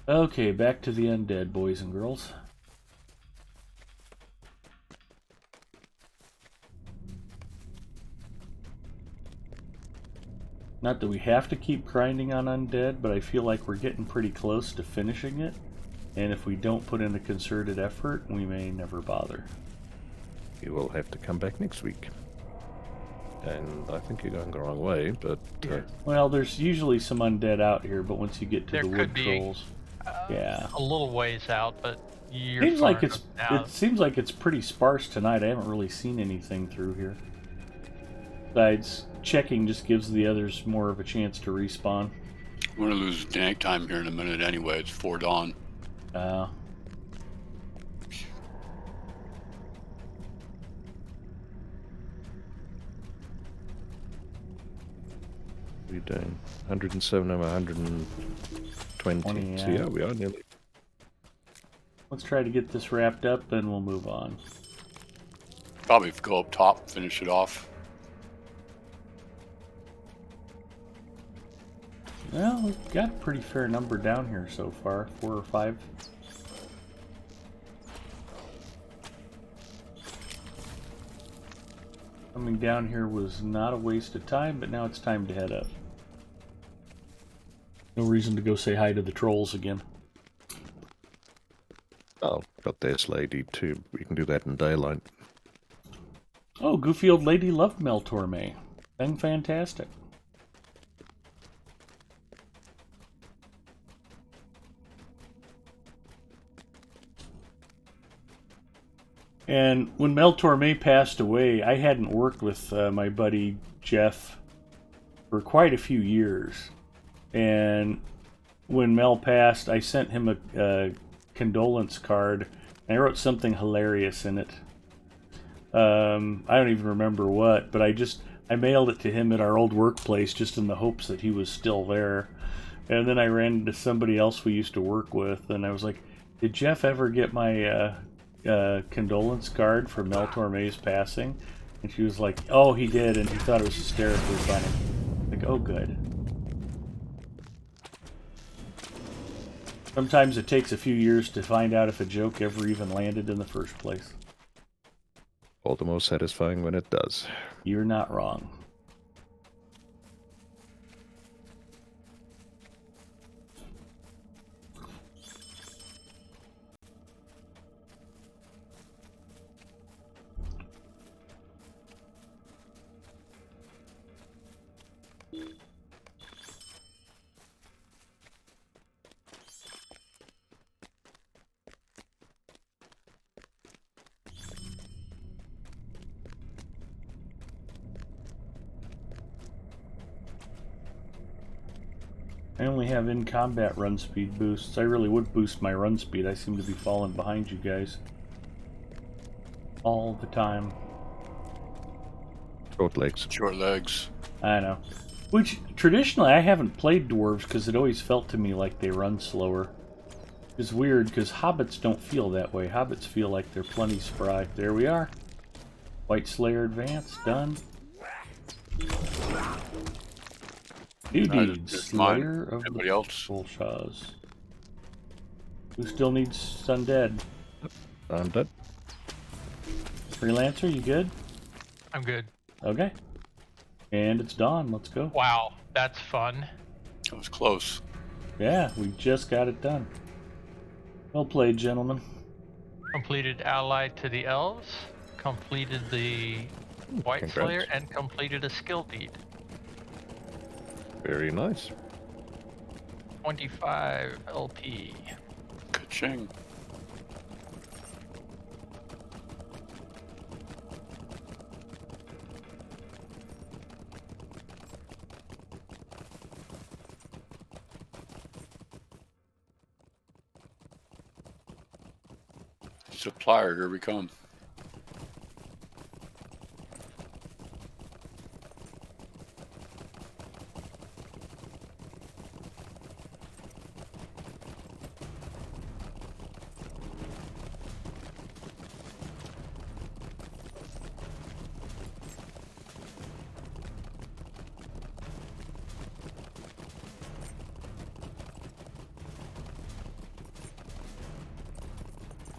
Speaker 1: Okay, back to the undead, boys and girls. Not that we have to keep grinding on undead, but I feel like we're getting pretty close to finishing it. And if we don't put in a concerted effort, we may never bother.
Speaker 2: You will have to come back next week. And I think you're going the wrong way, but...
Speaker 1: Well, there's usually some undead out here, but once you get to
Speaker 4: There
Speaker 1: the
Speaker 4: could
Speaker 1: wood
Speaker 4: be,
Speaker 1: trolls... Yeah.
Speaker 4: a little ways out, but you're
Speaker 1: Seems
Speaker 4: far
Speaker 1: like it's
Speaker 4: enough now.
Speaker 1: it seems like it's pretty sparse tonight. I haven't really seen anything through here. Besides, checking just gives the others more of a chance to respawn.
Speaker 3: We're gonna lose dank time here in a minute anyway. It's 4 dawn.
Speaker 2: We're doing 107 over 120.
Speaker 1: 20,
Speaker 2: So
Speaker 1: yeah.
Speaker 2: yeah, we are nearly.
Speaker 1: Let's try to get this wrapped up, and we'll move on.
Speaker 3: Probably go up top, finish it off.
Speaker 1: Well, we've got a pretty fair number down here so far, 4 or 5. Coming down here was not a waste of time, but now it's time to head up. No reason to go say hi to the trolls again.
Speaker 2: Oh, got this lady too. We can do that in daylight.
Speaker 1: Oh, goofy old lady loved Mel Torme. Thing fantastic. And when Mel Torme passed away, I hadn't worked with my buddy Jeff for quite a few years. And when Mel passed, I sent him a condolence card, and I wrote something hilarious in it. I don't even remember what, but I mailed it to him at our old workplace just in the hopes that he was still there. And then I ran into somebody else we used to work with, and I was like, "Did Jeff ever get my condolence card for Mel Torme's passing?" And she was like, "Oh, he did, and he thought it was hysterically funny." Like, oh, good. Sometimes it takes a few years to find out if a joke ever even landed in the first place.
Speaker 2: All the more satisfying when it does.
Speaker 1: You're not wrong. I only have in-combat run speed boosts. I really would boost my run speed. I seem to be falling behind you guys. All the time.
Speaker 2: Short legs.
Speaker 3: Short legs.
Speaker 1: I know. Which, traditionally, I haven't played dwarves because it always felt to me like they run slower. It's weird because hobbits don't feel that way. Hobbits feel like they're plenty spry. There we are. White Slayer Advance, done. New deeds,
Speaker 3: Just mine.
Speaker 1: Slayer of
Speaker 3: Anybody
Speaker 1: the
Speaker 3: else?
Speaker 1: Bolshas. Who still needs undead?
Speaker 2: I'm dead.
Speaker 1: Freelancer, you good?
Speaker 4: I'm good.
Speaker 1: Okay. And it's dawn. Let's go.
Speaker 4: Wow, that's fun.
Speaker 3: That was close.
Speaker 1: Yeah, we just got it done. Well played, gentlemen.
Speaker 4: Completed Allied to the Elves, completed the White
Speaker 2: Congrats.
Speaker 4: Slayer, and completed a skill deed.
Speaker 2: Very nice.
Speaker 4: 25 LP.
Speaker 3: Ka-ching. Supplier, here we come.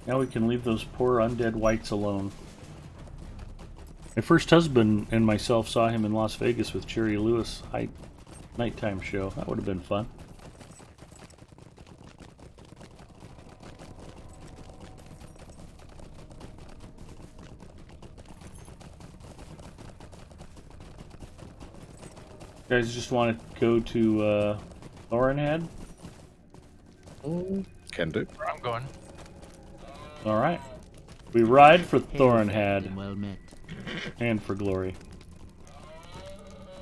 Speaker 1: Now we can leave those poor undead whites alone. My first husband and myself saw him in Las Vegas with Jerry Lewis nighttime show. That would have been fun. You guys just want to go to Thorinhead?
Speaker 2: Can do.
Speaker 4: Where I'm going.
Speaker 1: All right. We ride for
Speaker 6: Hail,
Speaker 1: Thorinhead
Speaker 6: and well met.
Speaker 1: and for glory.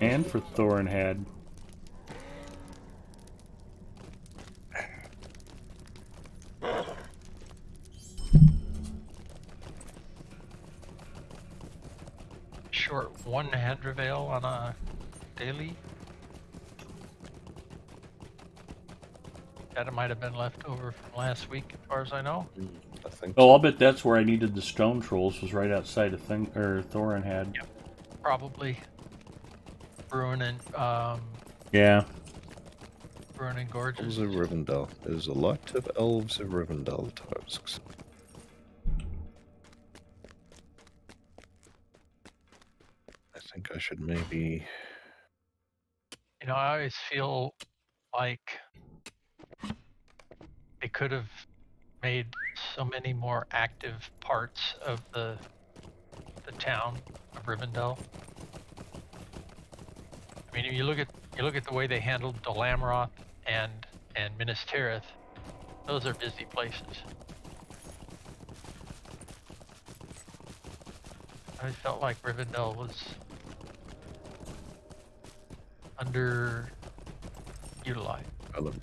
Speaker 1: And for Thorinhead.
Speaker 4: Short 1 Hadravale on a daily. That might have been left over from last week, as far as I know.
Speaker 2: I think
Speaker 1: Oh,
Speaker 2: so.
Speaker 1: I'll bet that's where I needed the stone trolls, was right outside of Thorinhead.
Speaker 4: Yep. Probably. Bruin and
Speaker 1: Yeah.
Speaker 4: Bruin and
Speaker 2: Elves
Speaker 4: Gorges.
Speaker 2: of Rivendell. There's a lot of Elves of Rivendell tasks. I think I should maybe...
Speaker 4: You know, I always feel like they could have made so many more active parts of the town of Rivendell. I mean, if you look at the way they handled Dalamroth and Minas Tirith, those are busy places. I felt like Rivendell was underutilized.
Speaker 2: relevant.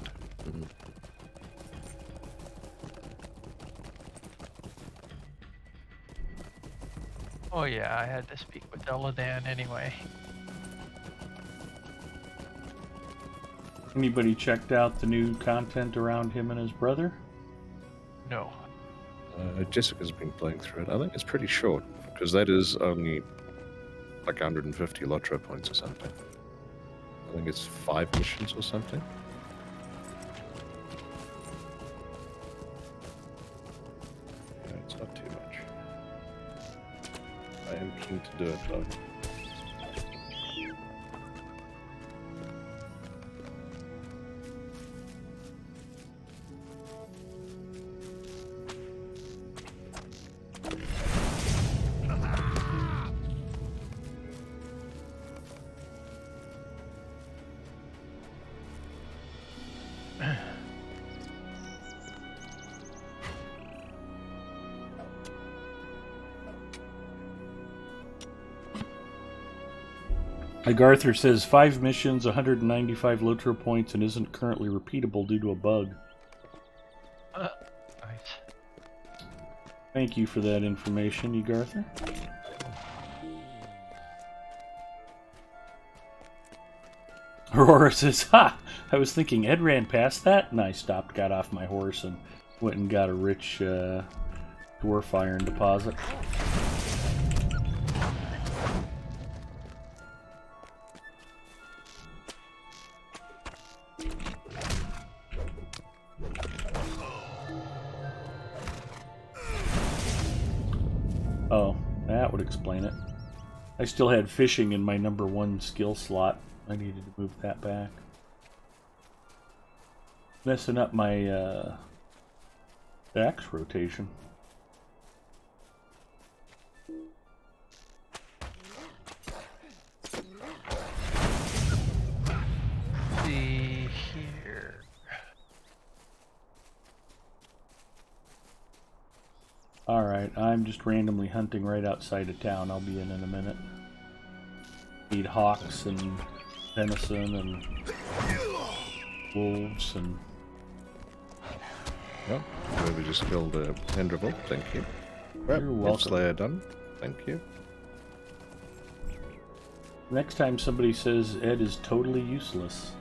Speaker 4: Oh yeah, I had to speak with Eladan anyway.
Speaker 1: Anybody checked out the new content around him and his brother?
Speaker 4: No.
Speaker 2: Jessica's been playing through it. I think it's pretty short, because that is only like 150 Lotro points or something. I think it's 5 missions or something. Yeah, it's not too much. I am keen to do it though.
Speaker 1: Like Arthur says, 5 missions, 195 Lotro points, and isn't currently repeatable due to a bug.
Speaker 4: Nice.
Speaker 1: Thank you for that information, Ugarther. Aurora says, ha! I was thinking Ed ran past that, and I stopped, got off my horse, and went and got a rich dwarf iron deposit. Oh, that would explain it. I still had fishing in my number 1 skill slot. I needed to move that back. Messing up my axe rotation.
Speaker 4: See here.
Speaker 1: Alright, I'm just randomly hunting right outside of town. I'll be in a minute. Need hawks and venison and wolves and...
Speaker 2: Well, we just killed a Henderville. Thank you. Well,
Speaker 1: You're welcome.
Speaker 2: Slayer done. Thank you.
Speaker 1: Next time somebody says Ed is totally useless,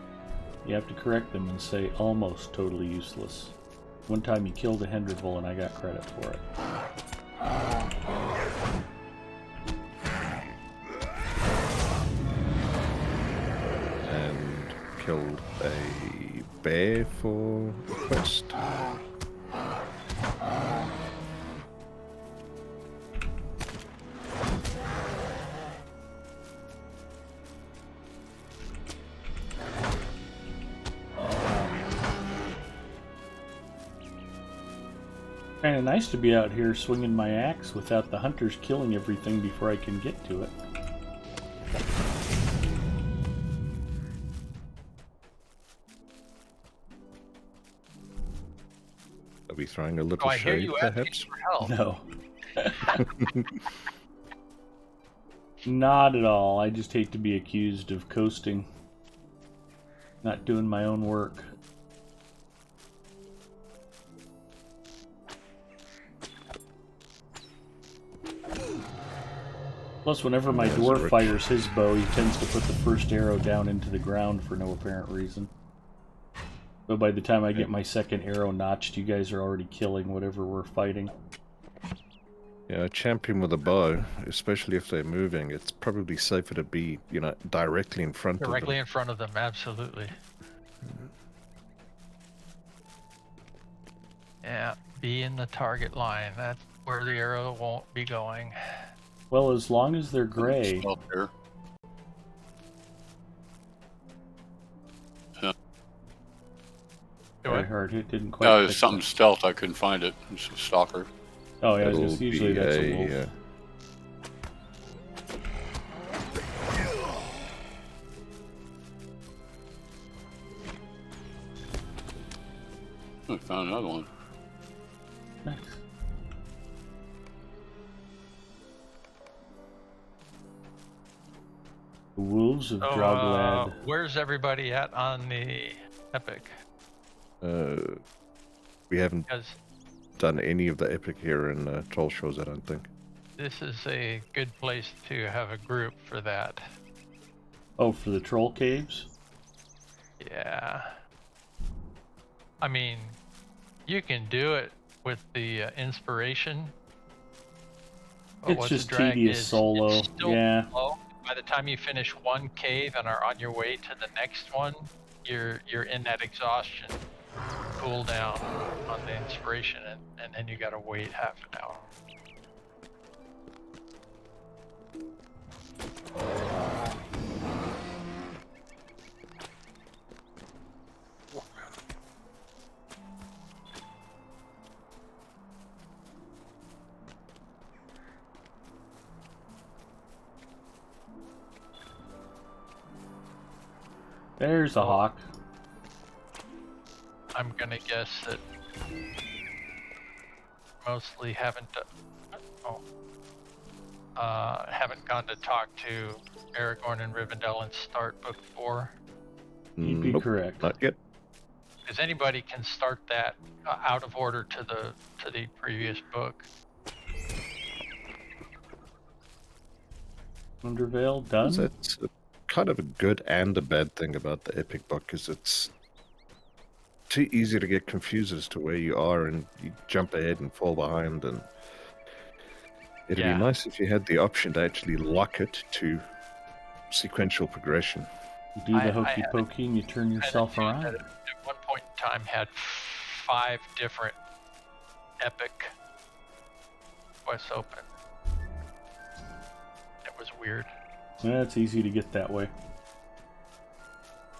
Speaker 1: you have to correct them and say almost totally useless. One time he killed a Henderville and I got credit for it.
Speaker 2: And killed a bear for a quest.
Speaker 1: Kind of nice to be out here swinging my axe without the hunters killing everything before I can get to it.
Speaker 2: Are we throwing a little
Speaker 4: Oh, I hear
Speaker 2: shade,
Speaker 4: you asking
Speaker 2: perhaps?
Speaker 4: for help.
Speaker 1: No. Not at all. I just hate to be accused of coasting. Not doing my own work. Plus, whenever my
Speaker 2: That's
Speaker 1: dwarf
Speaker 2: rich.
Speaker 1: fires his bow, he tends to put the first arrow down into the ground for no apparent reason. But by the time I get my second arrow notched, you guys are already killing whatever we're fighting.
Speaker 2: Yeah, a champion with a bow, especially if they're moving, it's probably safer to be, you know, directly in front of
Speaker 4: Directly
Speaker 2: them.
Speaker 4: in front of them, absolutely. Yeah, be in the target line. That's where the arrow won't be going.
Speaker 1: Well, as long as they're gray.
Speaker 3: Stealth here.
Speaker 4: Do
Speaker 1: Very
Speaker 4: it.
Speaker 1: hard. It didn't quite.
Speaker 3: No, it's
Speaker 1: pick
Speaker 3: something
Speaker 1: up.
Speaker 3: stealth. I couldn't find it. It's a stalker.
Speaker 1: Oh yeah, I was
Speaker 2: It'll
Speaker 1: gonna say, usually
Speaker 2: be
Speaker 1: that's a wolf.
Speaker 3: I found another one.
Speaker 1: Nice. The wolves of
Speaker 4: So,
Speaker 1: Droglad.
Speaker 4: where's everybody at on the epic?
Speaker 2: We haven't
Speaker 4: Because
Speaker 2: done any of the epic here in Troll Shores, I don't think.
Speaker 4: this is a good place to have a group for that.
Speaker 1: Oh, for the troll caves.
Speaker 4: Yeah. I mean, you can do it with the inspiration. but
Speaker 1: It's
Speaker 4: what
Speaker 1: just
Speaker 4: the drag
Speaker 1: tedious
Speaker 4: is,
Speaker 1: solo.
Speaker 4: it's still
Speaker 1: Yeah.
Speaker 4: slow. By the time you finish one cave and are on your way to the next one, you're in that exhaustion cooldown on the inspiration, and then you gotta wait half an hour.
Speaker 1: There's a
Speaker 4: Oh.
Speaker 1: hawk.
Speaker 4: I'm gonna guess that mostly haven't haven't gone to talk to Aragorn and Rivendell and start book 4.
Speaker 1: You'd be
Speaker 2: Nope,
Speaker 1: correct.
Speaker 2: not yet.
Speaker 4: Because anybody can start that out of order to the previous book.
Speaker 1: Undervale done.
Speaker 2: That's kind of a good and a bad thing about the epic book, is it's too easy to get confused as to where you are, and you jump ahead and fall behind. And it'd
Speaker 4: Yeah.
Speaker 2: be nice if you had the option to actually lock it to sequential progression.
Speaker 1: You do the
Speaker 4: I
Speaker 1: hokey
Speaker 4: had
Speaker 1: pokey and you turn yourself
Speaker 4: Kind of
Speaker 1: around.
Speaker 4: at one point in time had 5 different epic quests open. It was weird.
Speaker 1: Yeah, it's easy to get that way.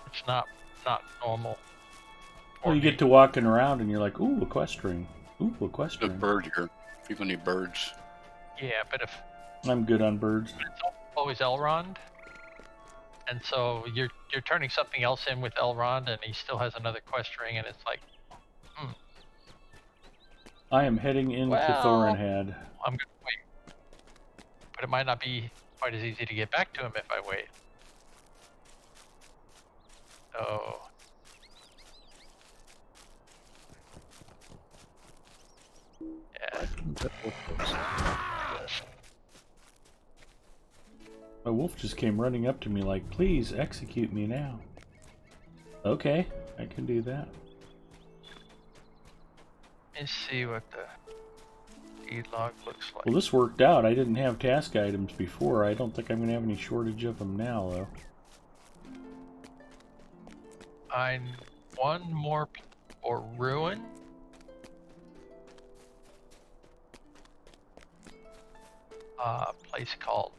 Speaker 4: It's not normal.
Speaker 1: Well, you get to walking around and you're like, ooh, a quest ring. Ooh, a quest
Speaker 3: There's
Speaker 1: ring.
Speaker 3: birds here. People need birds.
Speaker 4: Yeah, but if
Speaker 1: I'm good on birds.
Speaker 4: it's always Elrond, and so you're turning something else in with Elrond, and he still has another quest ring, and it's like,
Speaker 1: I am heading into
Speaker 4: Well-
Speaker 1: Thorinhad.
Speaker 4: I'm gonna wait. But it might not be quite as easy to get back to him if I wait. So yeah,
Speaker 1: My wolf just came running up to me like, please execute me now. Okay, I can do that.
Speaker 4: let's see what the deed log looks like.
Speaker 1: Well, this worked out. I didn't have task items before. I don't think I'm going to have any shortage of them now, though.
Speaker 4: I one more for ruin. Place called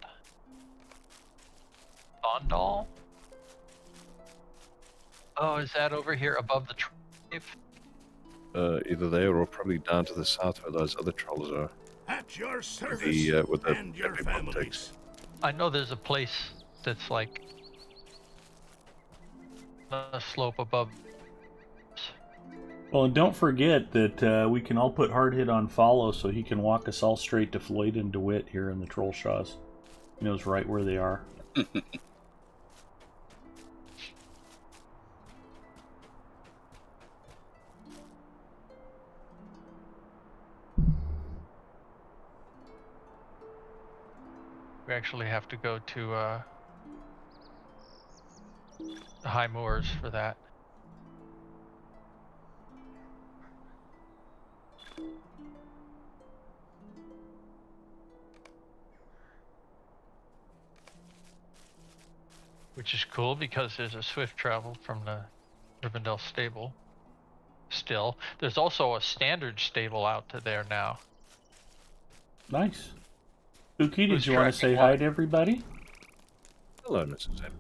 Speaker 4: Thondal. Oh, is that over here above the cave?
Speaker 2: either there or probably down to the south where those other trolls are.
Speaker 6: At your service
Speaker 2: With the
Speaker 6: and your
Speaker 2: epic
Speaker 6: families.
Speaker 2: optics.
Speaker 4: I know there's a place that's like a slope above.
Speaker 1: Well, and don't forget that we can all put hard hit on follow so he can walk us all straight to Floyd and DeWitt here in the Troll Shaws. He knows right where they are.
Speaker 4: We actually have to go to the High Moors for that. Which is cool because there's a swift travel from the Rivendell stable. Still, there's also a standard stable out to there now.
Speaker 1: Nice. Spooky, did
Speaker 4: Who's
Speaker 1: you want to say
Speaker 4: tracking
Speaker 1: hi
Speaker 4: what?
Speaker 1: to everybody?
Speaker 2: Hello, Mrs. M.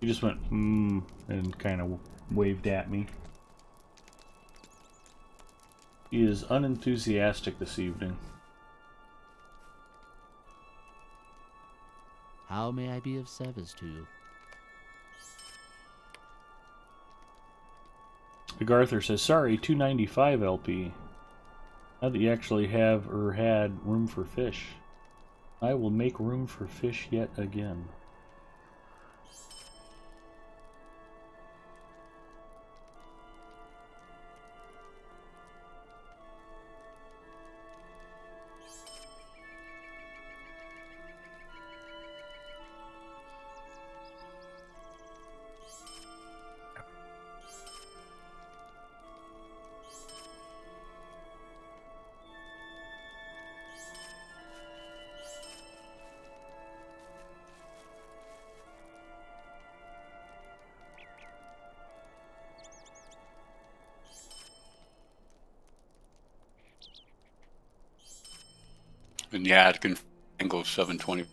Speaker 1: He just went, and kind of waved at me. He is unenthusiastic this evening.
Speaker 7: How may I be of service to you?
Speaker 1: MacArthur says, sorry, 295 LP. Now that you actually have or had room for fish, I will make room for fish yet again.
Speaker 3: And yeah, it can go 720.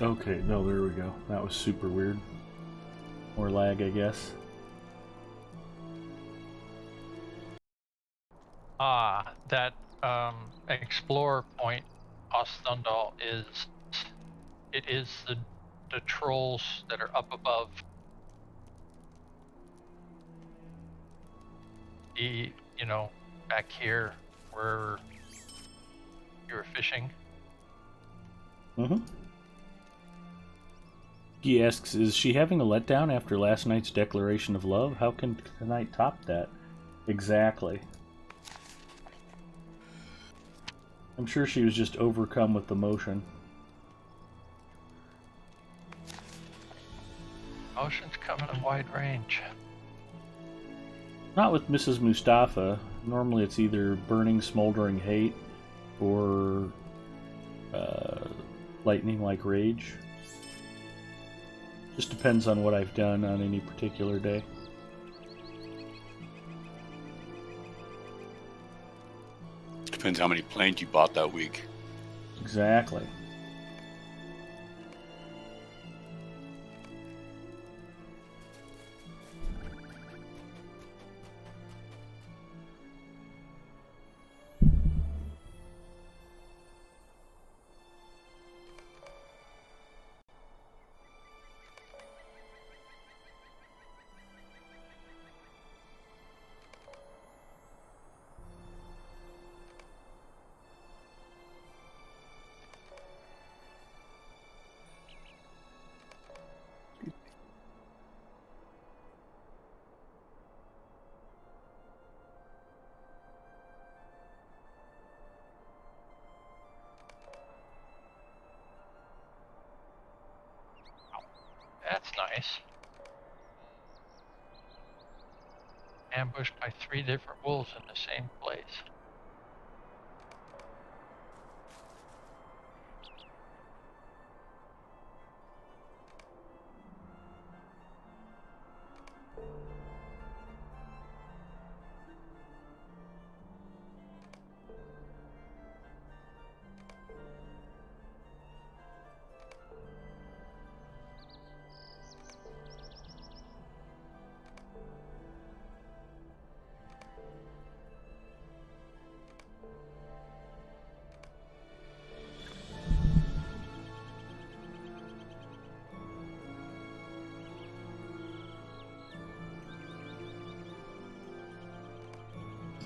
Speaker 1: Okay, no, there we go. That was super weird. More lag, I guess.
Speaker 4: That Explorer Point, Ostundal it is the trolls that are up above the, back here where you were fishing.
Speaker 1: Mm-hmm. He asks, is she having a letdown after last night's declaration of love? How can tonight top that? Exactly. I'm sure she was just overcome with emotion.
Speaker 4: Ocean's coming in wide range.
Speaker 1: Not with Mrs. Mustafa. Normally it's either burning, smoldering hate or lightning like rage. Just depends on what I've done on any particular day.
Speaker 3: Depends how many planes you bought that week.
Speaker 1: Exactly.
Speaker 4: Nice. Ambushed by 3 different wolves in the same place.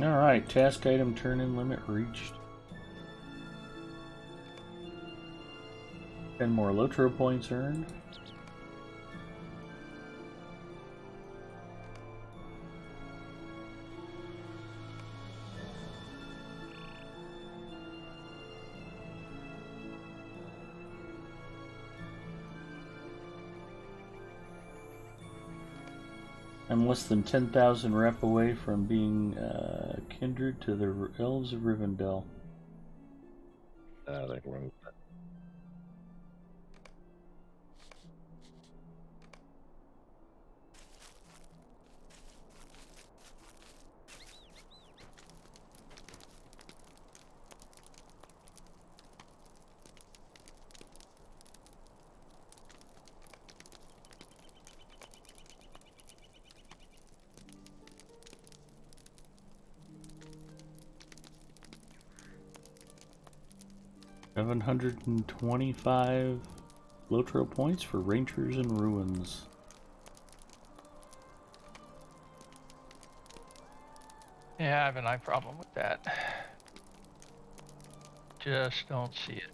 Speaker 1: Alright, task item turn-in limit reached. 10 more Lotro points earned. I'm less than 10,000 rep away from being kindred to the elves of Rivendell.
Speaker 2: That one.
Speaker 1: 725 Lotro points for Rangers in Ruins.
Speaker 4: Yeah, I have an eye problem with that. Just don't see it.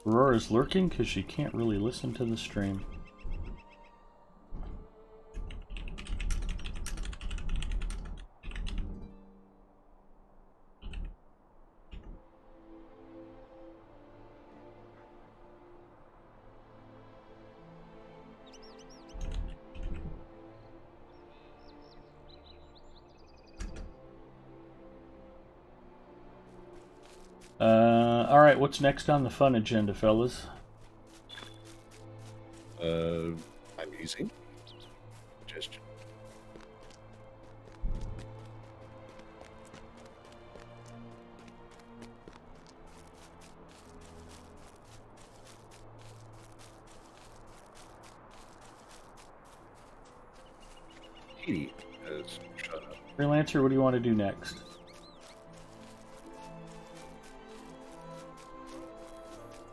Speaker 1: Aurora's lurking because she can't really listen to the stream. Alright, what's next on the fun agenda, fellas?
Speaker 2: I'm using. Suggestion. He has shut up.
Speaker 1: Freelancer, what do you want to do next?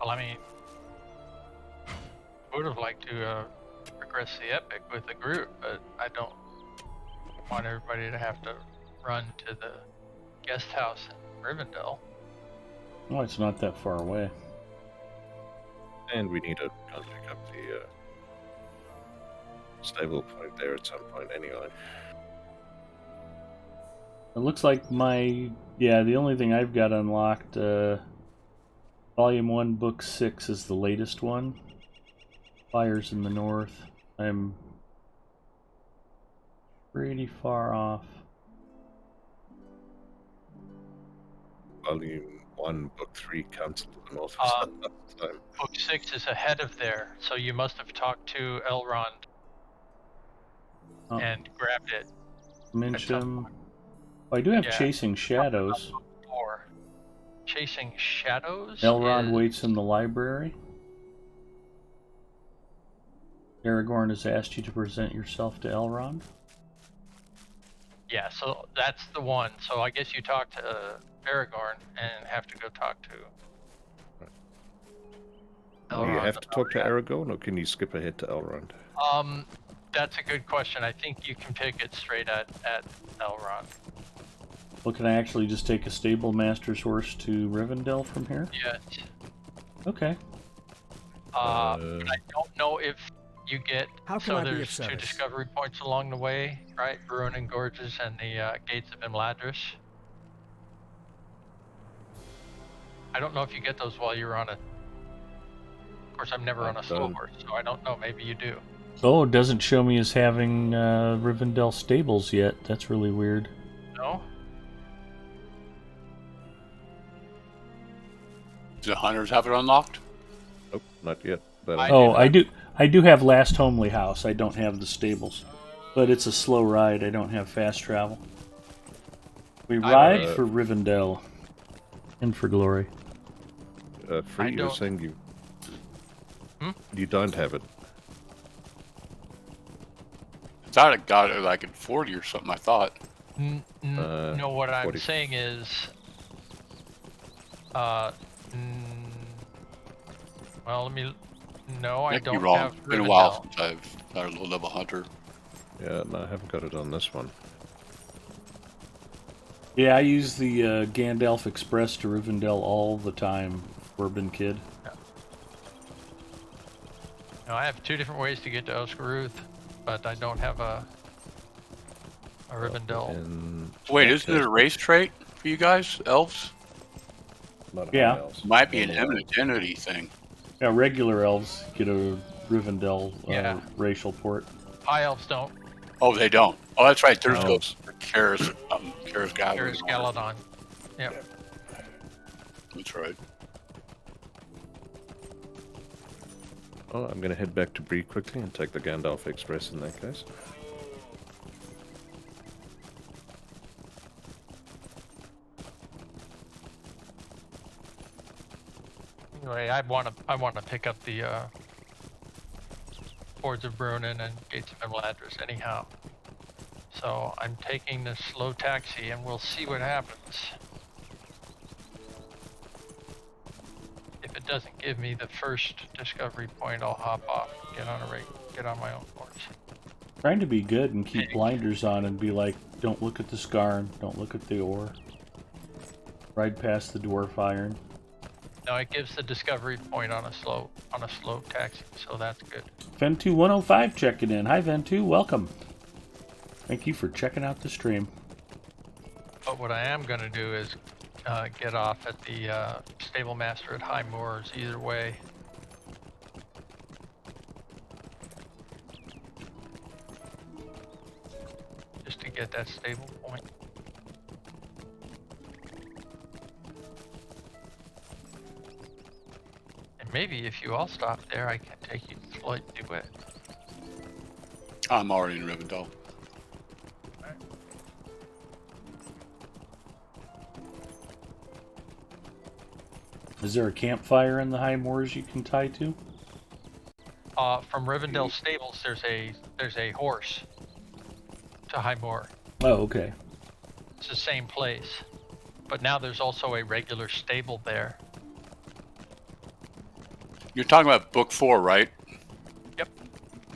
Speaker 4: Well, I mean, would have liked to progress the epic with the group, but I don't want everybody to have to run to the guest house in Rivendell.
Speaker 1: Oh, it's not that far away.
Speaker 2: And we need to go pick up the stable point there at some point anyway.
Speaker 1: It looks like the only thing I've got unlocked, Volume 1, Book 6 is the latest one. Fires in the North. I'm pretty far off.
Speaker 2: Volume 1, Book 3, Council of the North. Time.
Speaker 4: Book 6 is ahead of there, so you must have talked to Elrond and grabbed it.
Speaker 1: Mincham. I do have Chasing Shadows.
Speaker 4: 4. Chasing Shadows?
Speaker 1: Elrond waits in the library. Aragorn has asked you to present yourself to Elrond.
Speaker 4: Yeah, so that's the one. So I guess you talk to Aragorn and have to go talk to
Speaker 2: Do you have to talk to Aragorn, or can you skip ahead to Elrond?
Speaker 4: That's a good question. I think you can pick it straight at Elrond.
Speaker 1: Well, can I actually just take a stable master's horse to Rivendell from here?
Speaker 4: Yes.
Speaker 1: Okay.
Speaker 4: But I don't know if you get...
Speaker 5: How can I be of
Speaker 4: there's 2
Speaker 5: service?
Speaker 4: discovery points along the way, right? Ruin Gorges and the Gates of Imladris. I don't know if you get those while you're on a. Of course, I'm never
Speaker 2: I
Speaker 4: on a slow
Speaker 2: don't.
Speaker 4: horse, so I don't know. Maybe you do.
Speaker 1: Oh, it doesn't show me as having Rivendell stables yet. That's really weird.
Speaker 4: No.
Speaker 3: Do the hunters have it unlocked?
Speaker 2: Nope, not yet. But
Speaker 4: I
Speaker 1: Oh,
Speaker 4: do
Speaker 1: I
Speaker 4: not.
Speaker 1: do. I do have Last Homely House. I don't have the stables, but it's a slow ride. I don't have fast travel. We
Speaker 4: I
Speaker 1: ride
Speaker 2: don't-
Speaker 1: for Rivendell and for glory.
Speaker 2: Free, you're
Speaker 4: don't-
Speaker 2: saying you.
Speaker 4: Hmm?
Speaker 2: You don't have it.
Speaker 3: I thought it got it like at 40 or something. I thought.
Speaker 4: No, what I'm
Speaker 2: 40.
Speaker 4: saying is, well, let me. No, I
Speaker 3: Might be
Speaker 4: don't
Speaker 3: wrong.
Speaker 4: have
Speaker 3: It's been a while
Speaker 4: Rivendell.
Speaker 3: since I've got a low level hunter.
Speaker 2: Yeah, no, I haven't got it on this one.
Speaker 1: Yeah, I use the Gandalf Express to Rivendell all the time. Urban kid.
Speaker 4: No, I have 2 different ways to get to Oscaruth, but I don't have a Rivendell.
Speaker 2: In
Speaker 3: Wait,
Speaker 2: that
Speaker 3: isn't it
Speaker 2: case,
Speaker 3: a race trait for you guys, elves?
Speaker 2: not
Speaker 1: Yeah.
Speaker 2: high elves.
Speaker 3: Might be an
Speaker 2: Normal
Speaker 3: identity thing.
Speaker 1: Yeah, regular elves get a Rivendell
Speaker 4: Yeah.
Speaker 1: racial port.
Speaker 4: High elves don't.
Speaker 3: Oh, they don't. Oh, that's right. There's
Speaker 2: No.
Speaker 3: those Karis, Karis
Speaker 4: There's
Speaker 3: Gathering.
Speaker 4: Galadon. Yep.
Speaker 3: That's right.
Speaker 2: Oh, I'm gonna head back to Bree quickly and take the Gandalf Express in that case.
Speaker 4: Anyway, I want to pick up the Fords of Brunnen and Gates of Imladris anyhow. So I'm taking the slow taxi, and we'll see what happens. If it doesn't give me the first discovery point, I'll hop off, get on my own horse.
Speaker 1: Trying to be good and keep blinders on and be like, don't look at the Scarn, don't look at the ore. Ride past the dwarf iron.
Speaker 4: No, it gives the discovery point on a slow taxi, so that's good.
Speaker 1: Ventu105 checking in. Hi Ventu, welcome. Thank you for checking out the stream.
Speaker 4: But what I am going to do is get off at the stable master at High Moors either way. Just to get that stable point. And maybe if you all stop there, I can take you to Floyd Duet.
Speaker 3: I'm already in Rivendell.
Speaker 1: Is there a campfire in the high moors you can tie to?
Speaker 4: From Rivendell Stables, there's a horse to High Moor.
Speaker 1: Oh, okay.
Speaker 4: It's the same place, but now there's also a regular stable there.
Speaker 3: You're talking about book 4, right?
Speaker 4: Yep.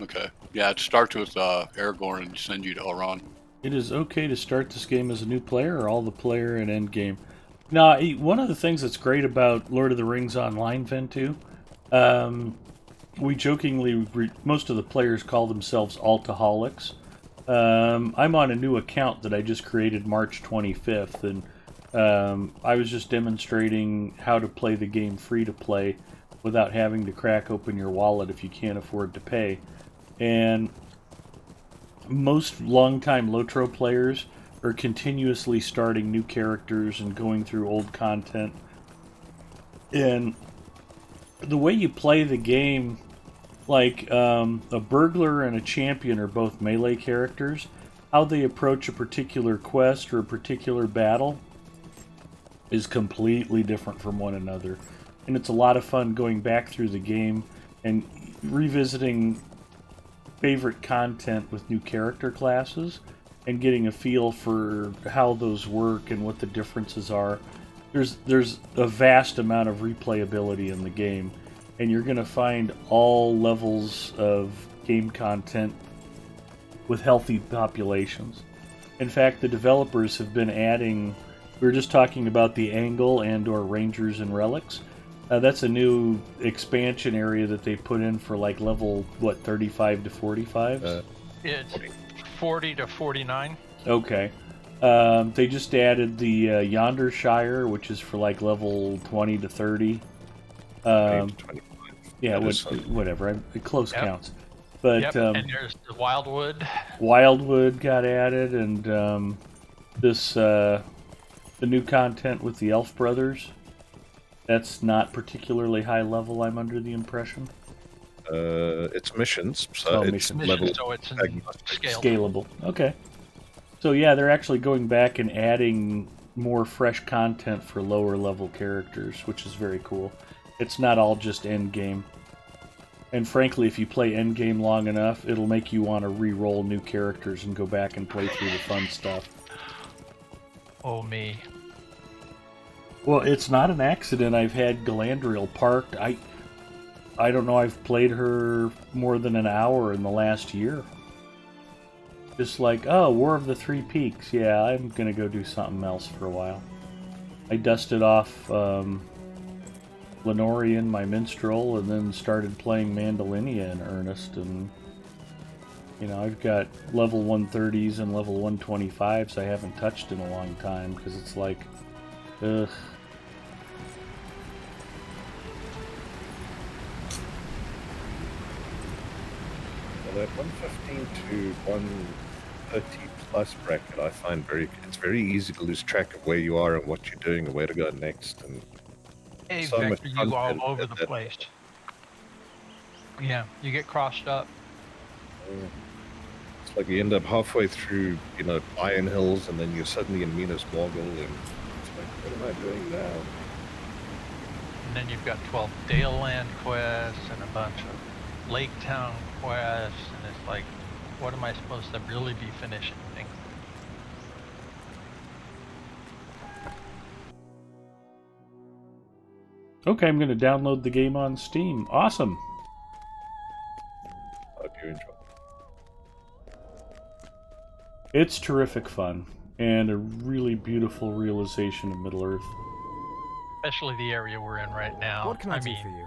Speaker 3: Okay. Yeah, it starts with Aragorn and sends you to Elrond.
Speaker 1: It is okay to start this game as a new player or all the player and end game. Now, one of the things that's great about Lord of the Rings Online, Ventu, we jokingly, most of the players call themselves Altaholics. I'm on a new account that I just created March 25th, and I was just demonstrating how to play the game free to play without having to crack open your wallet if you can't afford to pay. And most longtime Lotro players are continuously starting new characters and going through old content. And the way you play the game, like a burglar and a champion are both melee characters, how they approach a particular quest or a particular battle is completely different from one another. And it's a lot of fun going back through the game and revisiting favorite content with new character classes and getting a feel for how those work and what the differences are. There's a vast amount of replayability in the game, and you're going to find all levels of game content with healthy populations. In fact, the developers have been adding, we were just talking about the Angle and or Rangers and Relics. That's a new expansion area that they put in for like level, 35 to 45?
Speaker 4: It's 40 to 49.
Speaker 1: Okay. They just added the Yonder Shire, which is for like level 20 to 30.
Speaker 2: 20 to 25.
Speaker 1: Yeah,
Speaker 2: That is fun.
Speaker 1: whatever. Close
Speaker 4: Yep.
Speaker 1: counts. But
Speaker 4: Yep. And there's the Wildwood.
Speaker 1: Wildwood got added, and this the new content with the Elf Brothers. That's not particularly high level, I'm under the impression.
Speaker 2: It's missions, so
Speaker 1: Oh,
Speaker 2: it's
Speaker 1: missions.
Speaker 2: level
Speaker 4: So it's
Speaker 2: agnostic.
Speaker 4: scalable.
Speaker 1: Scalable. Okay. So yeah, they're actually going back and adding more fresh content for lower level characters, which is very cool. It's not all just end game. And frankly, if you play end game long enough, it'll make you want to re-roll new characters and go back and play through the fun stuff.
Speaker 4: Oh me.
Speaker 1: Well, it's not an accident I've had Galandriel parked. I don't know, I've played her more than an hour in the last year. Just like, oh, War of the Three Peaks. Yeah, I'm gonna go do something else for a while. I dusted off Lenorian, my minstrel, and then started playing Mandalinia in earnest. And I've got level 130s and level 125s I haven't touched in a long time because it's like, ugh.
Speaker 2: Well, that 115 to 130 plus bracket, I find it's very easy to lose track of where you are and what you're doing and where to go next. And
Speaker 4: Hey,
Speaker 2: so much
Speaker 4: Vector, you all
Speaker 2: content
Speaker 4: over
Speaker 2: at
Speaker 4: the
Speaker 2: that
Speaker 4: place. Yeah, you get crossed up.
Speaker 2: point. It's like you end up halfway through, Iron Hills, and then you're suddenly in Minas Morgul, and it's like, what am I doing now?
Speaker 4: And then you've got 12 Dale Land quests and a bunch of Lake Town quests, and it's like, what am I supposed to really be finishing things?
Speaker 1: Okay, I'm gonna download the game on Steam. Awesome.
Speaker 2: Hope you enjoy.
Speaker 1: It's terrific fun and a really beautiful realization of Middle Earth.
Speaker 4: Especially the area we're in right now.
Speaker 5: What can I do
Speaker 4: mean,
Speaker 5: for you?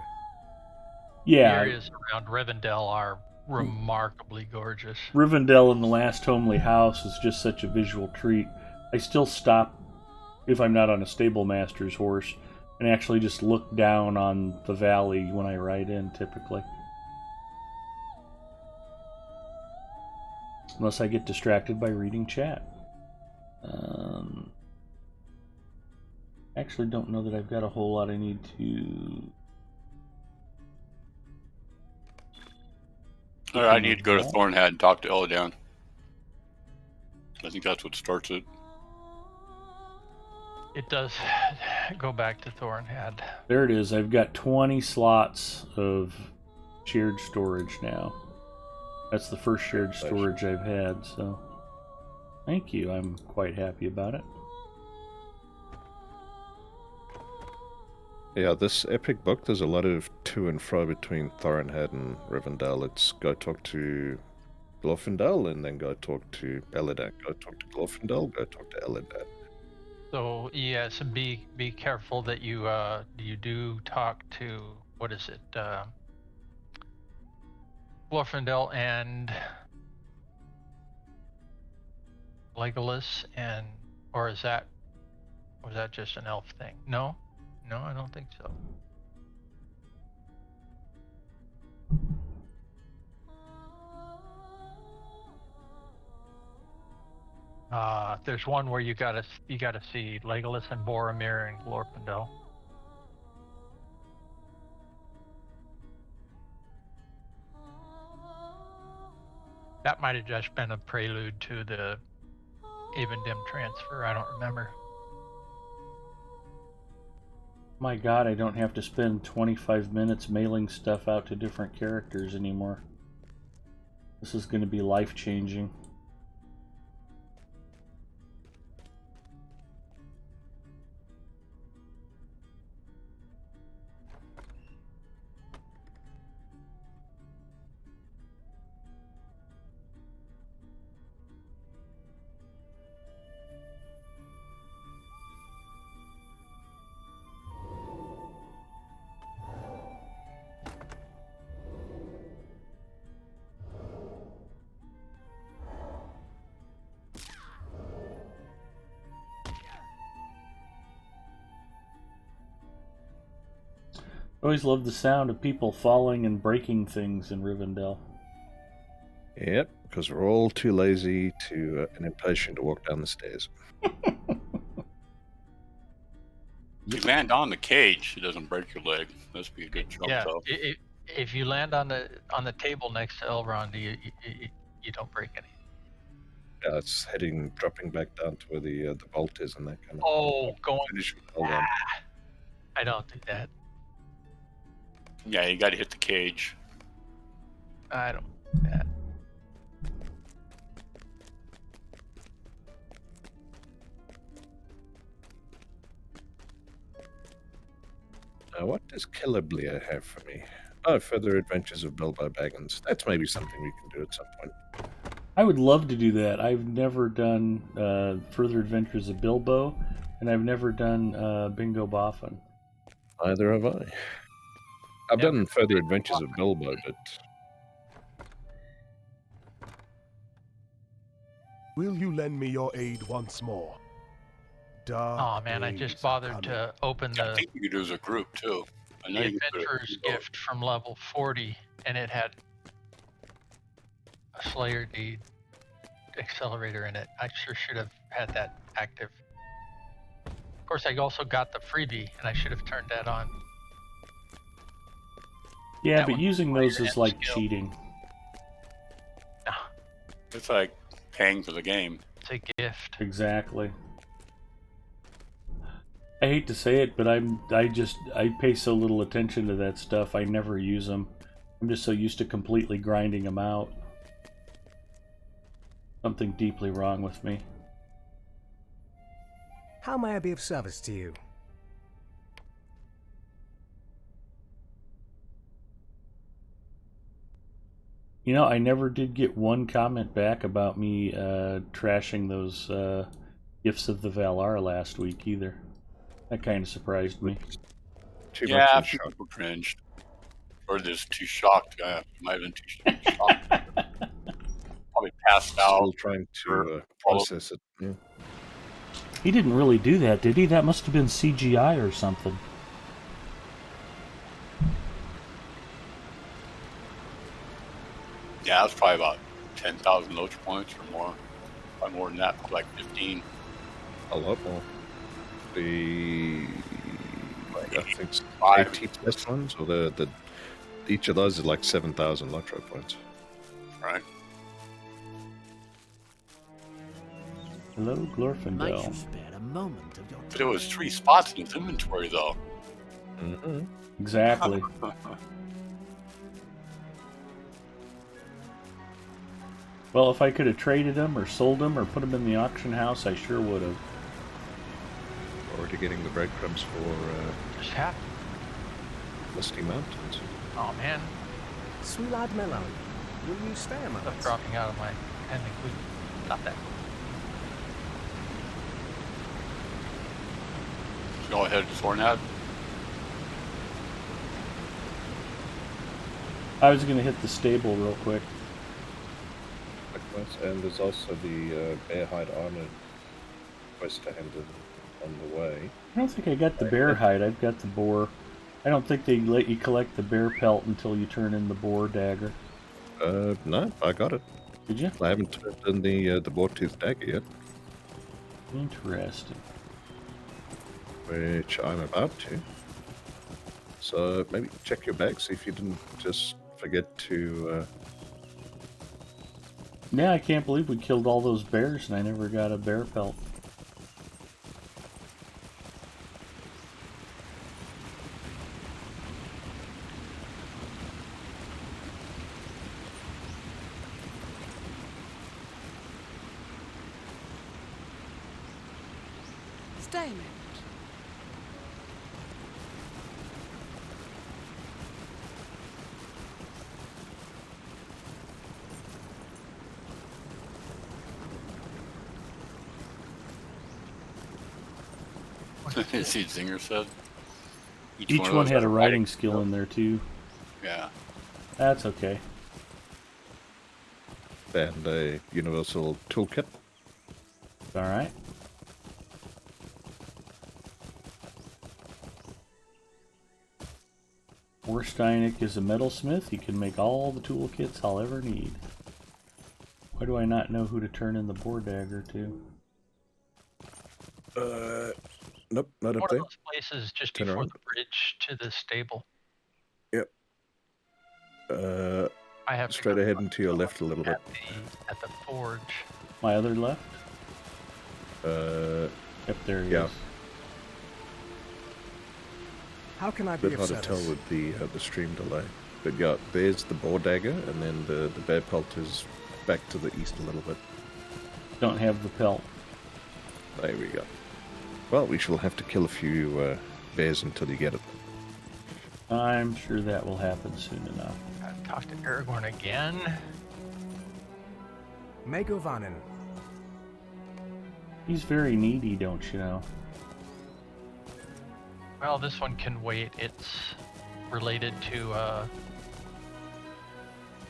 Speaker 4: the
Speaker 1: Yeah,
Speaker 4: areas around Rivendell are remarkably gorgeous.
Speaker 1: Rivendell in the last homely house is just such a visual treat. I still stop if I'm not on a stable master's horse and actually just look down on the valley when I ride in, typically. Unless I get distracted by reading chat. Actually don't know that I've got a whole lot I need to...
Speaker 3: All right, I need to go to Thornhead and talk to Illidan. I think that's what starts it.
Speaker 4: It does go back to Thornhead.
Speaker 1: There it is. I've got 20 slots of shared storage now. That's the first shared storage I've had, so thank you. I'm quite happy about it.
Speaker 2: Yeah, this epic book, there's a lot of to and fro between Thorinhead and Rivendell. It's go talk to Glorfindel and then go talk to Elladan. Go talk to Glorfindel, go talk to Elladan.
Speaker 4: So yes, and be careful that you do talk to, what is it, Glorfindel and Legolas, or was that just an elf thing? No, I don't think so. There's one where you gotta see Legolas and Boromir and Glorfindel. That might have just been a prelude to the Avendim transfer. I don't remember.
Speaker 1: My god, I don't have to spend 25 minutes mailing stuff out to different characters anymore. This is going to be life-changing. Always love the sound of people falling and breaking things in Rivendell.
Speaker 2: Yep, because we're all too lazy to and impatient to walk down the stairs.
Speaker 3: If you land on the cage, it doesn't break your leg. Must be a good jump,
Speaker 4: Yeah,
Speaker 3: though.
Speaker 4: if you land on the table next to Elrond, you don't break any.
Speaker 2: Yeah, it's dropping back down to where the vault is and that kind of.
Speaker 4: Oh, going.
Speaker 2: Finish with hold on.
Speaker 4: I don't do that.
Speaker 3: Yeah, you got to hit the cage.
Speaker 4: I don't do that.
Speaker 2: Now, what does Killablia have for me? Oh, Further Adventures of Bilbo Baggins. That's maybe something we can do at some point.
Speaker 1: I would love to do that. I've never done Further Adventures of Bilbo, and I've never done Bingo Boffin.
Speaker 2: Neither have I. I've
Speaker 4: Never
Speaker 2: done Further Adventures of Bilbo, but
Speaker 6: Will you lend me your aid once more? Dark
Speaker 4: Oh man, I just
Speaker 6: days are
Speaker 4: bothered
Speaker 6: coming.
Speaker 4: to open
Speaker 3: I
Speaker 4: the
Speaker 3: think you could do as a group, too. I know you can do it.
Speaker 4: Adventurer's Gift from level 40, and it had a Slayer Deed accelerator in it. I sure should have had that active. Of course, I also got the freebie, and I should have turned that on.
Speaker 1: Yeah,
Speaker 4: That
Speaker 1: but
Speaker 4: one
Speaker 1: using
Speaker 4: player
Speaker 1: those is
Speaker 4: and
Speaker 1: like
Speaker 4: skill.
Speaker 1: cheating.
Speaker 3: It's like paying for the game.
Speaker 4: It's a gift.
Speaker 1: Exactly. I hate to say it, but I pay so little attention to that stuff. I never use them. I'm just so used to completely grinding them out. Something deeply wrong with me.
Speaker 5: How may I be of service to you?
Speaker 1: You know, I never did get one comment back about me trashing those Gifts of the Valar last week either. That kind of surprised me.
Speaker 2: too
Speaker 3: Yeah,
Speaker 2: much in shock.
Speaker 3: people cringed. Or just too shocked. Might have been too shocked. Probably passed out.
Speaker 2: Still trying to process it. Yeah.
Speaker 1: He didn't really do that, did he? That must have been CGI or something.
Speaker 3: Yeah, that's probably about 10,000 loach points or more. Probably more than that, probably like 15.
Speaker 2: A lot more. I think it's
Speaker 3: Five.
Speaker 2: 80 plus ones, or the each of those is like 7,000 Lotro points.
Speaker 3: Right?
Speaker 1: Hello,
Speaker 7: Might
Speaker 1: Glorfindel.
Speaker 7: you spare a moment of your
Speaker 3: But it was 3 spots in his inventory, though.
Speaker 2: Mm-hmm.
Speaker 1: Exactly. Well, if I could have traded them or sold them or put them in the auction house, I sure would have.
Speaker 2: Already getting the breadcrumbs for
Speaker 4: Just happened.
Speaker 2: Misty Mountains.
Speaker 4: Oh man,
Speaker 5: Sweet lad Melon, will you stay a moment?
Speaker 4: stuff dropping out of my pending loot. Not that.
Speaker 3: Go ahead, Sornad.
Speaker 1: I was going to hit the stable real quick.
Speaker 2: Likewise, and there's also the bear hide armor quest to hand on the way.
Speaker 1: I don't think I got the bear hide. I've got the boar. I don't think they let you collect the bear pelt until you turn in the boar dagger.
Speaker 2: No, I got it.
Speaker 1: Did you?
Speaker 2: I haven't turned in the boar tooth dagger yet,
Speaker 1: Interesting.
Speaker 2: which I'm about to. So maybe check your bag, see if you didn't just forget to.
Speaker 1: Yeah, I can't believe we killed all those bears and I never got a bear pelt.
Speaker 8: Stay a moment.
Speaker 3: See, Zinger said.
Speaker 1: Each
Speaker 3: of
Speaker 1: one
Speaker 3: those
Speaker 1: had
Speaker 3: has
Speaker 1: a writing skill in there too.
Speaker 3: Yeah.
Speaker 1: That's okay.
Speaker 2: And a universal toolkit.
Speaker 1: Alright. Warsteinik is a metalsmith. He can make all the toolkits I'll ever need. Why do I not know who to turn in the boar dagger to?
Speaker 2: Nope, not up
Speaker 4: One of
Speaker 2: there.
Speaker 4: those places just
Speaker 2: Turn
Speaker 4: before
Speaker 2: around.
Speaker 4: the bridge to the stable.
Speaker 2: Yep.
Speaker 4: I have to
Speaker 2: Straight
Speaker 4: go
Speaker 2: ahead and to your left a little bit.
Speaker 4: at the forge.
Speaker 1: My other left?
Speaker 2: Uh,
Speaker 1: Yep, there he
Speaker 2: yeah.
Speaker 1: is.
Speaker 5: How can I
Speaker 2: a
Speaker 5: be
Speaker 2: bit
Speaker 5: of
Speaker 2: hard to tell
Speaker 5: service?
Speaker 2: with the stream delay. But yeah, there's the boar dagger, and then the bear pelt is back to the east a little bit.
Speaker 1: Don't have the pelt.
Speaker 2: There we go. Well, we shall have to kill a few bears until you get it.
Speaker 1: I'm sure that will happen soon enough.
Speaker 4: Gotta talk to Aragorn again.
Speaker 5: Megovanen.
Speaker 1: He's very needy, don't you know?
Speaker 4: Well, this one can wait. It's related to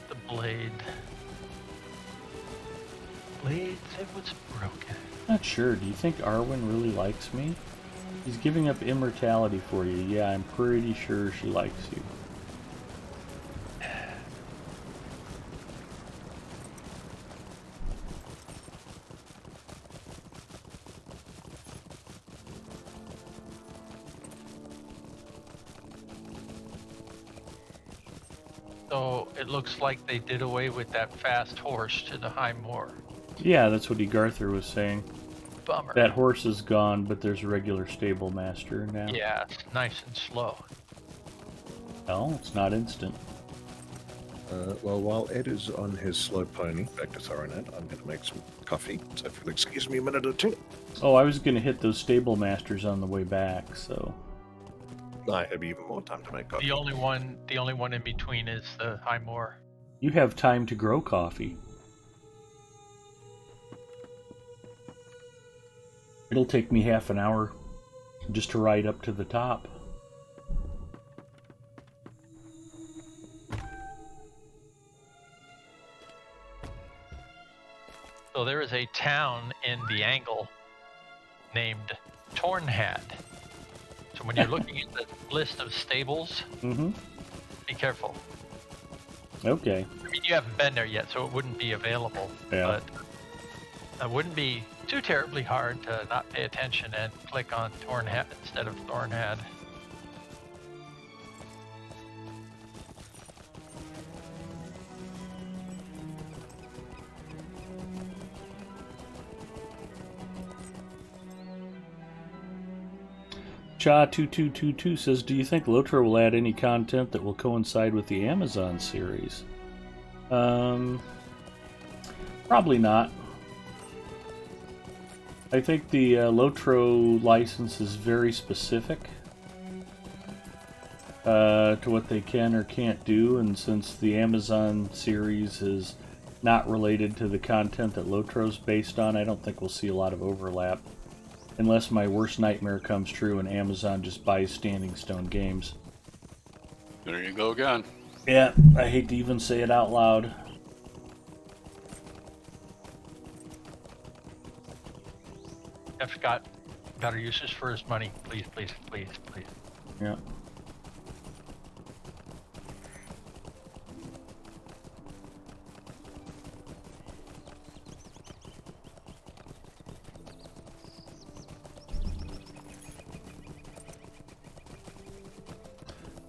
Speaker 4: the blade. Blade said was broken.
Speaker 1: Not sure. Do you think Arwen really likes me? He's giving up immortality for you. Yeah, I'm pretty sure she likes you.
Speaker 4: So it looks like they did away with that fast horse to the high moor.
Speaker 1: Yeah, that's what Egarther was saying.
Speaker 4: Bummer.
Speaker 1: That horse is gone, but there's a regular stable master now.
Speaker 4: Yeah, it's nice and slow.
Speaker 1: No, it's not instant.
Speaker 2: Well, while Ed is on his slow pony back to Thoronet, I'm going to make some coffee. So if you'll excuse me a minute or two.
Speaker 1: Oh, I was going to hit those stable masters on the way back, so...
Speaker 2: I have even more time to make coffee.
Speaker 4: The only one in between is the high moor.
Speaker 1: You have time to grow coffee. It'll take me half an hour just to ride up to the top.
Speaker 4: So there is a town in the angle named Tornhad. So when you're looking at the list of stables, be careful.
Speaker 1: Okay.
Speaker 4: I mean, you haven't been there yet, so it wouldn't be available.
Speaker 1: Yeah.
Speaker 4: But it wouldn't be too terribly hard to not pay attention and click on Tornhad instead of Thornhad.
Speaker 1: Cha2222 says, do you think Lotro will add any content that will coincide with the Amazon series? Probably not. I think the Lotro license is very specific to what they can or can't do, and since the Amazon series is not related to the content that Lotro's based on, I don't think we'll see a lot of overlap. Unless my worst nightmare comes true and Amazon just buys Standing Stone Games.
Speaker 3: There you go again.
Speaker 1: Yeah, I hate to even say it out loud.
Speaker 4: Jeff's got better uses for his money. Please, please, please, please.
Speaker 1: Yeah.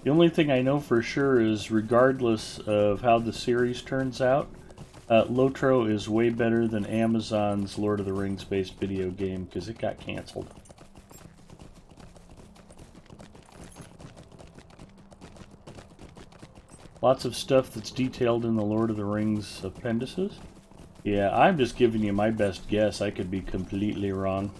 Speaker 1: The only thing I know for sure is, regardless of how the series turns out, Lotro is way better than Amazon's Lord of the Rings based video game, because it got canceled. Lots of stuff that's detailed in the Lord of the Rings appendices. Yeah, I'm just giving you my best guess. I could be completely wrong.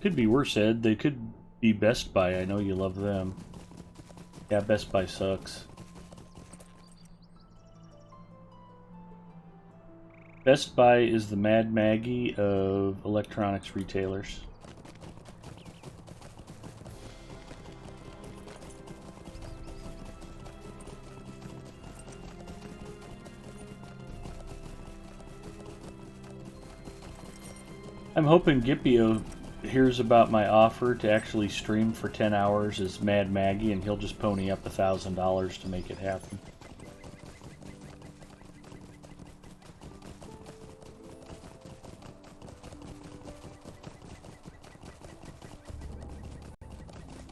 Speaker 1: Could be worse, Ed. They could be Best Buy. I know you love them. Yeah, Best Buy sucks. Best Buy is the Mad Maggie of electronics retailers. I'm hoping Gipio hears about my offer to actually stream for 10 hours is Mad Maggie, and he'll just pony up $1,000 to make it happen.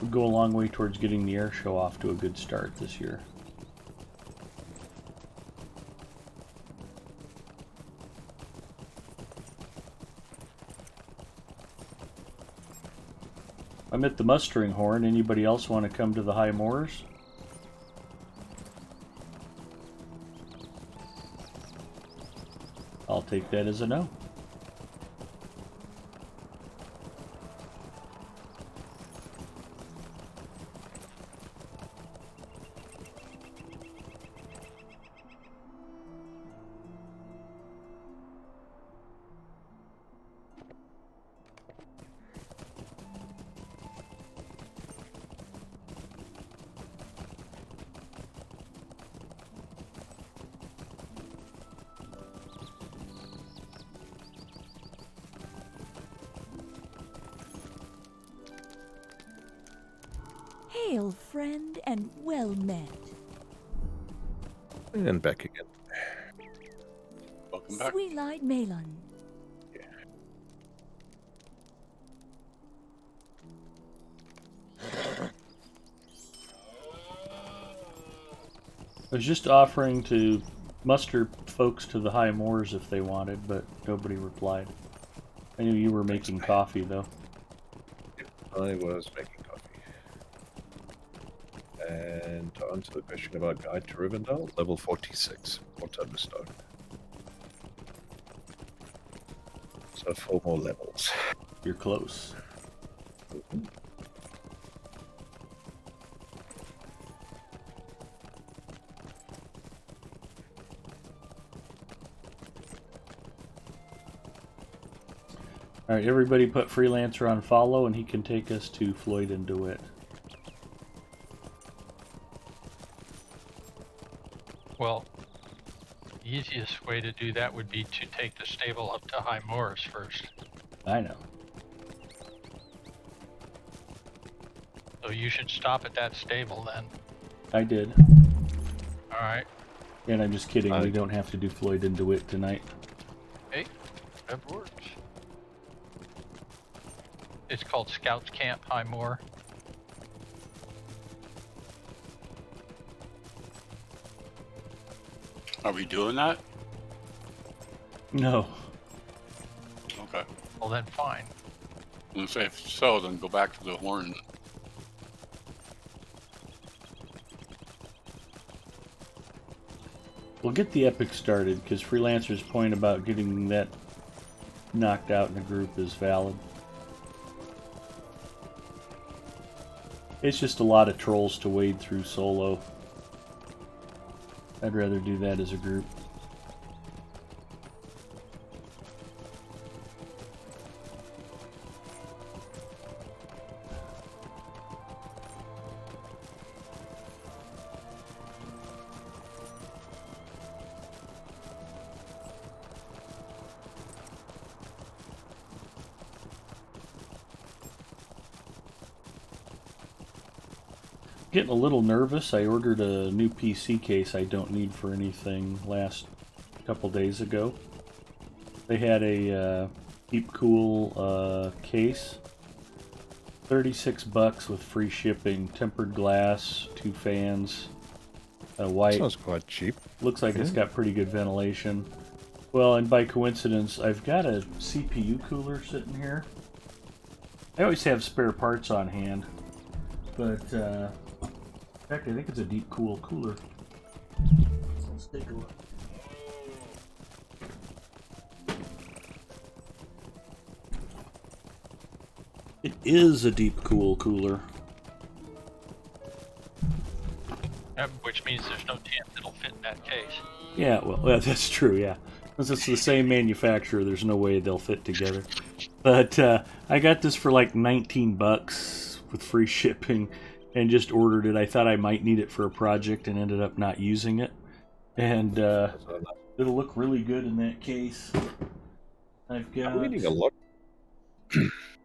Speaker 1: Would go a long way towards getting the air show off to a good start this year. I'm at the mustering horn. Anybody else want to come to the high moors? I'll take that as a no.
Speaker 8: Hail, friend, and well met.
Speaker 2: And back again.
Speaker 3: Welcome back.
Speaker 8: Sweet-eyed Malon.
Speaker 1: I was just offering to muster folks to the high moors if they wanted, but nobody replied. I knew you were making coffee, though.
Speaker 2: I was making coffee. And to answer the question about Guide to Rivendell, level 46. What time to start? So 4 more levels.
Speaker 1: You're close. Alright, everybody put Freelancer on follow and he can take us to Floyd and DeWitt.
Speaker 4: Well, the easiest way to do that would be to take the stable up to High Moors first.
Speaker 1: I know.
Speaker 4: So you should stop at that stable then.
Speaker 1: I did.
Speaker 4: Alright.
Speaker 1: And I'm just kidding, we don't have to do Floyd and DeWitt tonight.
Speaker 4: Hey, that works. It's called Scouts Camp High Moor.
Speaker 3: Are we doing that?
Speaker 1: No.
Speaker 3: Okay.
Speaker 4: Well then fine.
Speaker 3: And so if so, then go back to the horn.
Speaker 1: We'll get the epic started, because Freelancer's point about getting that knocked out in a group is valid. It's just a lot of trolls to wade through solo. I'd rather do that as a group. Getting a little nervous. I ordered a new PC case I don't need for anything last couple days ago. They had a Keep Cool case. $36 with free shipping. Tempered glass, 2 fans, white.
Speaker 2: Sounds quite cheap.
Speaker 1: Looks like it's got pretty good ventilation. Well, and by coincidence, I've got a CPU cooler sitting here. I always have spare parts on hand, but in fact, I think it's a deep cool cooler. Let's take a look. It is a deep cool cooler.
Speaker 4: Which means there's no chance it'll fit in that case.
Speaker 1: Yeah, well, that's true, yeah. Since it's the same manufacturer, there's no way they'll fit together. But I got this for like $19 with free shipping and just ordered it. I thought I might need it for a project and ended up not using it. And it'll look really good in that case. I've got...
Speaker 2: I'm reading a lot.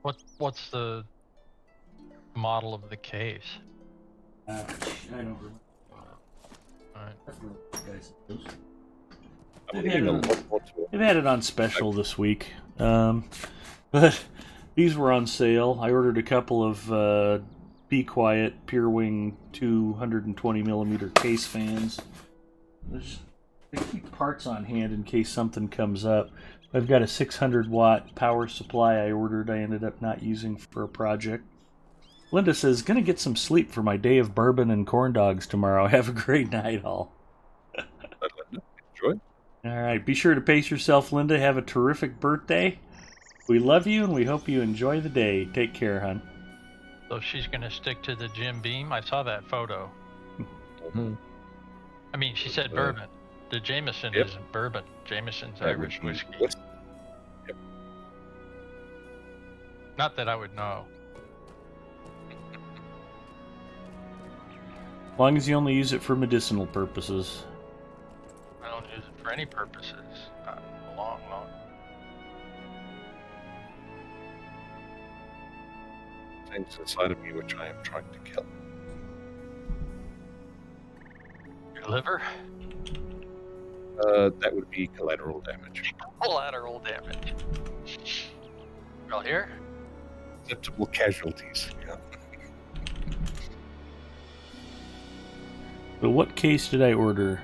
Speaker 4: What's the model of the case?
Speaker 1: I don't remember.
Speaker 4: Alright.
Speaker 2: I'm leaving a lot more to it.
Speaker 1: They've had it on special this week, but these were on sale. I ordered a couple of Be Quiet Pure Wing 220mm case fans. They keep parts on hand in case something comes up. I've got a 600-watt power supply I ordered. I ended up not using for a project. Linda says, "Gonna get some sleep for my day of bourbon and corn dogs tomorrow. Have a great night, all."
Speaker 2: Enjoy.
Speaker 1: All right, be sure to pace yourself, Linda. Have a terrific birthday. We love you, and we hope you enjoy the day. Take care, hon.
Speaker 4: So she's going to stick to the Jim Beam? I saw that photo.
Speaker 2: Mhm.
Speaker 4: I mean, she said bourbon. The Jameson
Speaker 2: Yep.
Speaker 4: isn't bourbon. Jameson's
Speaker 2: That would
Speaker 4: Irish
Speaker 2: be
Speaker 4: whiskey.
Speaker 2: whiskey.
Speaker 4: Not that I would know.
Speaker 1: As long as you only use it for medicinal purposes.
Speaker 4: I don't use it for any purposes. Not long.
Speaker 2: Things inside of me which I am trying to kill.
Speaker 4: Your liver?
Speaker 2: That would be collateral damage.
Speaker 4: Collateral damage. Well, here?
Speaker 2: Acceptable casualties. Yeah.
Speaker 1: So what case did I order?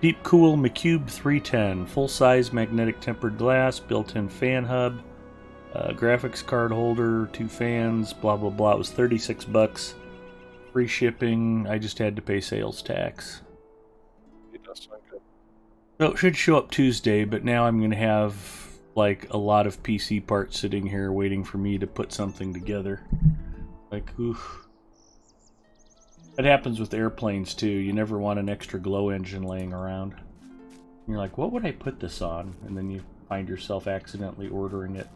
Speaker 1: Deep Cool McCube 310, full-size magnetic tempered glass, built-in fan hub, graphics card holder, 2 fans, blah blah blah. It was $36, free shipping. I just had to pay sales tax.
Speaker 2: It does sound good.
Speaker 1: So it should show up Tuesday, but now I'm gonna have like a lot of PC parts sitting here waiting for me to put something together. Like, oof. That happens with airplanes too. You never want an extra glow engine laying around. You're like, what would I put this on? And then you find yourself accidentally ordering it.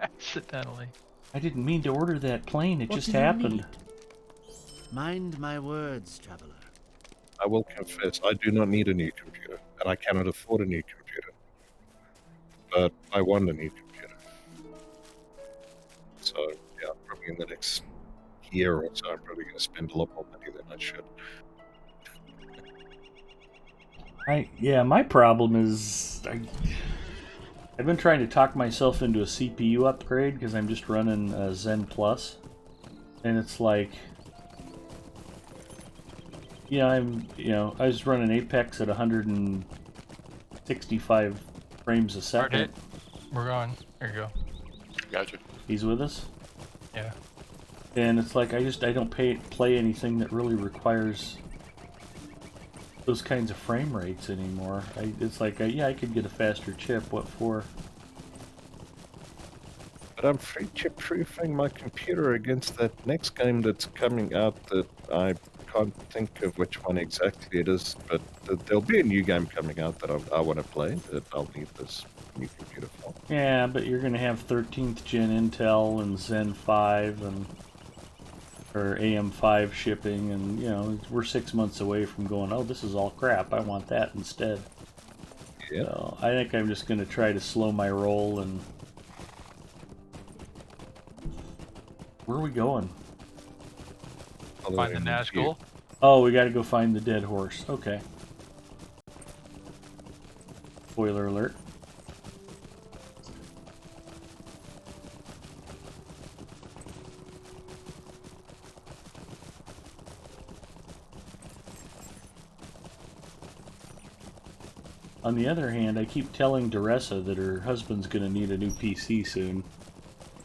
Speaker 4: Accidentally.
Speaker 1: I didn't mean to order that plane, it
Speaker 7: What
Speaker 1: just
Speaker 7: do you
Speaker 1: happened.
Speaker 7: need? Mind my words, traveler.
Speaker 2: I will confess, I do not need a new computer, and I cannot afford a new computer. But I want a new computer. So, yeah, probably in the next year or so, I'm probably going to spend a lot more money than I should.
Speaker 1: My problem is I've been trying to talk myself into a CPU upgrade because I'm just running Zen Plus, and it's like, I was running Apex at 165 frames a second.
Speaker 4: Hit. We're going. Here you go.
Speaker 3: Gotcha.
Speaker 1: He's with us,
Speaker 4: Yeah.
Speaker 1: and it's like I don't play anything that really requires those kinds of frame rates anymore. It's like, I could get a faster chip. What for?
Speaker 2: But I'm free chip proofing my computer against that next game that's coming out that I can't think of which one exactly it is, but there'll be a new game coming out that I want to play that I'll need this new computer for.
Speaker 1: Yeah, but you're gonna have 13th gen Intel and Zen 5 or AM5 shipping, and we're 6 months away from going, oh, this is all crap, I want that instead.
Speaker 2: Yeah.
Speaker 1: So I think I'm just gonna try to slow my roll. And where are we going?
Speaker 4: Find the Nazgul.
Speaker 1: Oh, we gotta go find the dead horse. Okay. Spoiler alert. On the other hand, I keep telling Duressa that her husband's going to need a new PC soon.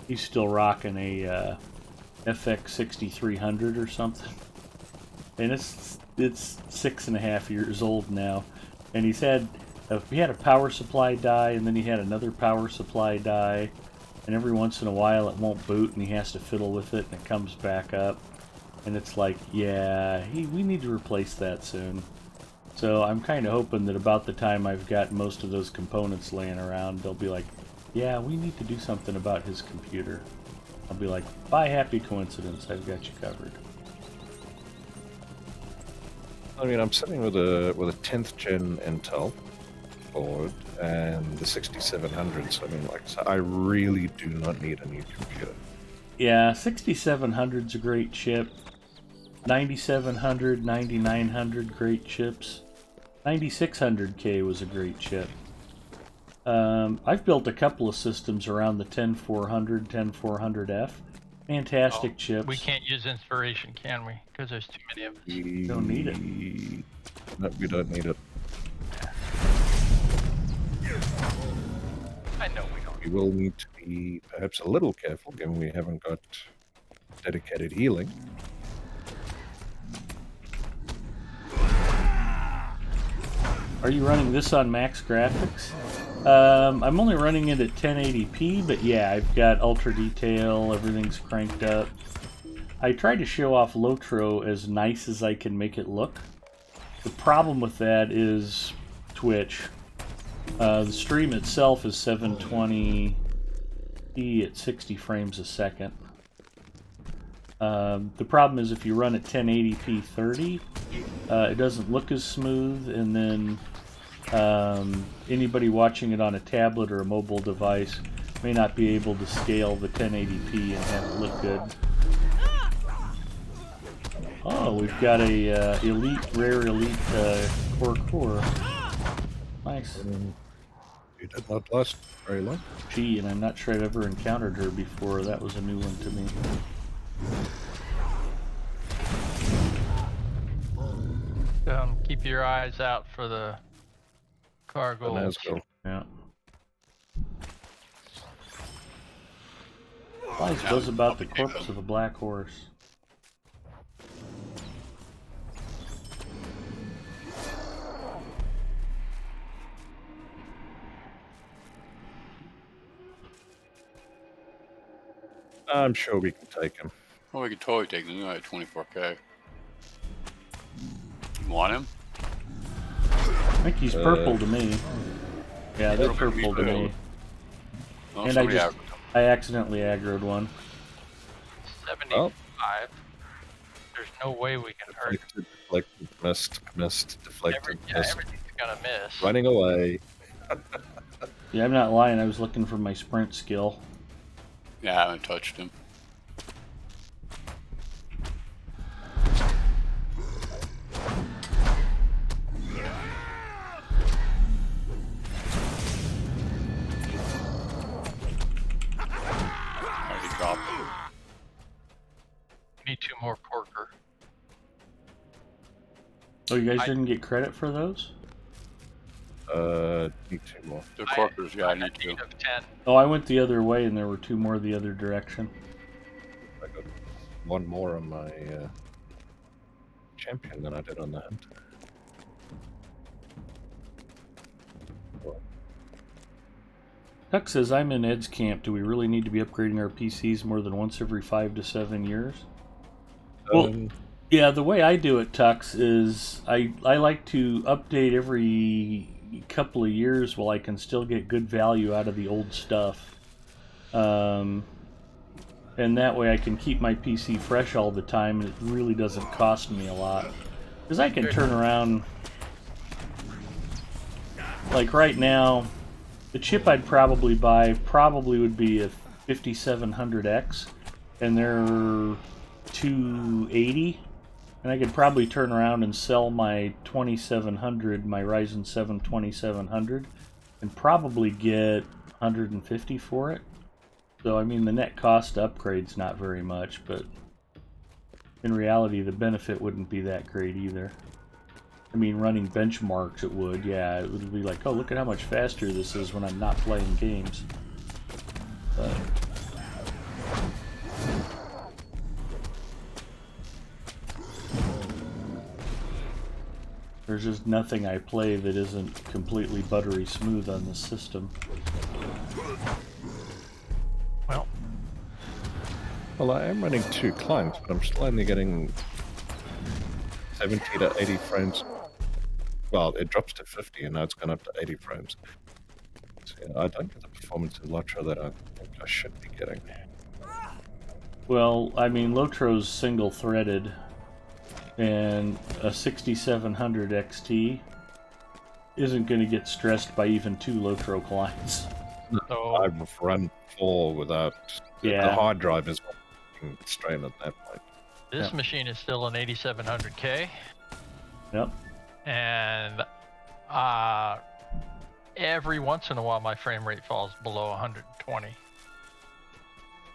Speaker 1: He's still rocking a FX 6300 or something. And it's 6.5 years old now. And he had a power supply die, and then he had another power supply die. And every once in a while it won't boot, and he has to fiddle with it, and it comes back up. And it's like, yeah, we need to replace that soon. So I'm kind of hoping that about the time I've got most of those components laying around, they'll be like, yeah, we need to do something about his computer. I'll be like, by happy coincidence, I've got you covered.
Speaker 2: I mean, I'm sitting with a 10th gen Intel, board and the 6700s. I mean, like, so I really do not need a new computer.
Speaker 1: Yeah, 6700's a great chip. 9700, 9900, great chips. 9600K was a great chip. I've built a couple of systems around the 10400, 10400F. Fantastic chips.
Speaker 4: We can't use inspiration, can we? Because there's too many of us.
Speaker 2: We
Speaker 1: Don't need it.
Speaker 2: No, we don't need it.
Speaker 4: I know we don't.
Speaker 2: We will need to be perhaps a little careful, given we haven't got dedicated healing.
Speaker 1: Are you running this on max graphics? I'm only running it at 1080p, but yeah, I've got ultra detail, everything's cranked up. I try to show off Lotro as nice as I can make it look. The problem with that is Twitch. The stream itself is 720p at 60 frames a second. The problem is if you run at 1080p 30, it doesn't look as smooth, and then anybody watching it on a tablet or a mobile device may not be able to scale the 1080p and have it look good. Oh, we've got a rare elite core. Nice.
Speaker 2: You did not last very long.
Speaker 1: Gee, and I'm not sure I've ever encountered her before. That was a new one to me.
Speaker 4: Keep your eyes out for the cargo.
Speaker 2: Nazgul.
Speaker 1: Yeah. Lies was about the corpse of a black horse.
Speaker 2: I'm sure we can take him.
Speaker 3: Oh, we could totally take him. He's only at 24K. You want him?
Speaker 1: I think he's purple to me. Yeah, they're purple to me.
Speaker 3: Oh,
Speaker 1: And I accidentally aggroed one.
Speaker 4: 75. There's no way we can hurt.
Speaker 2: Deflected, missed, deflected, missed.
Speaker 4: Everything's gonna miss.
Speaker 2: Running away.
Speaker 1: Yeah, I'm not lying. I was looking for my sprint skill.
Speaker 3: Yeah, I haven't touched him. Already dropped him.
Speaker 4: Need 2 more porker.
Speaker 1: Oh, you guys didn't get credit for those?
Speaker 2: Need 2 more.
Speaker 3: The corkers, yeah, I need to.
Speaker 4: Of 10.
Speaker 1: Oh, I went the other way and there were 2 more the other direction.
Speaker 2: I got 1 more on my champion than I did on the hunt.
Speaker 1: Huck says, I'm in Ed's camp. Do we really need to be upgrading our PCs more than once every 5 to 7 years? Well, yeah, the way I do it, Tux, is I like to update every couple of years while I can still get good value out of the old stuff. And that way I can keep my PC fresh all the time, and it really doesn't cost me a lot. Because I can turn around... Like right now, the chip I'd probably buy would be a 5700X, and they're 280. And I could probably turn around and sell my 2700, my Ryzen 7 2700, and probably get 150 for it. So, I mean, the net cost to upgrade's not very much, but in reality, the benefit wouldn't be that great either. I mean, running benchmarks, it would, yeah. It would be like, oh, look at how much faster this is when I'm not playing games. But... there's just nothing I play that isn't completely buttery smooth on this system.
Speaker 2: Well, I am running 2 clients, but I'm still only getting 70 to 80 frames. Well, it drops to 50, and now it's gone up to 80 frames. So, yeah, I don't get the performance in Lotro that I think I should be getting.
Speaker 1: Well, I mean, Lotro's single-threaded, and a 6700 XT isn't going to get stressed by even 2 Lotro clients.
Speaker 4: So
Speaker 2: I've run 4 without the
Speaker 1: Yeah.
Speaker 2: hard drive is working strain at that point.
Speaker 4: this
Speaker 1: Yeah.
Speaker 4: machine is still an 8700K,
Speaker 1: Yep.
Speaker 4: and every once in a while my frame rate falls below 120.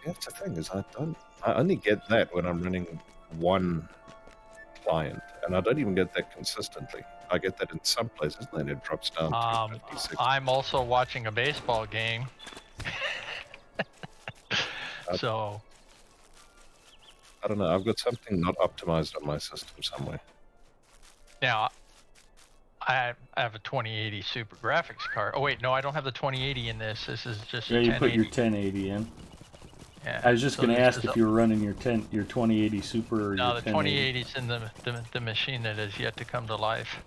Speaker 2: That's the thing is I only get that when I'm running one client, and I don't even get that consistently. I get that in some places, then it drops down to 56.
Speaker 4: I'm also watching a baseball game, so
Speaker 2: I don't know. I've got something not optimized on my system somewhere.
Speaker 4: now I have a 2080 Super graphics card. Oh wait, no, I don't have the 2080 in this. This is just
Speaker 1: Yeah,
Speaker 4: a
Speaker 1: you
Speaker 4: 1080.
Speaker 1: put your 1080 in.
Speaker 4: Yeah,
Speaker 1: I was just
Speaker 4: so
Speaker 1: going to
Speaker 4: this
Speaker 1: ask
Speaker 4: is
Speaker 1: if you were running your 2080 Super or
Speaker 4: No,
Speaker 1: your
Speaker 4: the
Speaker 1: 1080.
Speaker 4: 2080 is in the machine that has yet to come to life.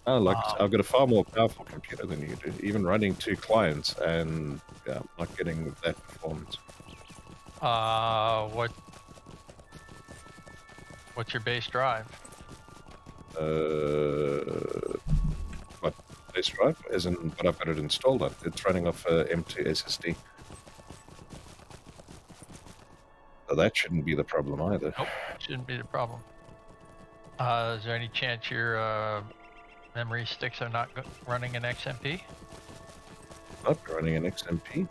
Speaker 2: Oh, look, I've got a far more powerful computer than you do. Even running 2 clients, and yeah, I'm not getting that performance.
Speaker 4: What's your base drive?
Speaker 2: What base drive? Isn't what I've got it installed on. It's running off M2 SSD. So that shouldn't be the problem either.
Speaker 4: Nope, shouldn't be the problem. Is there any chance your memory sticks are not running an XMP?
Speaker 2: Not running an XMP.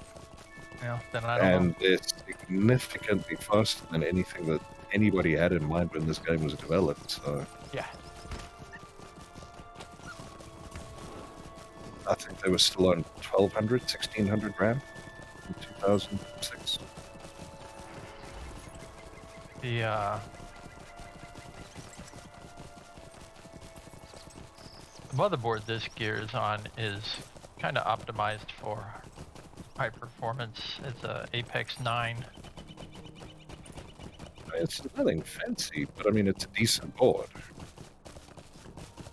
Speaker 4: Yeah, then I don't know.
Speaker 2: And it's significantly faster than anything that anybody had in mind when this game was developed. So
Speaker 4: Yeah.
Speaker 2: I think they were still on 1200, 1600 RAM in 2006.
Speaker 4: The motherboard this gear is on is kind of optimized for high performance. It's a Apex 9.
Speaker 2: It's nothing fancy, but I mean, it's a decent board.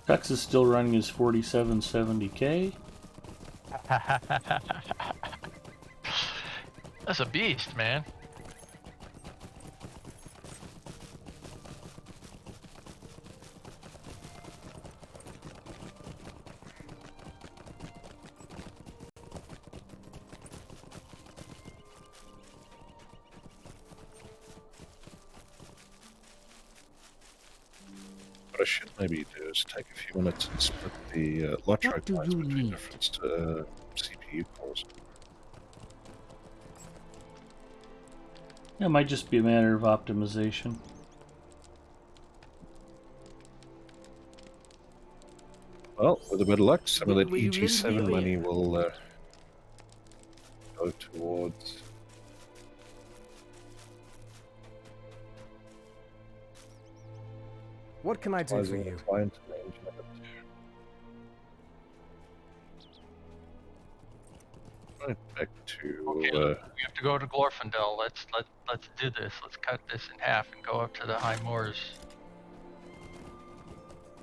Speaker 1: Tux is still running his 4770K.
Speaker 4: That's a beast, man.
Speaker 2: What I should maybe do is take a few minutes and split the Lotro
Speaker 7: What do
Speaker 2: clients
Speaker 7: you
Speaker 2: between
Speaker 7: need?
Speaker 2: different CPU cores.
Speaker 1: It might just be a matter of optimization.
Speaker 2: Well, with a bit of luck, some of that
Speaker 7: Will you lend me
Speaker 2: EG7
Speaker 7: your
Speaker 2: money
Speaker 7: ear?
Speaker 2: will go towards.
Speaker 5: What can I do for
Speaker 2: optimizing the
Speaker 5: you?
Speaker 2: client and the engine. Right, back to
Speaker 4: Okay, we have to go to Glorfindel. Let's do this. Let's cut this in half and go up to the High Moors.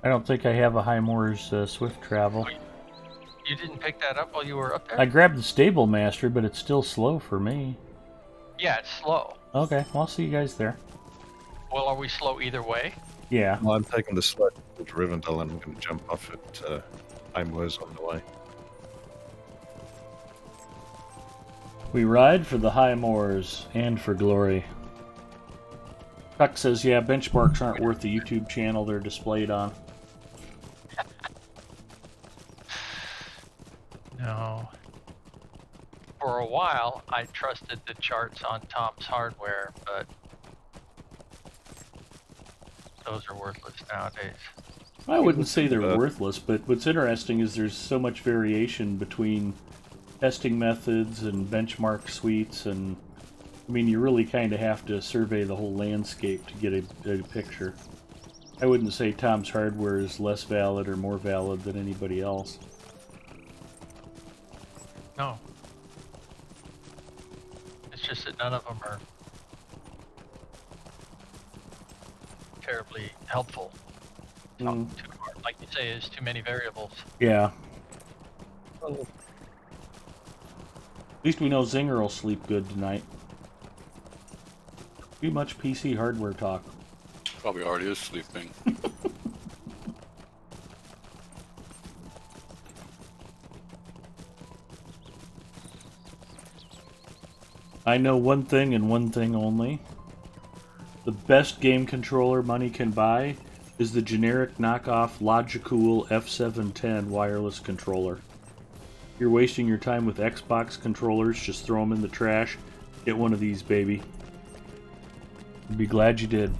Speaker 1: I don't think I have a High Moors Swift travel.
Speaker 4: You didn't pick that up while you were up there?
Speaker 1: I grabbed the Stable Master, but it's still slow for me.
Speaker 4: Yeah, it's slow.
Speaker 1: Okay, well, I'll see you guys there.
Speaker 4: Well, are we slow either way?
Speaker 1: Yeah.
Speaker 2: Well, I'm taking the sled to Rivendell and I'm going to jump off at Imwo's on the way.
Speaker 1: We ride for the High Moors and for glory. Chuck says, yeah, benchmarks aren't worth the YouTube channel they're displayed on.
Speaker 4: No. For a while, I trusted the charts on Tom's Hardware, but those are worthless nowadays.
Speaker 1: I wouldn't say they're worthless, but what's interesting is there's so much variation between testing methods and benchmark suites, and I mean, you really kind of have to survey the whole landscape to get a picture. I wouldn't say Tom's Hardware is less valid or more valid than anybody else.
Speaker 4: No. It's just that none of them are terribly helpful.
Speaker 1: Mm.
Speaker 4: Too hard. Like you say, there's too many variables.
Speaker 1: Yeah.
Speaker 2: Well,
Speaker 1: At least we know Zinger will sleep good tonight. Too much PC hardware talk.
Speaker 3: Probably already is sleeping.
Speaker 1: I know one thing and one thing only. The best game controller money can buy is the generic knockoff Logicool F710 wireless controller. You're wasting your time with Xbox controllers, just throw them in the trash. Get one of these, baby. I'd be glad you did.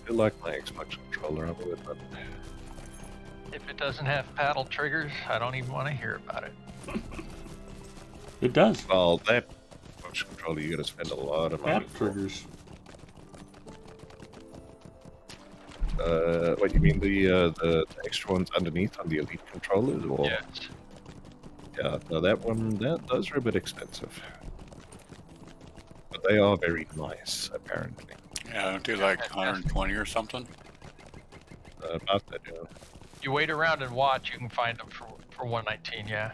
Speaker 2: I like my Xbox controller. I'm with it.
Speaker 4: If it doesn't have paddle triggers, I don't even want to hear about it.
Speaker 1: It does.
Speaker 2: Well, that Xbox controller, you gotta spend a lot of money.
Speaker 1: App triggers.
Speaker 2: What you mean the extra ones underneath on the Elite controllers? Or
Speaker 4: Yes.
Speaker 2: yeah, no, those are a bit expensive, but they are very nice apparently.
Speaker 3: Yeah, don't they like 120 or something?
Speaker 2: About that, yeah.
Speaker 4: You wait around and watch, you can find them for 119, yeah.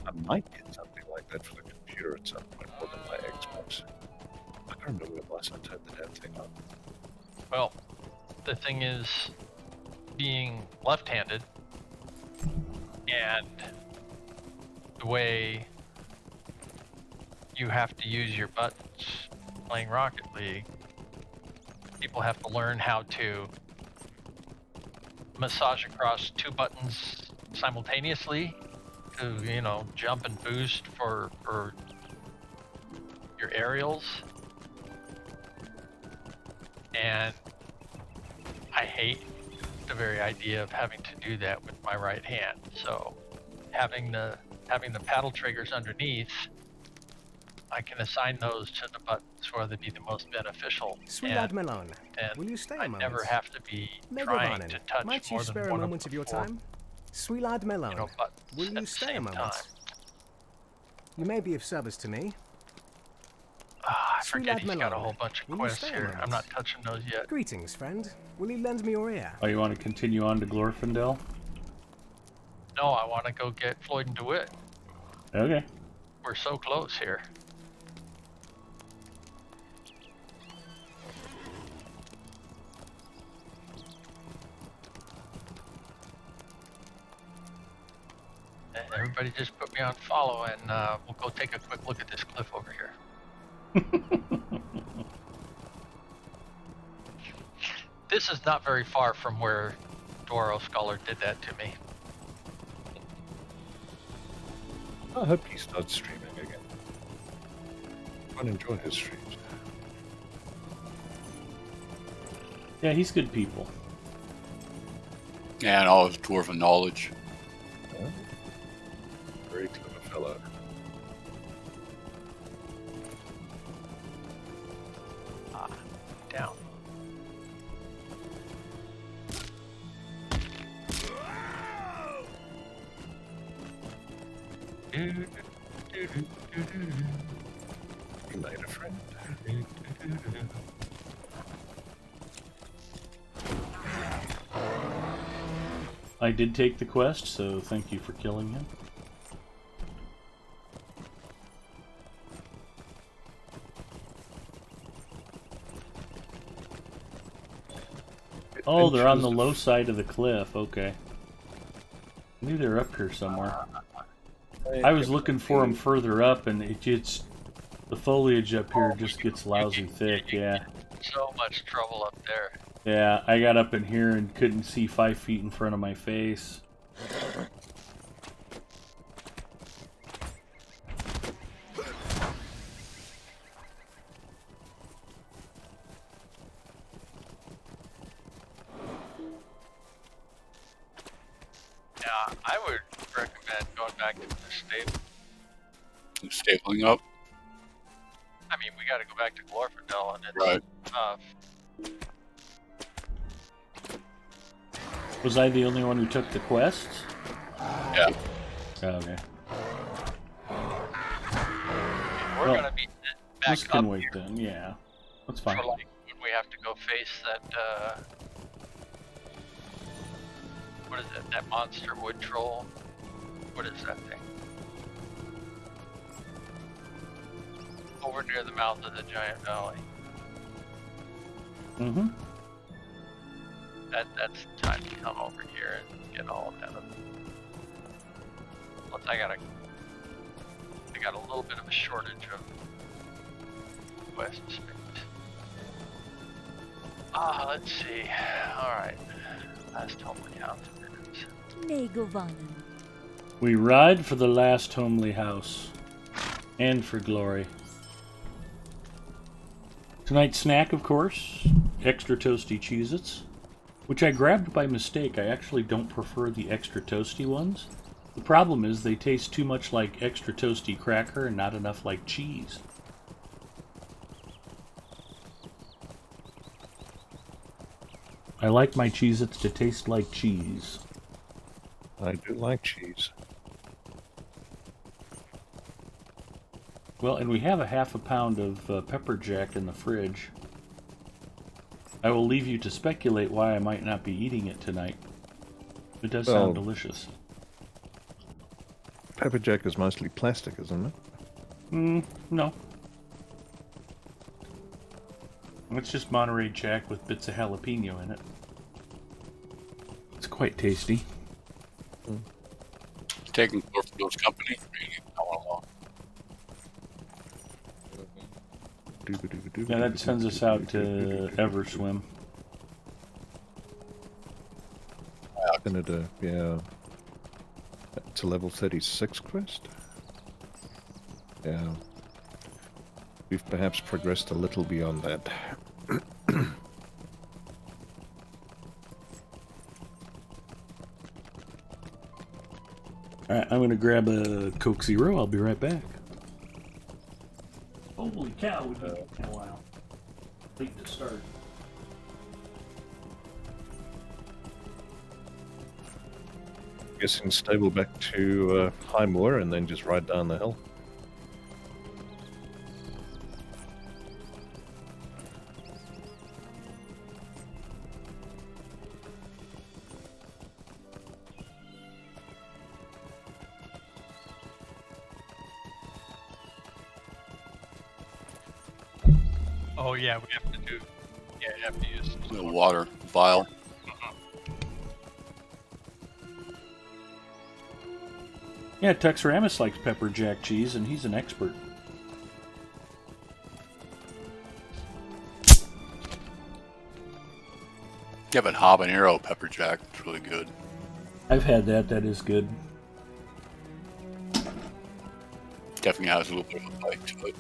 Speaker 2: I might get something like that for the computer at some point more than my Xbox. I don't remember when last I turned the damn thing on.
Speaker 4: Well, the thing is, being left-handed, and the way you have to use your buttons playing Rocket League, people have to learn how to massage across two buttons simultaneously to, you know, jump and boost for your aerials. And I hate the very idea of having to do that with my right hand. So having the paddle triggers underneath, I can assign those to the buttons where they'd be the most beneficial.
Speaker 5: Sweet lad Malone,
Speaker 4: and
Speaker 5: will you stay a
Speaker 4: I
Speaker 5: moment?
Speaker 4: never have to be
Speaker 5: Mega
Speaker 4: trying
Speaker 5: Varnin,
Speaker 4: to touch
Speaker 5: might you
Speaker 4: more than
Speaker 5: spare a
Speaker 4: one
Speaker 5: moment of your
Speaker 4: four,
Speaker 5: time? Sweet lad Malone,
Speaker 4: you know, buttons
Speaker 5: will
Speaker 4: at
Speaker 5: you
Speaker 4: the
Speaker 5: stay a
Speaker 4: same
Speaker 5: moment?
Speaker 4: time.
Speaker 5: You may be of service to me.
Speaker 4: I
Speaker 5: Sweet
Speaker 4: forget
Speaker 5: lad
Speaker 4: he's got a
Speaker 5: Malone,
Speaker 4: whole bunch of
Speaker 5: will you
Speaker 4: quests
Speaker 5: stay a
Speaker 4: here.
Speaker 5: moment?
Speaker 4: I'm not touching those yet.
Speaker 5: Greetings, friend. Will you lend me your ear?
Speaker 1: Oh, you want to continue on to Glorfindel?
Speaker 4: No, I want to go get Floyd and DeWitt.
Speaker 1: Okay.
Speaker 4: We're so close here. And everybody just put me on follow, and we'll go take a quick look at this cliff over here. This is not very far from where Dwaro Scholar did that to me.
Speaker 2: I hope he starts streaming again. I enjoy his streams.
Speaker 1: Yeah, he's good people.
Speaker 3: Yeah, and all his dwarven knowledge.
Speaker 2: Yeah. Very clever fellow.
Speaker 4: Down.
Speaker 2: He made a friend.
Speaker 1: I did take the quest, so thank you for killing him. Oh, they're on the low side of the cliff. Okay. I knew they were up here somewhere. I was looking for them further up, and it just... The foliage up here just gets lousy thick, yeah.
Speaker 4: So much trouble up there.
Speaker 1: Yeah, I got up in here and couldn't see 5 feet in front of my face.
Speaker 4: Yeah, I would recommend going back to the stable.
Speaker 3: Stapling up.
Speaker 4: I mean, we got to go back to Glorfindel, and it's
Speaker 3: Right.
Speaker 1: Was I the only one who took the quest?
Speaker 3: Yeah.
Speaker 1: Okay.
Speaker 4: We're
Speaker 1: Well,
Speaker 4: gonna be back
Speaker 1: This can
Speaker 4: up
Speaker 1: wait
Speaker 4: here
Speaker 1: then, yeah. That's
Speaker 4: for
Speaker 1: fine.
Speaker 4: like when we have to go face that. What is it? That monster wood troll? What is that thing? over near the mouth of the giant valley.
Speaker 1: Mm-hmm.
Speaker 4: That's the time to come over here and get all of that. Plus, I got a little bit of a shortage of quest space. Let's see. All right, last homely house.
Speaker 8: Negovanen.
Speaker 1: We ride for the last homely house, and for glory. Tonight's snack, of course, extra toasty Cheez-Its, which I grabbed by mistake. I actually don't prefer the extra toasty ones. The problem is they taste too much like extra toasty cracker and not enough like cheese. I like my Cheez-Its to taste like cheese.
Speaker 2: I do like cheese.
Speaker 1: Well, and we have a half a pound of pepper jack in the fridge. I will leave you to speculate why I might not be eating it tonight. It does sound delicious.
Speaker 2: Pepper jack is mostly plastic, isn't it?
Speaker 1: No. It's just Monterey Jack with bits of jalapeno in it. It's quite tasty.
Speaker 3: Taking Thorfield's company.
Speaker 1: Yeah, that sends us out to Everswim.
Speaker 2: Canada, yeah. It's a level 36 quest? Yeah. We've perhaps progressed a little beyond that.
Speaker 1: Alright, I'm gonna grab a Coke Zero. I'll be right back. Holy cow, we've been in a while. Late to start.
Speaker 2: Guessing stable back to High Moor and then just ride down the hill.
Speaker 4: Oh yeah, we have to do. Yeah, you have to use
Speaker 3: The water vial.
Speaker 1: Yeah, Tex Ramus likes pepper jack cheese, and he's an expert.
Speaker 3: Yeah, but habanero pepper jack is really good.
Speaker 1: I've had that. That is good.
Speaker 3: Definitely has a little bit of a bite to it.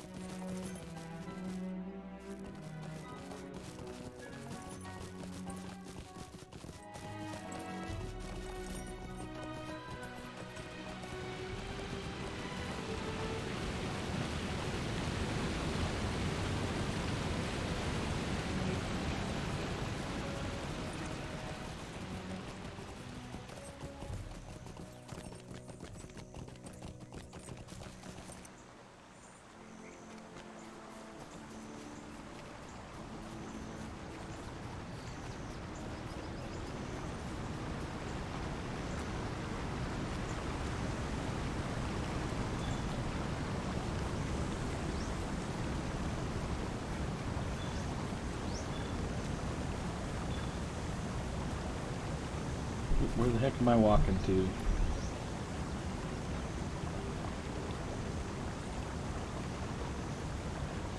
Speaker 1: Where the heck am I walking to?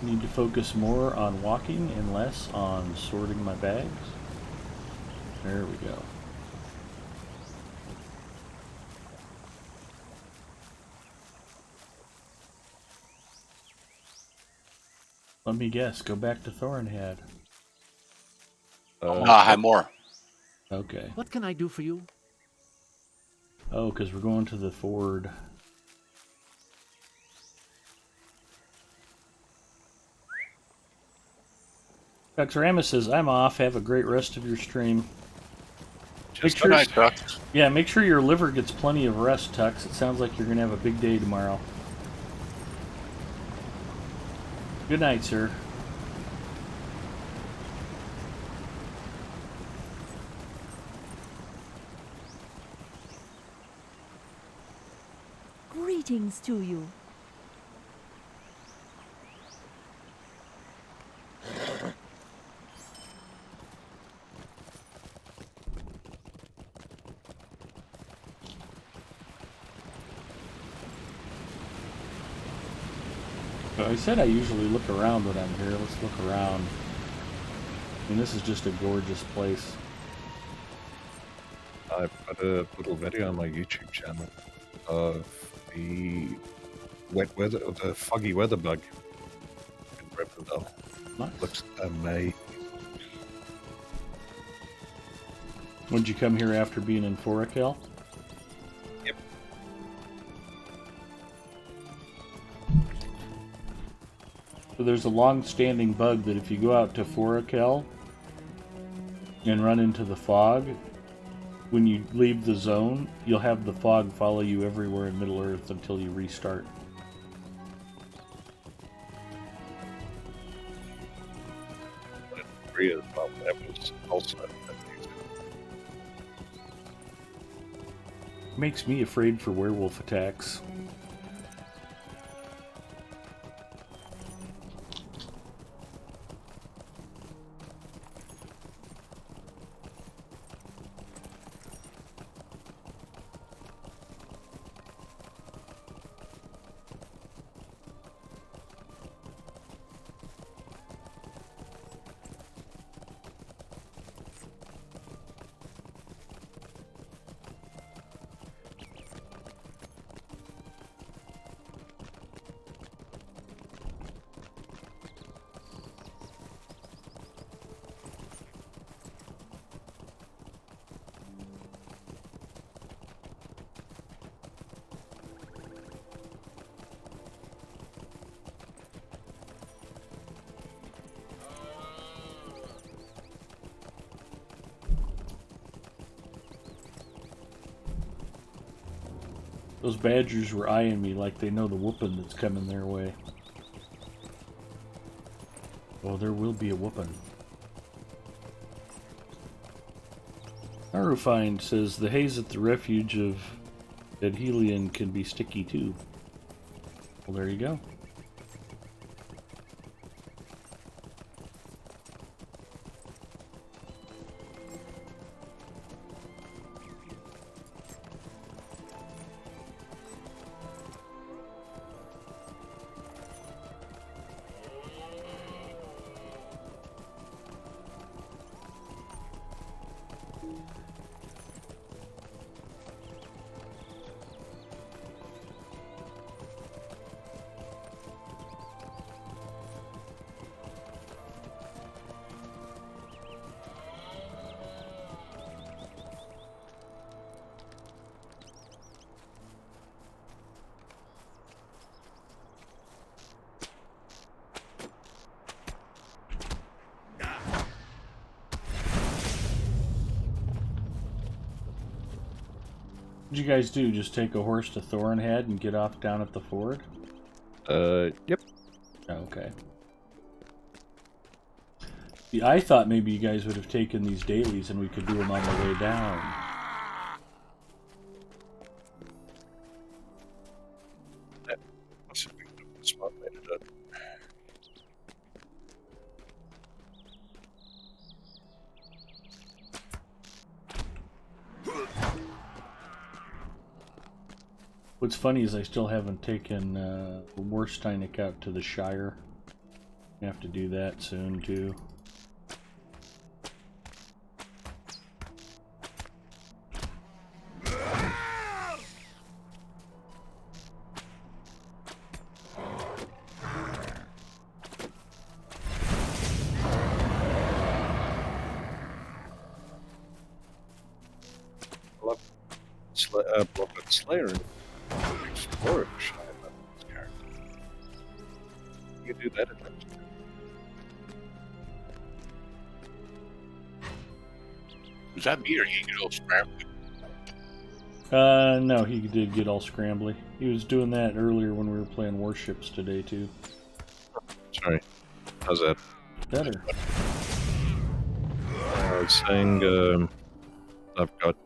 Speaker 1: Need to focus more on walking and less on sorting my bags. There we go. Let me guess, go back to Thornhead.
Speaker 3: High Moor.
Speaker 1: Okay.
Speaker 7: What can I do for you?
Speaker 1: Oh, because we're going to the Ford. Dr. Amos says, I'm off. Have a great rest of your stream.
Speaker 3: Just
Speaker 1: sure-
Speaker 3: good night, Chuck.
Speaker 1: Yeah, make sure your liver gets plenty of rest, Tux. It sounds like you're going to have a big day tomorrow. Good night, sir.
Speaker 8: Greetings to you.
Speaker 1: I said I usually look around when I'm here. Let's look around. I mean, this is just a gorgeous place.
Speaker 2: I've got a little video on my YouTube channel of the wet weather, or the foggy weather bug in Rivendell.
Speaker 1: Nice.
Speaker 2: Looks amazing.
Speaker 1: When did you come here after being in Forakel?
Speaker 2: Yep.
Speaker 1: So there's a long-standing bug that if you go out to Forakel and run into the fog, when you leave the zone, you'll have the fog follow you everywhere in Middle-earth until you restart.
Speaker 2: Korea as well. That was also amazing.
Speaker 1: Makes me afraid for werewolf attacks. Those badgers were eyeing me like they know the whooping that's coming their way. Oh, there will be a whooping. Arufind says the haze at the refuge of Edhelion can be sticky too. Well, there you go. What'd you guys do? Just take a horse to Thornhead and get off down at the ford?
Speaker 2: Yep.
Speaker 1: Okay. See, I thought maybe you guys would have taken these dailies and we could do them on the way down.
Speaker 2: Possibly a smart way to do it.
Speaker 1: What's funny is I still haven't taken Warsteinek out to the Shire. I have to do that soon too.
Speaker 2: Block with Slayer and Explorer shy about this character. You can do that at times.
Speaker 3: Was that me or you get all scrambled?
Speaker 1: No, he did get all scrambly. He was doing that earlier when we were playing Warships today too.
Speaker 2: Sorry. How's that?
Speaker 1: Better.
Speaker 2: I was saying, I've got,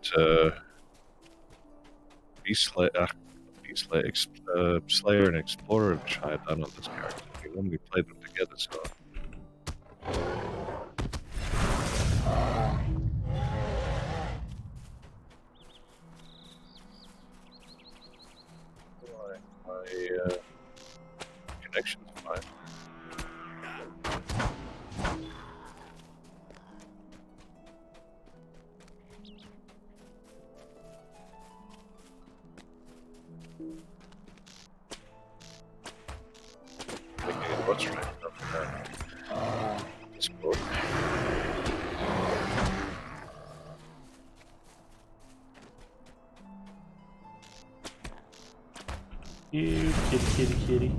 Speaker 2: Slayer and Explorer shy down on this character. We normally play them together, so. My connection's fine. what's right up this book.
Speaker 1: You kitty, kitty, kitty.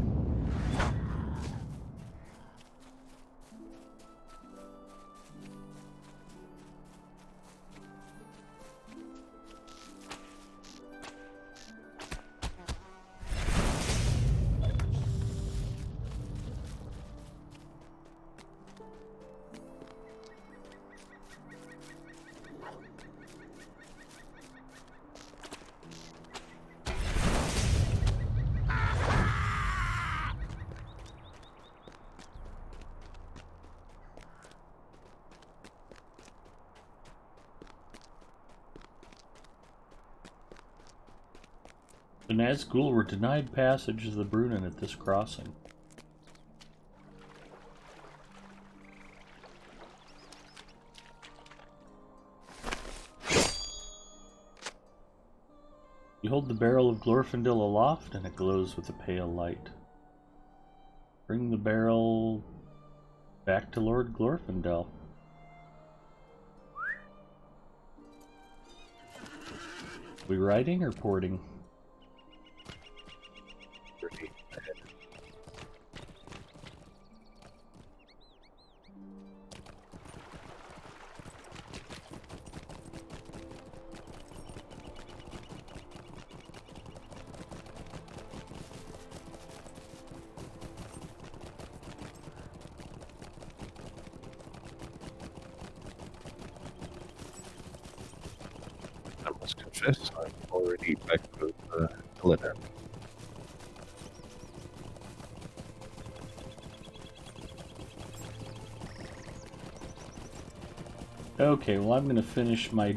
Speaker 1: The Nazgul were denied passage of the Brunnen at this crossing. You hold the barrel of Glorfindel aloft and it glows with a pale light. Bring the barrel back to Lord Glorfindel. We riding or porting?
Speaker 2: I must confess, I'm already back with Paladin.
Speaker 1: Okay, well I'm going to finish my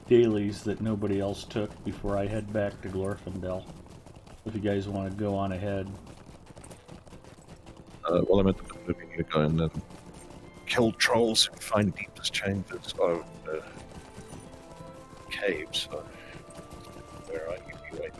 Speaker 1: dailies that nobody else took before I head back to Glorfindel. If you guys want to go on ahead.
Speaker 2: Well, I'm at the point of we need to go and then kill trolls and find deepest chambers of caves. So, where are you? You wait.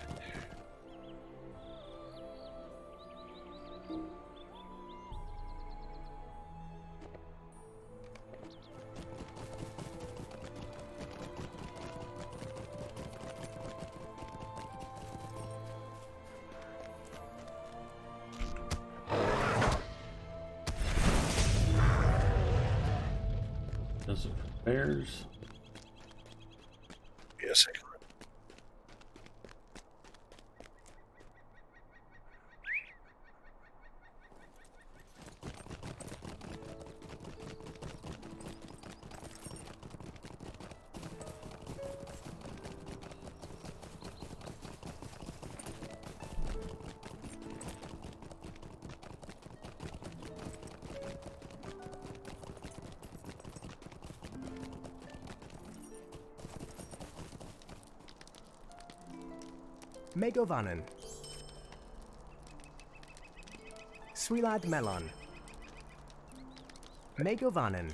Speaker 1: Does it for bears?
Speaker 2: Yes, I can.
Speaker 5: Megovanen. Swilad Melon. Megovanen.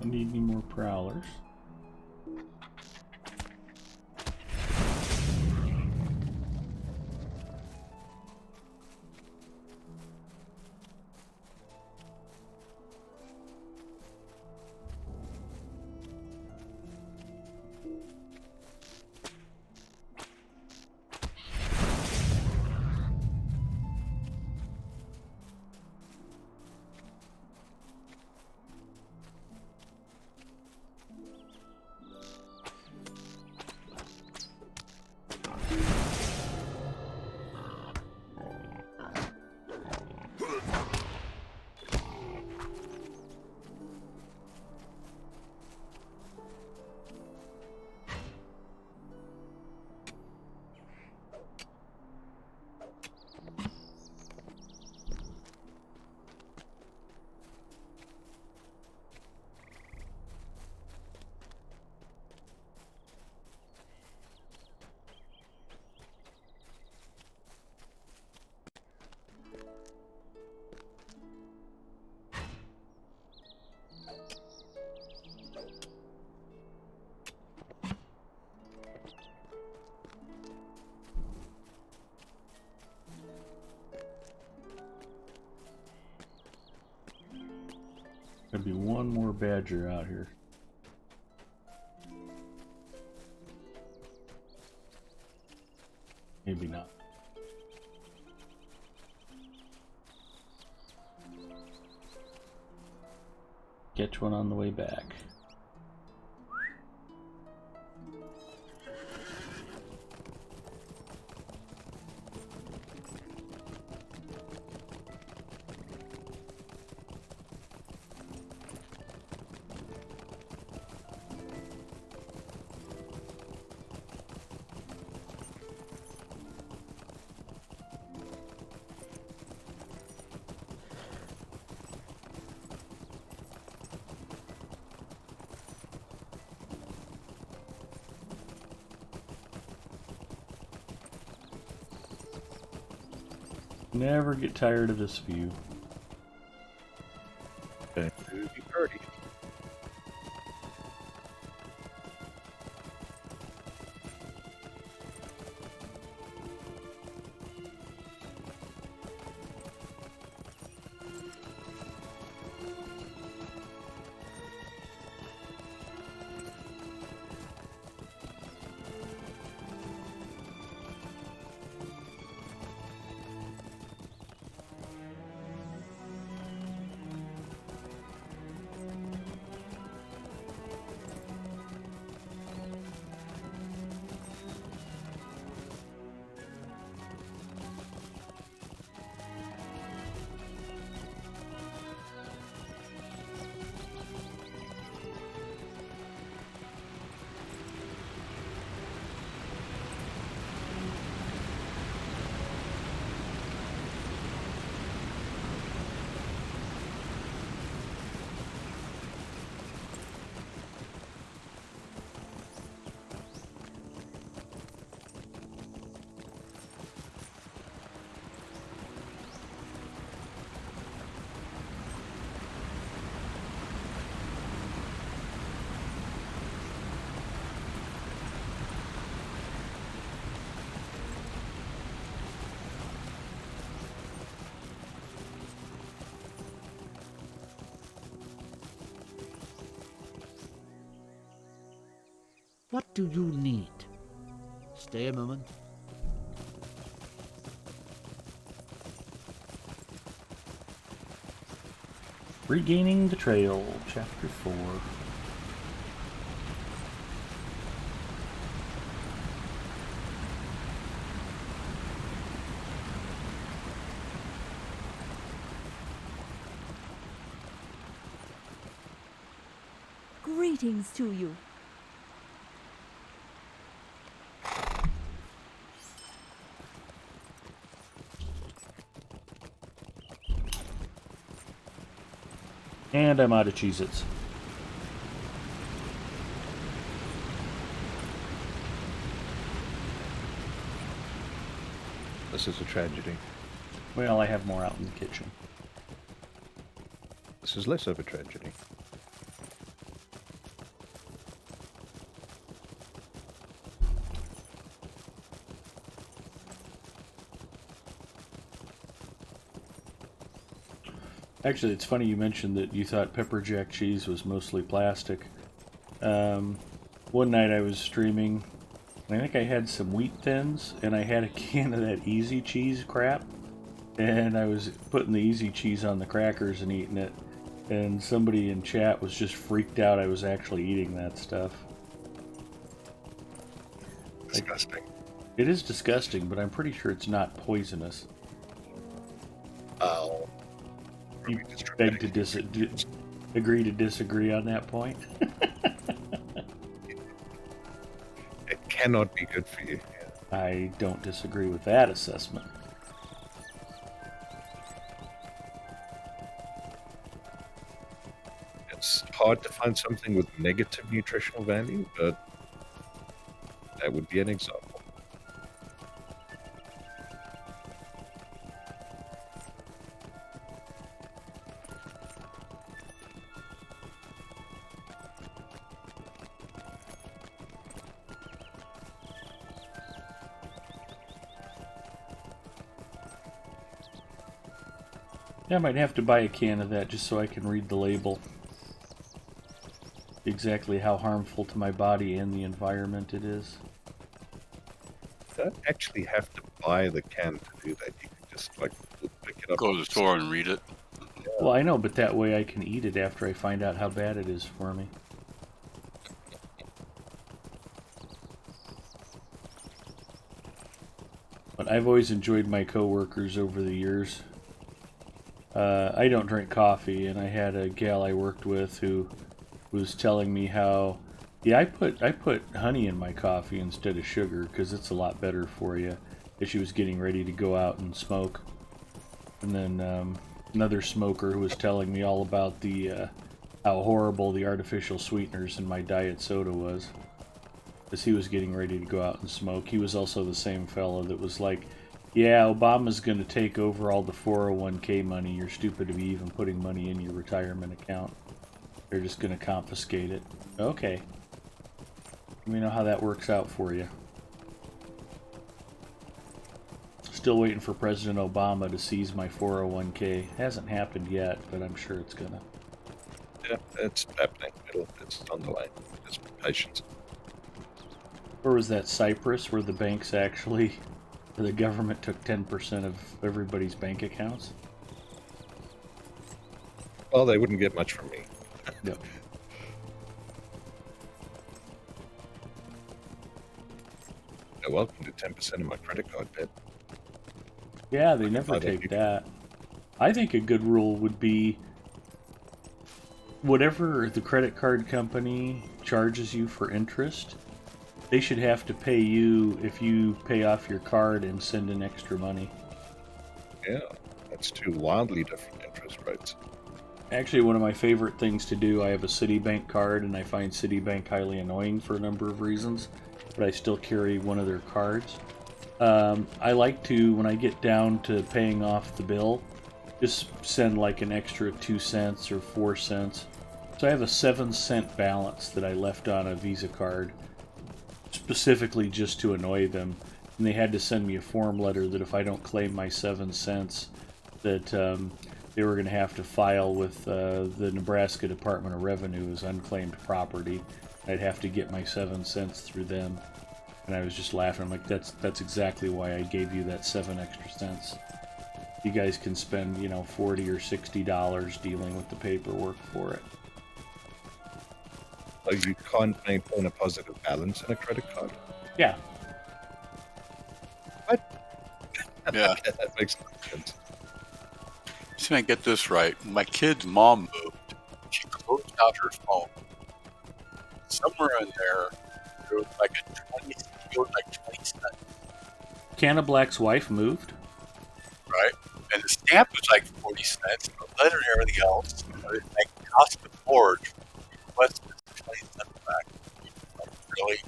Speaker 1: I need any more prowlers. There'll be one more badger out here. Maybe not. Catch one on the way back. Never get tired of this view.
Speaker 2: Okay.
Speaker 7: What do you need? Stay a moment.
Speaker 1: Regaining the Trail, Chapter 4.
Speaker 8: Greetings to you.
Speaker 1: And I'm out of Cheez-Its.
Speaker 2: This is a tragedy.
Speaker 1: Well, I have more out in the kitchen.
Speaker 2: This is less of a tragedy.
Speaker 1: Actually, it's funny you mentioned that you thought pepper jack cheese was mostly plastic. One night I was streaming, and I think I had some wheat thins, and I had a can of that easy cheese crap, and I was putting the easy cheese on the crackers and eating it, and somebody in chat was just freaked out I was actually eating that stuff.
Speaker 2: Disgusting.
Speaker 1: It is disgusting, but I'm pretty sure it's not poisonous.
Speaker 2: Oh.
Speaker 1: You beg to agree to disagree on that point?
Speaker 2: It cannot be good for you.
Speaker 1: I don't disagree with that assessment.
Speaker 2: It's hard to find something with negative nutritional value, but that would be an example.
Speaker 1: Yeah, I might have to buy a can of that just so I can read the label. Exactly how harmful to my body and the environment it is.
Speaker 2: You don't actually have to buy the can to do that. You can just like pick it up.
Speaker 3: Go to the store and read it.
Speaker 1: Well, I know, but that way I can eat it after I find out how bad it is for me. But I've always enjoyed my coworkers over the years. I don't drink coffee, and I had a gal I worked with who was telling me how, yeah, I put honey in my coffee instead of sugar because it's a lot better for you. As she was getting ready to go out and smoke, and then another smoker who was telling me all about the how horrible the artificial sweeteners in my diet soda was, as he was getting ready to go out and smoke. He was also the same fellow that was like, yeah, Obama's going to take over all the 401k money. You're stupid to be even putting money in your retirement account. They're just going to confiscate it. Okay. Let me know how that works out for you. Still waiting for President Obama to seize my 401k. Hasn't happened yet, but I'm sure it's gonna.
Speaker 2: Yeah, it's happening. It's on the way. Just patience.
Speaker 1: Or was that Cyprus, where the banks actually, where the government took 10% of everybody's bank accounts?
Speaker 2: Well, they wouldn't get much from me.
Speaker 1: Yep.
Speaker 2: They're welcome to 10% of my credit card debt.
Speaker 1: Yeah, they never take that. I think a good rule would be whatever the credit card company charges you for interest, they should have to pay you if you pay off your card and send in extra money.
Speaker 2: Yeah, that's two wildly different interest rates.
Speaker 1: Actually, one of my favorite things to do, I have a Citibank card, and I find Citibank highly annoying for a number of reasons, but I still carry one of their cards. I like to, when I get down to paying off the bill, just send like an extra 2 cents or 4 cents. So I have a 7-cent balance that I left on a Visa card, specifically just to annoy them. And they had to send me a form letter that if I don't claim my 7 cents, that they were going to have to file with the Nebraska Department of Revenue as unclaimed property. I'd have to get my 7 cents through them. And I was just laughing. I'm like, that's exactly why I gave you that 7 extra cents. You guys can spend, $40 or $60 dealing with the paperwork for it.
Speaker 2: So you can't maintain a positive balance in a credit card?
Speaker 1: Yeah.
Speaker 2: What?
Speaker 3: Yeah.
Speaker 2: Okay, that makes no sense.
Speaker 3: See if I get this right. When my kid's mom moved, she closed out her phone. Somewhere in there was like a 20 cents,
Speaker 1: Canna Black's wife moved.
Speaker 3: right? And the stamp was like 40 cents, the letter and everything else. But it like cost the board requested 20 cents back. Like, really?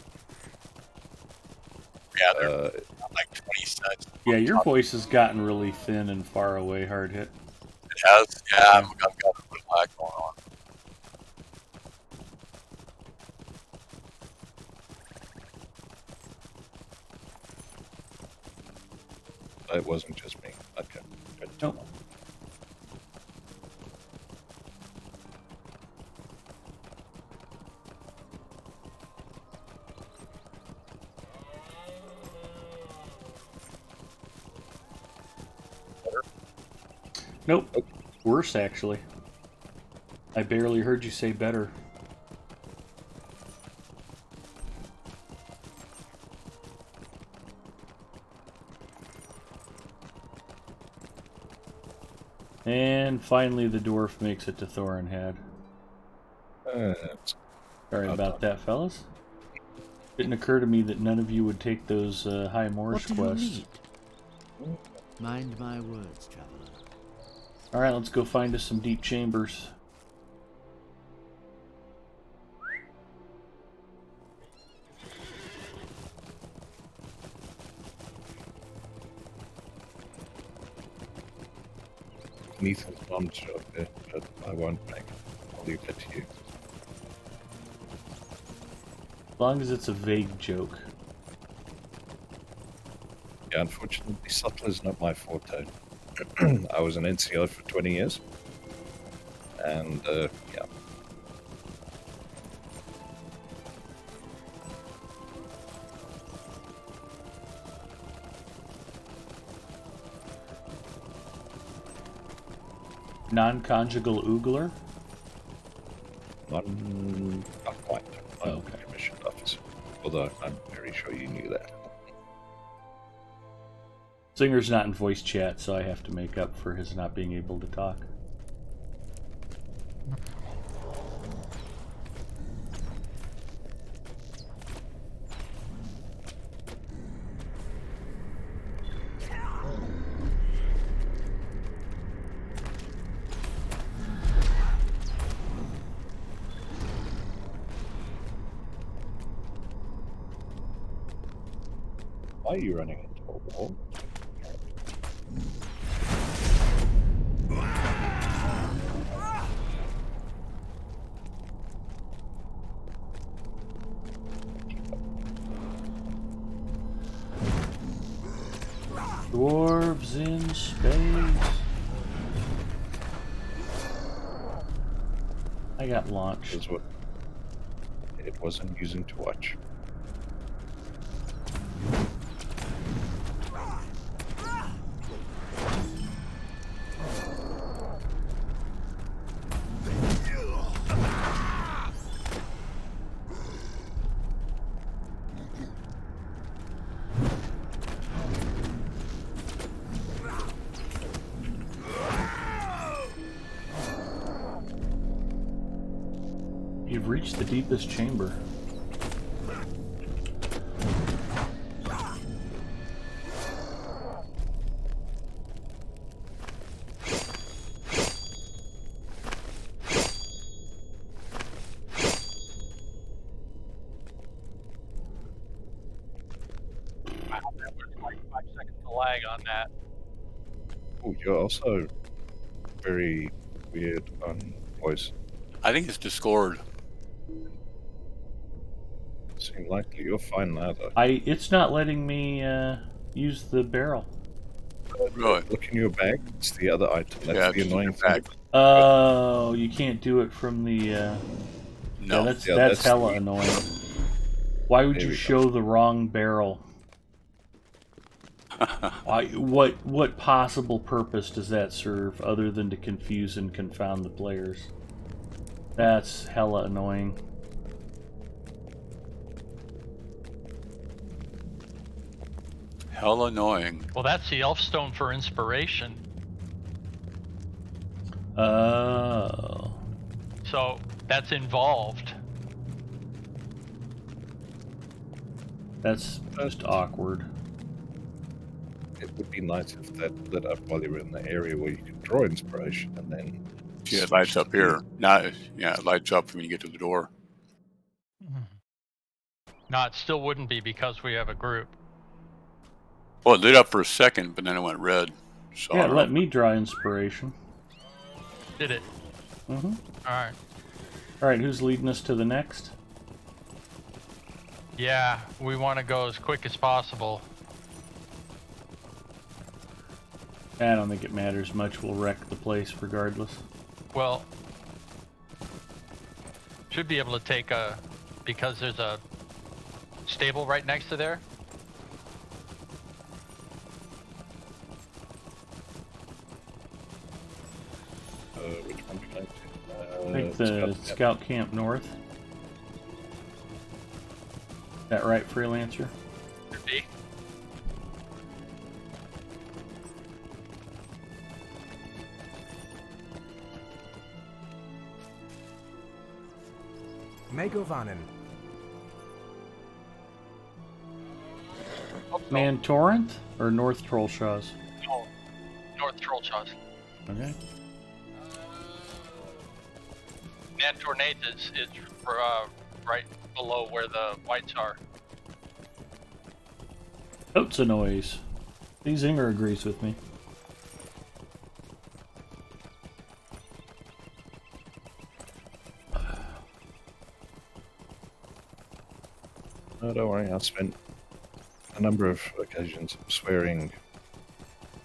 Speaker 3: Yeah, they're like 20 cents.
Speaker 1: Yeah, your voice has gotten really thin and far away, hard hit.
Speaker 3: It has? Yeah, I've got a little lag going on.
Speaker 2: It wasn't just me. Okay. Good.
Speaker 1: Nope. Nope. Worse, actually. I barely heard you say better. And finally the dwarf makes it to Thorinhead. Sorry about that, fellas. Didn't occur to me that none of you would take those High Moors
Speaker 7: What do
Speaker 1: quests.
Speaker 7: you need? Mind my words, traveler.
Speaker 1: Alright, let's go find us some deep chambers.
Speaker 2: Ethan's mom's job there, but I won't make it. I'll leave that to you.
Speaker 1: As long as it's a vague joke.
Speaker 2: Yeah, unfortunately, subtle is not my forte. I was an NCO for 20 years. And, yeah.
Speaker 1: Non-conjugal oogler?
Speaker 2: Not quite. I'm
Speaker 1: Okay.
Speaker 2: a commissioned officer. Although I'm very sure you knew that.
Speaker 1: Zinger's not in voice chat, so I have to make up for his not being able to talk.
Speaker 2: Why are you running into a wall?
Speaker 1: Dwarves in space. I got launched.
Speaker 2: Is what it was amusing to watch.
Speaker 1: You've reached the deepest chamber.
Speaker 4: Wow, that was 25 seconds of lag on that.
Speaker 2: Oh, you're also very weird on voice.
Speaker 3: I think it's Discord.
Speaker 2: Seem likely you're fine now, though.
Speaker 1: It's not letting me use the barrel.
Speaker 3: Really?
Speaker 2: Look in your bag. It's the other item. That's
Speaker 3: Yeah,
Speaker 2: the
Speaker 3: it's in
Speaker 2: annoying
Speaker 3: your
Speaker 2: thing.
Speaker 3: bag.
Speaker 1: Oh, you can't do it from the.
Speaker 3: No.
Speaker 1: Yeah,
Speaker 2: Yeah,
Speaker 1: that's
Speaker 2: that's
Speaker 1: hella
Speaker 2: the-
Speaker 1: annoying. Why would
Speaker 2: There
Speaker 1: you
Speaker 2: we go.
Speaker 1: show the wrong barrel? What possible purpose does that serve other than to confuse and confound the players? That's hella annoying.
Speaker 3: Hell annoying.
Speaker 4: Well, that's the Elfstone for inspiration.
Speaker 1: Oh.
Speaker 4: So that's involved.
Speaker 1: That's just awkward.
Speaker 2: It would be nice if that lit up while you were in the area where you can draw inspiration, and then.
Speaker 3: See, it lights up here. Not, yeah, it lights up when you get to the door.
Speaker 4: No, it still wouldn't be because we have a group.
Speaker 3: Well, it lit up for a second, but then it went red. So I
Speaker 1: Yeah,
Speaker 3: don't
Speaker 1: let
Speaker 3: know.
Speaker 1: me draw inspiration.
Speaker 4: Did it?
Speaker 1: Mm-hmm.
Speaker 4: All right.
Speaker 1: All right, who's leading us to the next?
Speaker 4: Yeah, we want to go as quick as possible.
Speaker 1: I don't think it matters much. We'll wreck the place regardless.
Speaker 4: Well, should be able to take a, because there's a stable right next to there.
Speaker 2: Which one would you like to?
Speaker 1: I think the Scout Camp North. Is that right, Freelancer?
Speaker 4: Could be.
Speaker 5: Megovanen.
Speaker 1: Man Torrent or North Trollshaws?
Speaker 4: No, North Trollshaws.
Speaker 1: Okay.
Speaker 4: Man Tornado is right below where the whites are.
Speaker 1: Oats a noise. The Zinger agrees with me.
Speaker 2: No, don't worry. I spent a number of occasions swearing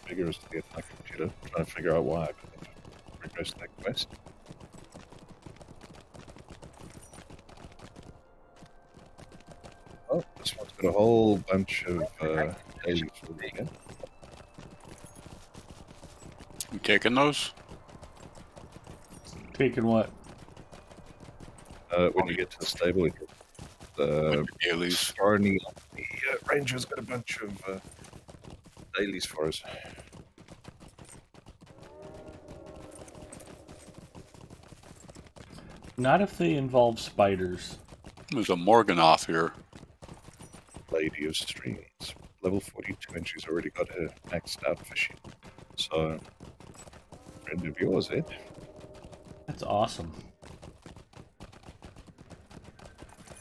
Speaker 2: vigorously at my computer, trying to figure out why I couldn't progress that quest. Oh, this one's got a whole bunch of dailies for me again.
Speaker 3: You taking those?
Speaker 1: Taking what?
Speaker 2: When you get to the stable, you get the
Speaker 3: Dailies.
Speaker 2: Starny. The ranger's got a bunch of dailies for us.
Speaker 1: Not if they involve spiders.
Speaker 3: There's a Morganoth here.
Speaker 2: Lady of Streams. Level 42, and she's already got her maxed out fishing. So, friend of yours, Ed.
Speaker 1: That's awesome.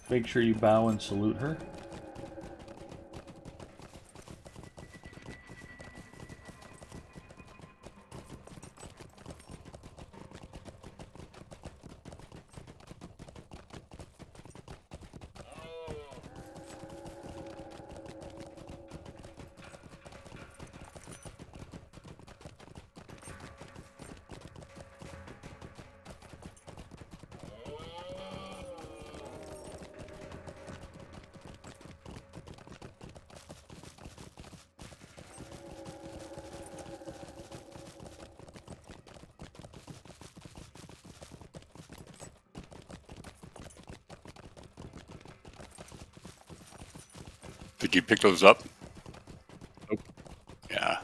Speaker 1: Make sure you bow and salute her.
Speaker 3: Did you pick those up?
Speaker 2: Nope.
Speaker 3: Yeah.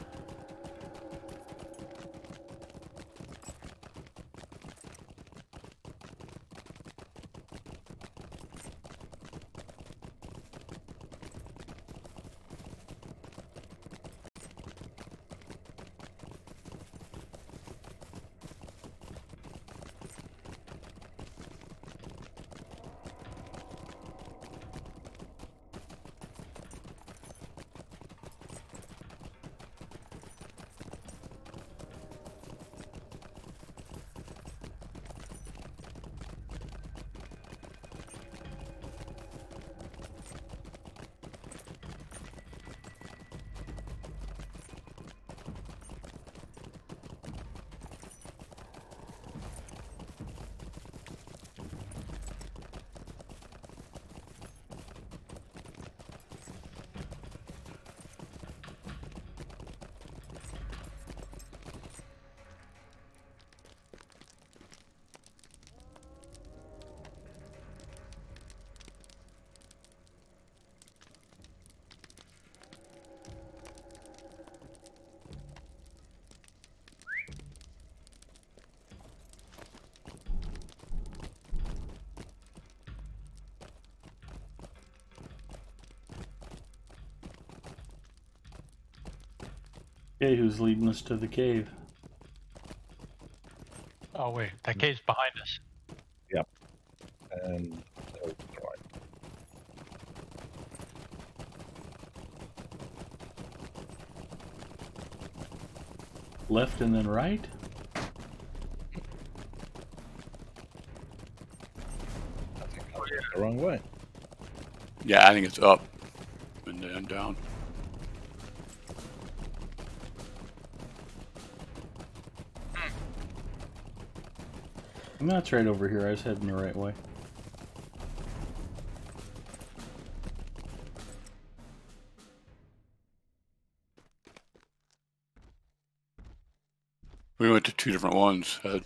Speaker 1: Okay, who's leading us to the cave?
Speaker 4: Oh wait, that cave's behind us.
Speaker 2: And right.
Speaker 1: Left and then right?
Speaker 2: I think I went the wrong way.
Speaker 3: Yeah, I think it's up and then down.
Speaker 1: No, it's right over here. I was heading the right way.
Speaker 3: We went to two different ones.
Speaker 4: Hang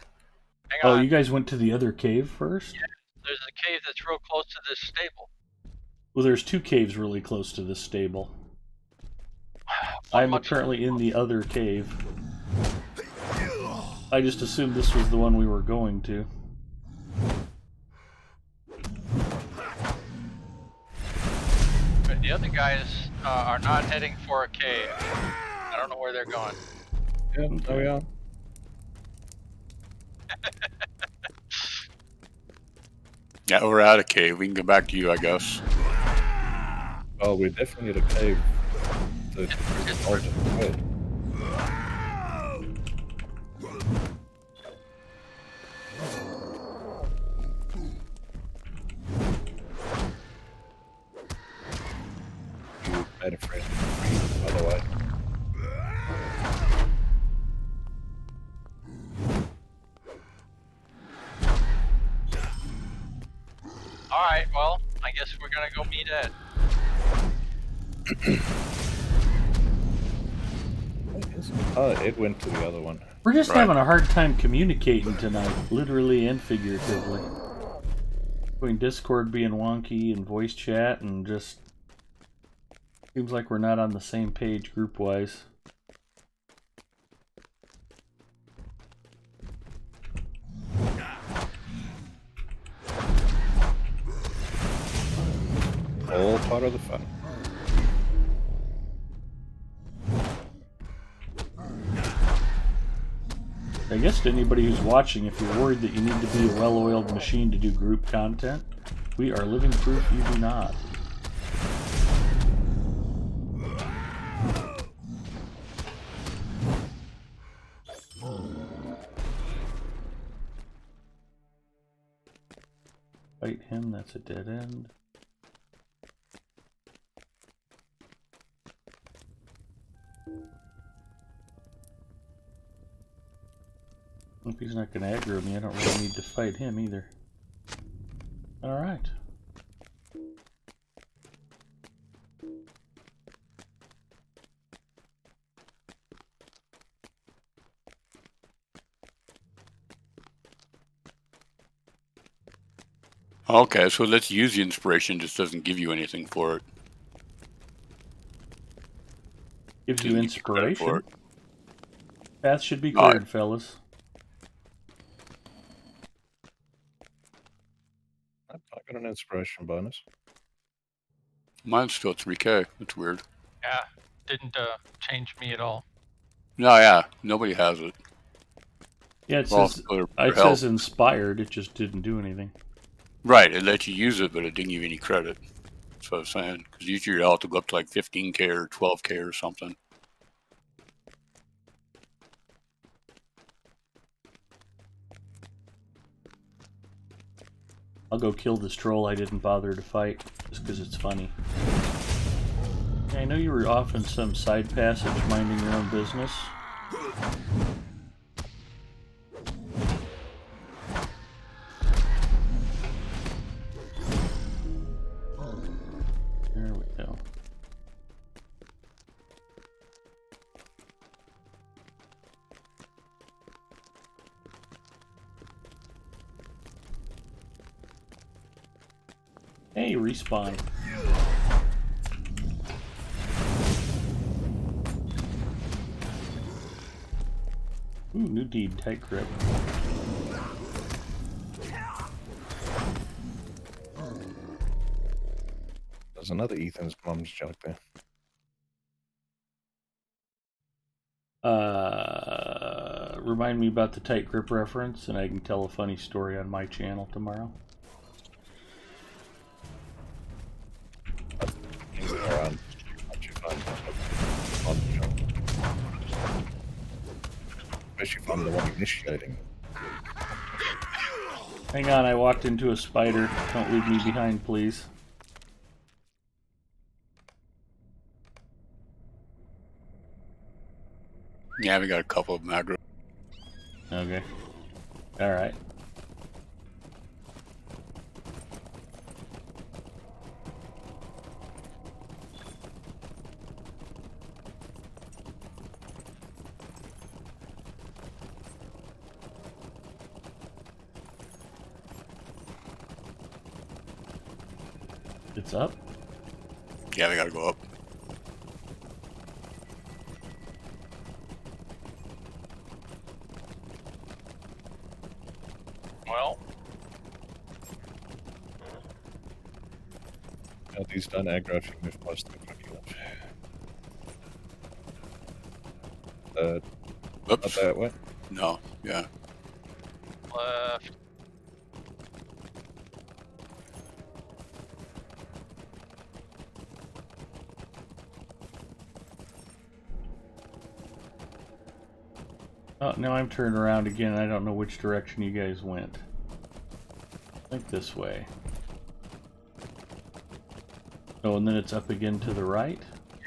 Speaker 1: Oh,
Speaker 4: on.
Speaker 1: you guys went to the other cave first?
Speaker 4: There's a cave that's real close to this stable.
Speaker 1: Well, there's two caves really close to this stable.
Speaker 4: One
Speaker 1: I'm
Speaker 4: much-
Speaker 1: currently in the other cave. I just assumed this was the one we were going to.
Speaker 4: But the other guys are not heading for a cave. I don't know where they're going.
Speaker 2: Yeah, there we are.
Speaker 3: Yeah, we're out of cave. We can go back to you, I guess.
Speaker 2: Oh, we definitely need a cave. The alternate way. You made a friend, by the way.
Speaker 4: Alright, well, I guess we're gonna go meet Ed.
Speaker 2: Oh, it went to the other one.
Speaker 1: We're just
Speaker 3: Right.
Speaker 1: having a hard time communicating tonight, literally and figuratively. Between Discord being wonky and voice chat and just seems like we're not on the same page group-wise.
Speaker 2: All part of the fun.
Speaker 1: I guess to anybody who's watching, if you're worried that you need to be a well-oiled machine to do group content, we are living proof you do not. Fight him, that's a dead end. If he's not going to aggro me, I don't really need to fight him either. Alright.
Speaker 3: Okay, so let's use the inspiration. Just doesn't give you anything for it.
Speaker 1: Gives you
Speaker 3: Didn't give credit for
Speaker 1: inspiration. Path should be
Speaker 3: Alright.
Speaker 1: cleared, fellas.
Speaker 2: I got an inspiration bonus.
Speaker 3: Mine's still 3K. That's weird.
Speaker 4: Yeah, didn't change me at all.
Speaker 3: No, yeah, nobody has it.
Speaker 1: Yeah, it
Speaker 3: Well,
Speaker 1: says,
Speaker 3: for
Speaker 1: it
Speaker 3: help.
Speaker 1: says inspired, it just didn't do anything.
Speaker 3: Right, it lets you use it, but it didn't give you any credit. That's what I was saying. Because usually your health will go up to like 15K or 12K or something.
Speaker 1: I'll go kill this troll I didn't bother to fight, just because it's funny. Yeah, I know you were off in some side passage minding your own business. There we go. Hey, respawn. Ooh, new deed, tight grip.
Speaker 2: There's another Ethan's mom's joke there.
Speaker 1: Remind me about the tight grip reference, and I can tell a funny story on my channel tomorrow.
Speaker 2: Around. Especially if I'm the one initiating.
Speaker 1: Hang on, I walked into a spider. Don't leave me behind, please.
Speaker 3: Yeah, we got a couple of aggro.
Speaker 1: Okay. Alright. It's up?
Speaker 3: Yeah, we gotta go up.
Speaker 4: Well,
Speaker 2: Yeah, these done aggro if you move past them quick enough. Not
Speaker 3: Oops.
Speaker 2: that way.
Speaker 3: No, yeah.
Speaker 4: left.
Speaker 1: Oh, now I'm turned around again. I don't know which direction you guys went. I think this way. Oh, and then it's up again to the right?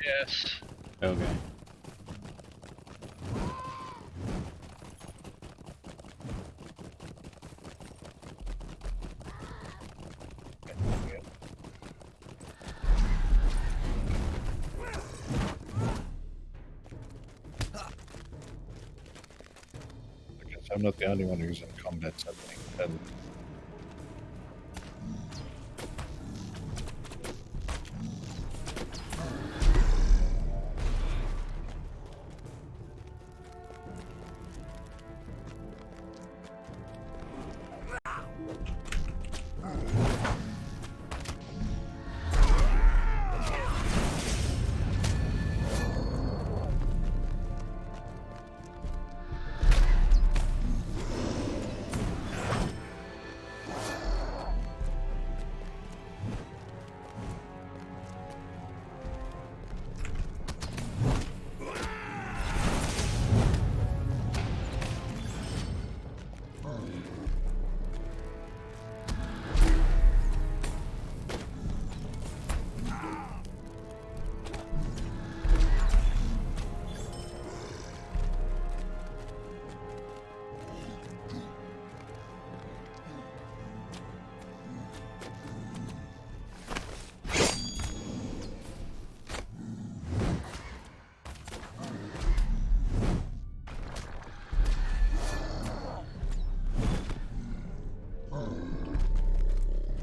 Speaker 4: Yes.
Speaker 1: Okay.
Speaker 2: I guess I'm not the only one who's in combat suddenly. And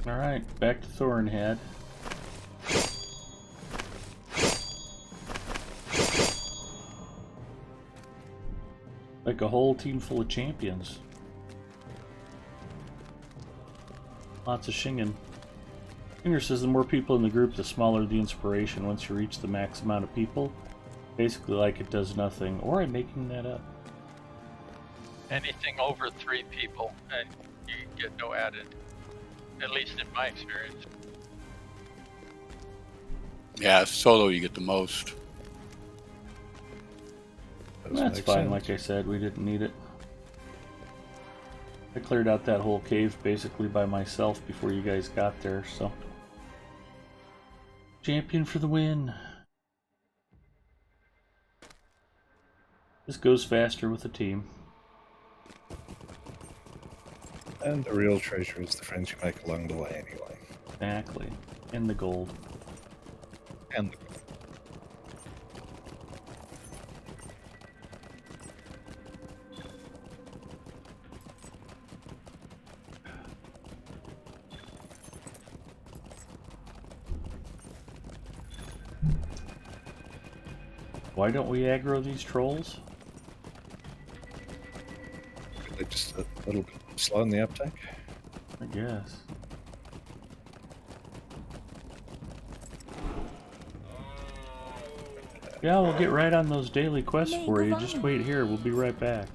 Speaker 1: Alright, back to Thornhead. Like a whole team full of champions. Lots of shinging. Finger says the more people in the group, the smaller the inspiration once you reach the max amount of people. Basically like it does nothing. Or I'm making that up.
Speaker 4: Anything over 3 people, and you get no added. At least in my experience.
Speaker 3: Yeah, solo you get the most.
Speaker 1: That's fine, like I said, we didn't need it. I cleared out that whole cave basically by myself before you guys got there, so. Champion for the win. This goes faster with a team.
Speaker 2: And the real treasure is the friends you make along the way anyway.
Speaker 1: Exactly. And the gold.
Speaker 2: And the
Speaker 1: Why don't we aggro these trolls?
Speaker 2: they're just a little bit slow in the uptake.
Speaker 1: I guess. Yeah, we'll get right on those daily quests for you. Just wait here. We'll be right back.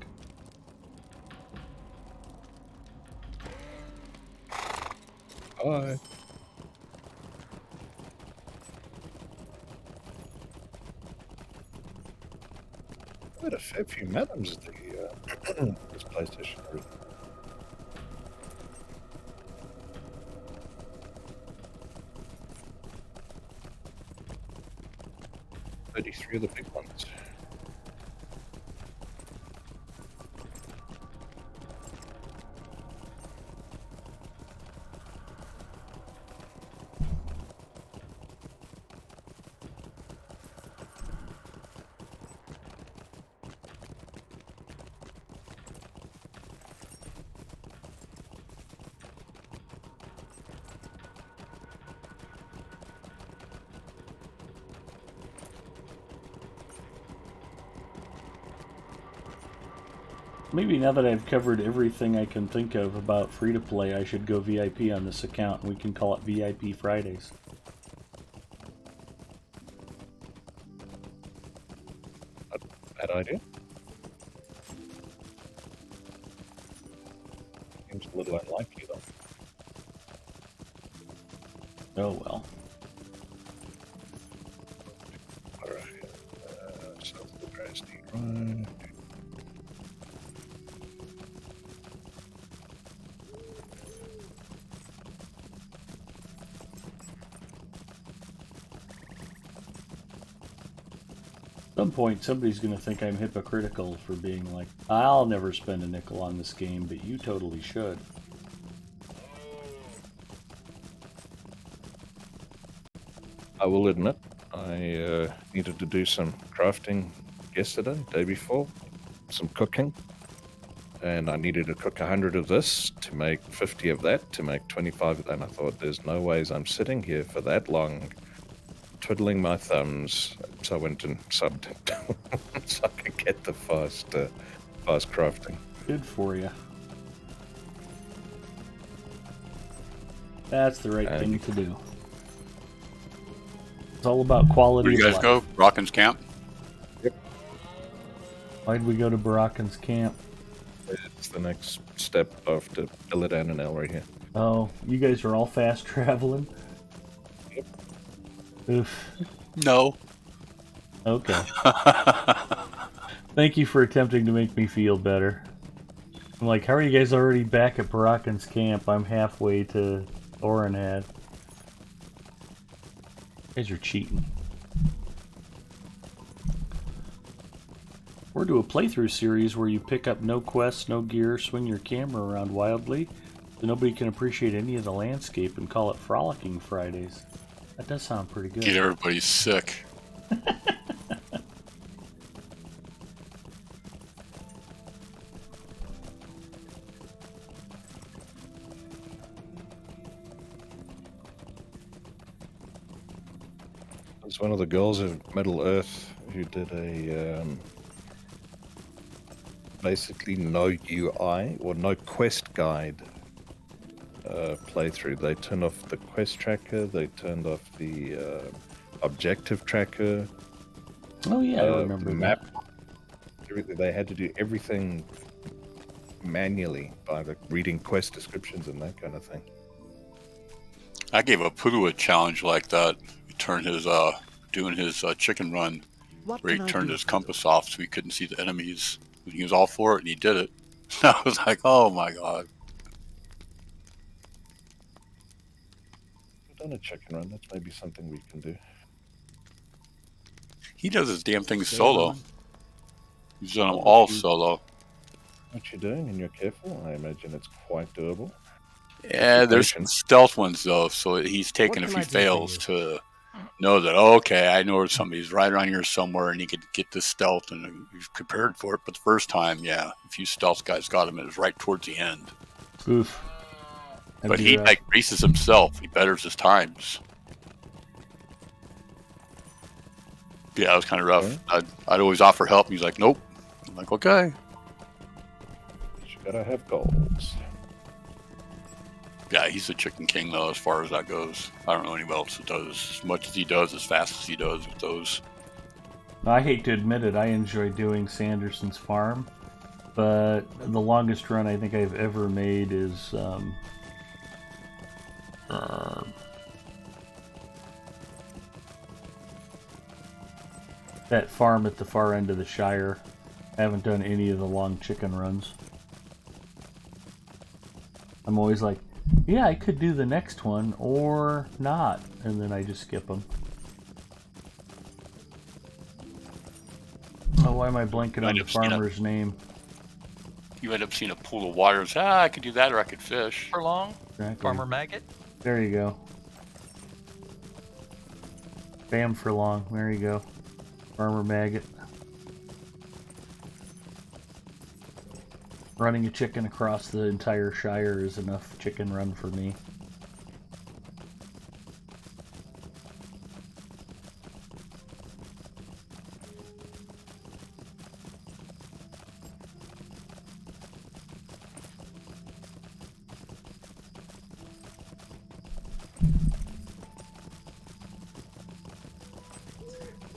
Speaker 2: Bye. I had a fair few madams at this PlayStation 3. Three of the big ones.
Speaker 1: Maybe now that I've covered everything I can think of about free-to-play, I should go VIP on this account, and we can call it VIP Fridays.
Speaker 2: Bad idea. Seems a little unlikely, though.
Speaker 1: Oh well.
Speaker 2: Alright. South of the Dresden Rhine.
Speaker 1: At some point, somebody's going to think I'm hypocritical for being like, I'll never spend a nickel on this game, but you totally should.
Speaker 2: I will admit, I needed to do some crafting yesterday, day before, some cooking, and I needed to cook 100 of this to make 50 of that, to make 25 of that, and I thought, there's no ways I'm sitting here for that long, twiddling my thumbs, so I went and subbed so I could get the fast crafting.
Speaker 1: Good for you. That's the right thing to do. It's all about quality.
Speaker 3: Where do you guys go? Rockin's camp?
Speaker 2: Yep.
Speaker 1: Why'd we go to Barachan's camp?
Speaker 2: It's the next step after Illidan and El right here.
Speaker 1: Oh, you guys are all fast traveling?
Speaker 2: Yep.
Speaker 1: Oof.
Speaker 3: No.
Speaker 1: Okay. Thank you for attempting to make me feel better. I'm like, how are you guys already back at Barachan's camp? I'm halfway to Orenad. You guys are cheating. We're doing a playthrough series where you pick up no quests, no gear, swing your camera around wildly, so nobody can appreciate any of the landscape, and call it Frolicking Fridays. That does sound pretty good.
Speaker 3: Get everybody sick.
Speaker 2: There's one of the girls of Middle Earth who did a basically no UI or no quest guide playthrough. They turned off the quest tracker, they turned off the objective tracker.
Speaker 1: Oh yeah, I remember
Speaker 2: the
Speaker 1: that.
Speaker 2: map. Everything. They had to do everything manually by reading quest descriptions and that kind of thing.
Speaker 3: I gave a Pudu a challenge like that. He turned his doing his chicken run, where he turned his compass off so he couldn't see the enemies. He was all for it, and he did it. I was like, oh my god.
Speaker 2: We've done a chicken run. That's maybe something we can do.
Speaker 3: He does his damn thing solo. He's done them all solo.
Speaker 2: What you're doing, and you're careful, I imagine it's quite doable.
Speaker 3: Yeah, there's some stealth ones though, so he's taken a few fails to know that, oh, okay, I know somebody's right around here somewhere and he could get this stealth, and he's prepared for it. But the first time, yeah, a few stealth guys got him, and it was right towards the end.
Speaker 1: Oof.
Speaker 3: But he like races himself. He betters his times. Yeah, it was kind of rough.
Speaker 2: Okay.
Speaker 3: I'd always offer help, and he's like, nope. I'm like, okay.
Speaker 2: You gotta have goals.
Speaker 3: Yeah, he's the chicken king, though, as far as that goes. I don't know anybody else that does as much as he does, as fast as he does with those.
Speaker 1: I hate to admit it, I enjoy doing Sanderson's farm, but the longest run I think I've ever made is that farm at the far end of the Shire. I haven't done any of the long chicken runs. I'm always like, yeah, I could do the next one or not, and then I just skip them. Oh, why am I blanking on the farmer's name?
Speaker 3: You end up seeing a pool of water and say, I could do that or I could fish.
Speaker 4: Furlong?
Speaker 1: Exactly.
Speaker 4: Farmer Maggot?
Speaker 1: There you go. Bam Furlong. There you go. Farmer Maggot. Running a chicken across the entire Shire is enough chicken run for me.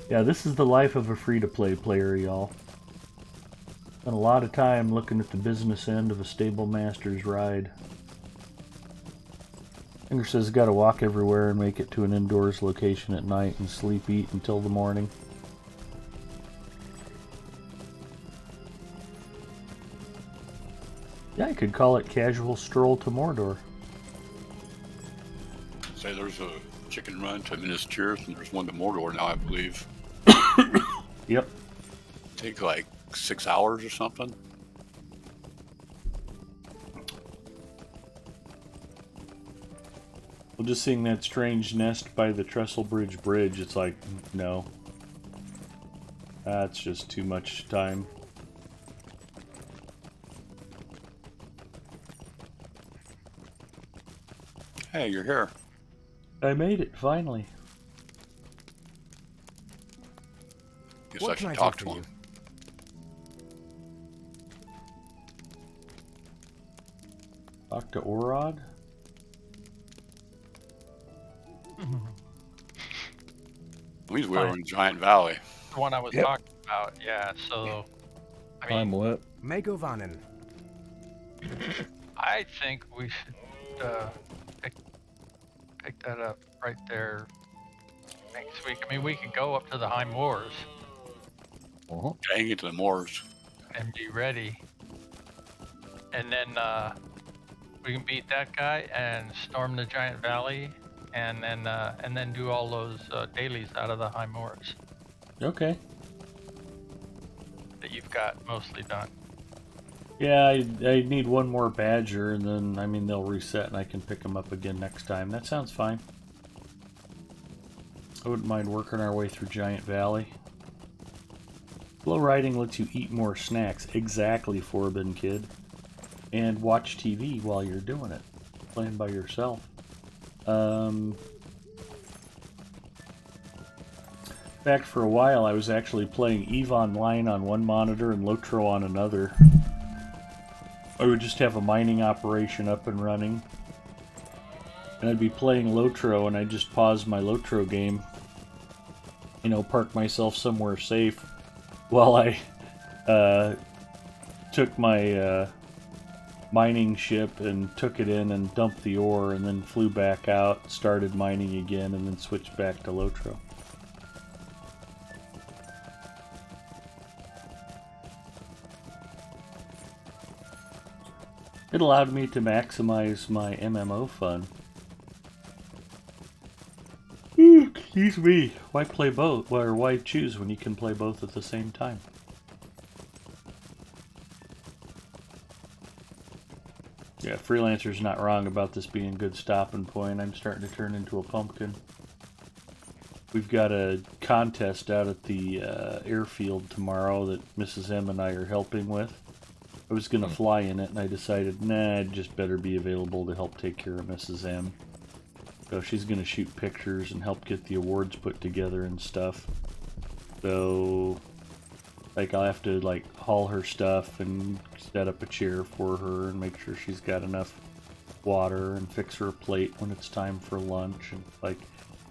Speaker 1: Yeah, this is the life of a free-to-play player, y'all. Spent a lot of time looking at the business end of a stable master's ride. Finger says gotta walk everywhere and make it to an indoors location at night and sleep, eat until the morning. Yeah, I could call it Casual Stroll to Mordor.
Speaker 3: Say there's a chicken run to Minas Tirith and there's one to Mordor now, I believe.
Speaker 1: Yep.
Speaker 3: Take like 6 hours or something.
Speaker 1: Well, just seeing that strange nest by the Trestlebridge Bridge, it's like, no. That's just too much time.
Speaker 3: Hey, you're here.
Speaker 1: I made it, finally.
Speaker 3: Guess
Speaker 5: What
Speaker 3: I
Speaker 5: can I
Speaker 3: should
Speaker 5: do
Speaker 3: talk
Speaker 5: for
Speaker 3: to
Speaker 5: you?
Speaker 3: him.
Speaker 1: Talk to Orod?
Speaker 3: We were in Giant Valley.
Speaker 4: The one I was
Speaker 6: Yep.
Speaker 4: talking about, yeah. So, I mean,
Speaker 2: I'm what?
Speaker 5: Megovanen.
Speaker 4: I think we should pick that up right there next week. I mean, we could go up to the High Moors
Speaker 3: Hang it to the moors.
Speaker 4: and be ready, and then we can beat that guy and storm the Giant Valley, and then do all those dailies out of the High Moors
Speaker 1: Okay.
Speaker 4: that you've got mostly done.
Speaker 1: Yeah, I need one more badger, and then, I mean, they'll reset and I can pick them up again next time. That sounds fine. I wouldn't mind working our way through Giant Valley. Slow riding lets you eat more snacks. Exactly, Forbin Kid. And watch TV while you're doing it. Playing by yourself. In fact, for a while I was actually playing EVE Online on one monitor and Lotro on another. I would just have a mining operation up and running. And I'd be playing Lotro and I'd just pause my Lotro game. You know, park myself somewhere safe while I took my mining ship and took it in and dumped the ore and then flew back out, started mining again, and then switched back to Lotro. It allowed me to maximize my MMO fun. Excuse me. Why play both? Or why choose when you can play both at the same time? Yeah, Freelancer's not wrong about this being a good stopping point. I'm starting to turn into a pumpkin. We've got a contest out at the airfield tomorrow that Mrs. M and I are helping with. I was going to fly in it, and I decided, nah, I'd just better be available to help take care of Mrs. M. So she's going to shoot pictures and help get the awards put together and stuff. So, like, I'll have to, like, haul her stuff and set up a chair for her and make sure she's got enough water and fix her a plate when it's time for lunch. And, like,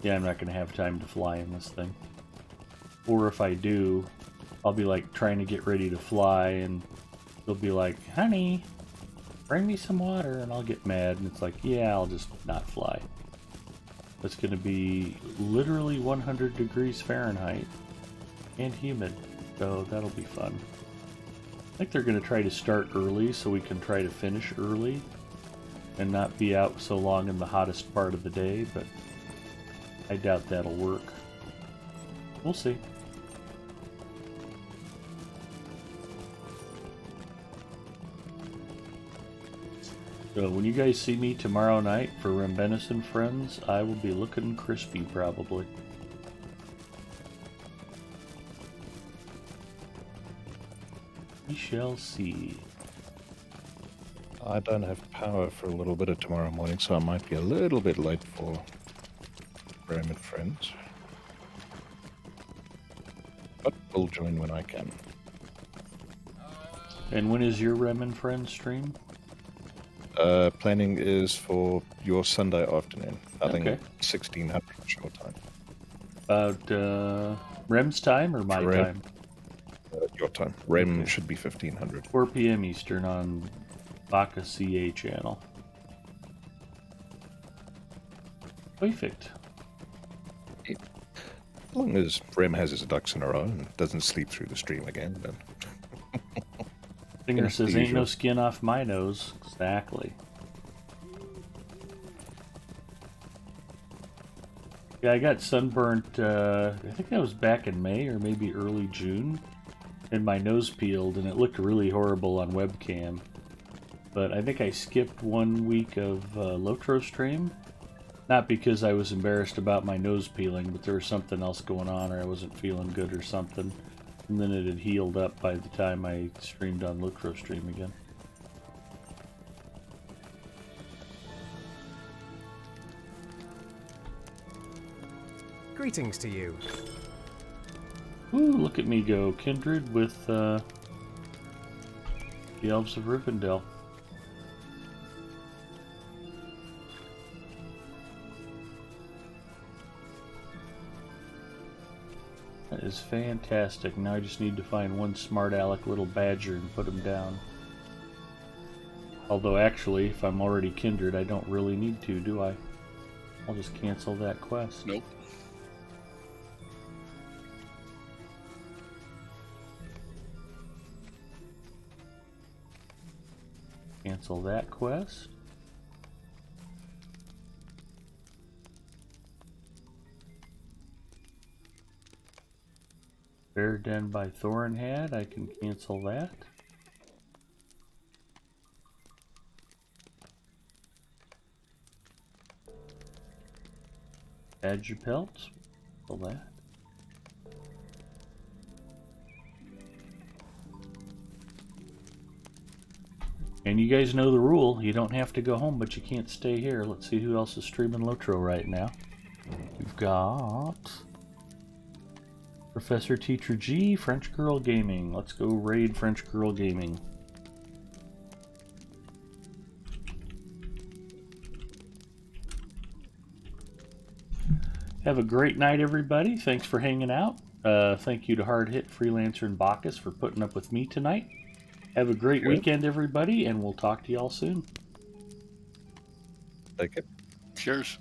Speaker 1: yeah, I'm not going to have time to fly in this thing. Or if I do, I'll be like trying to get ready to fly, and they'll be like, "Honey, bring me some water," and I'll get mad, and it's like, yeah, I'll just not fly. It's going to be literally 100 degrees Fahrenheit and humid, so that'll be fun. I think they're going to try to start early so we can try to finish early and not be out so long in the hottest part of the day, but I doubt that'll work. We'll see. So when you guys see me tomorrow night for Rembenis and Friends, I will be looking crispy probably. We shall see.
Speaker 2: I don't have power for a little bit of tomorrow morning, so I might be a little bit late for Rem and Friends. But we'll join when I can.
Speaker 1: And when is your Rem and Friends stream?
Speaker 2: Planning is for your Sunday afternoon. I think
Speaker 1: Okay.
Speaker 2: 1600 your time.
Speaker 1: About Rem's time or my
Speaker 2: Rem.
Speaker 1: time?
Speaker 2: Your time. Rem
Speaker 1: Okay.
Speaker 2: should be 1500.
Speaker 1: 4 p.m. Eastern on Baka CA channel. Perfect.
Speaker 2: As long as Rem has his ducks in a row and doesn't sleep through the stream again, then
Speaker 1: Finger
Speaker 2: Yeah,
Speaker 1: says,
Speaker 2: the
Speaker 1: ain't no
Speaker 2: usual.
Speaker 1: skin off my nose. Exactly. Yeah, I got sunburnt, I think that was back in May or maybe early June. And my nose peeled and it looked really horrible on webcam. But I think I skipped 1 week of Lotro stream. Not because I was embarrassed about my nose peeling, but there was something else going on or I wasn't feeling good or something. And then it had healed up by the time I streamed on Lotro stream again.
Speaker 5: Greetings to you.
Speaker 1: Ooh, look at me go. Kindred with the Elves of Rivendell. That is fantastic. Now I just need to find one smart aleck little badger and put him down. Although actually, if I'm already kindred, I don't really need to, do I? I'll just cancel that quest.
Speaker 3: Nope.
Speaker 1: Cancel that quest. Bear Den by Thorinhad, I can cancel that. Badger pelts, cancel that. And you guys know the rule, you don't have to go home, but you can't stay here. Let's see who else is streaming Lotro right now. We've got Professor Teacher G, French Girl Gaming. Let's go raid French Girl Gaming. Have a great night, everybody. Thanks for hanging out. Thank you to Hard Hit, Freelancer, and Bacchus for putting up with me tonight. Have a great weekend, everybody, and we'll talk to y'all soon.
Speaker 2: take it.
Speaker 3: Cheers.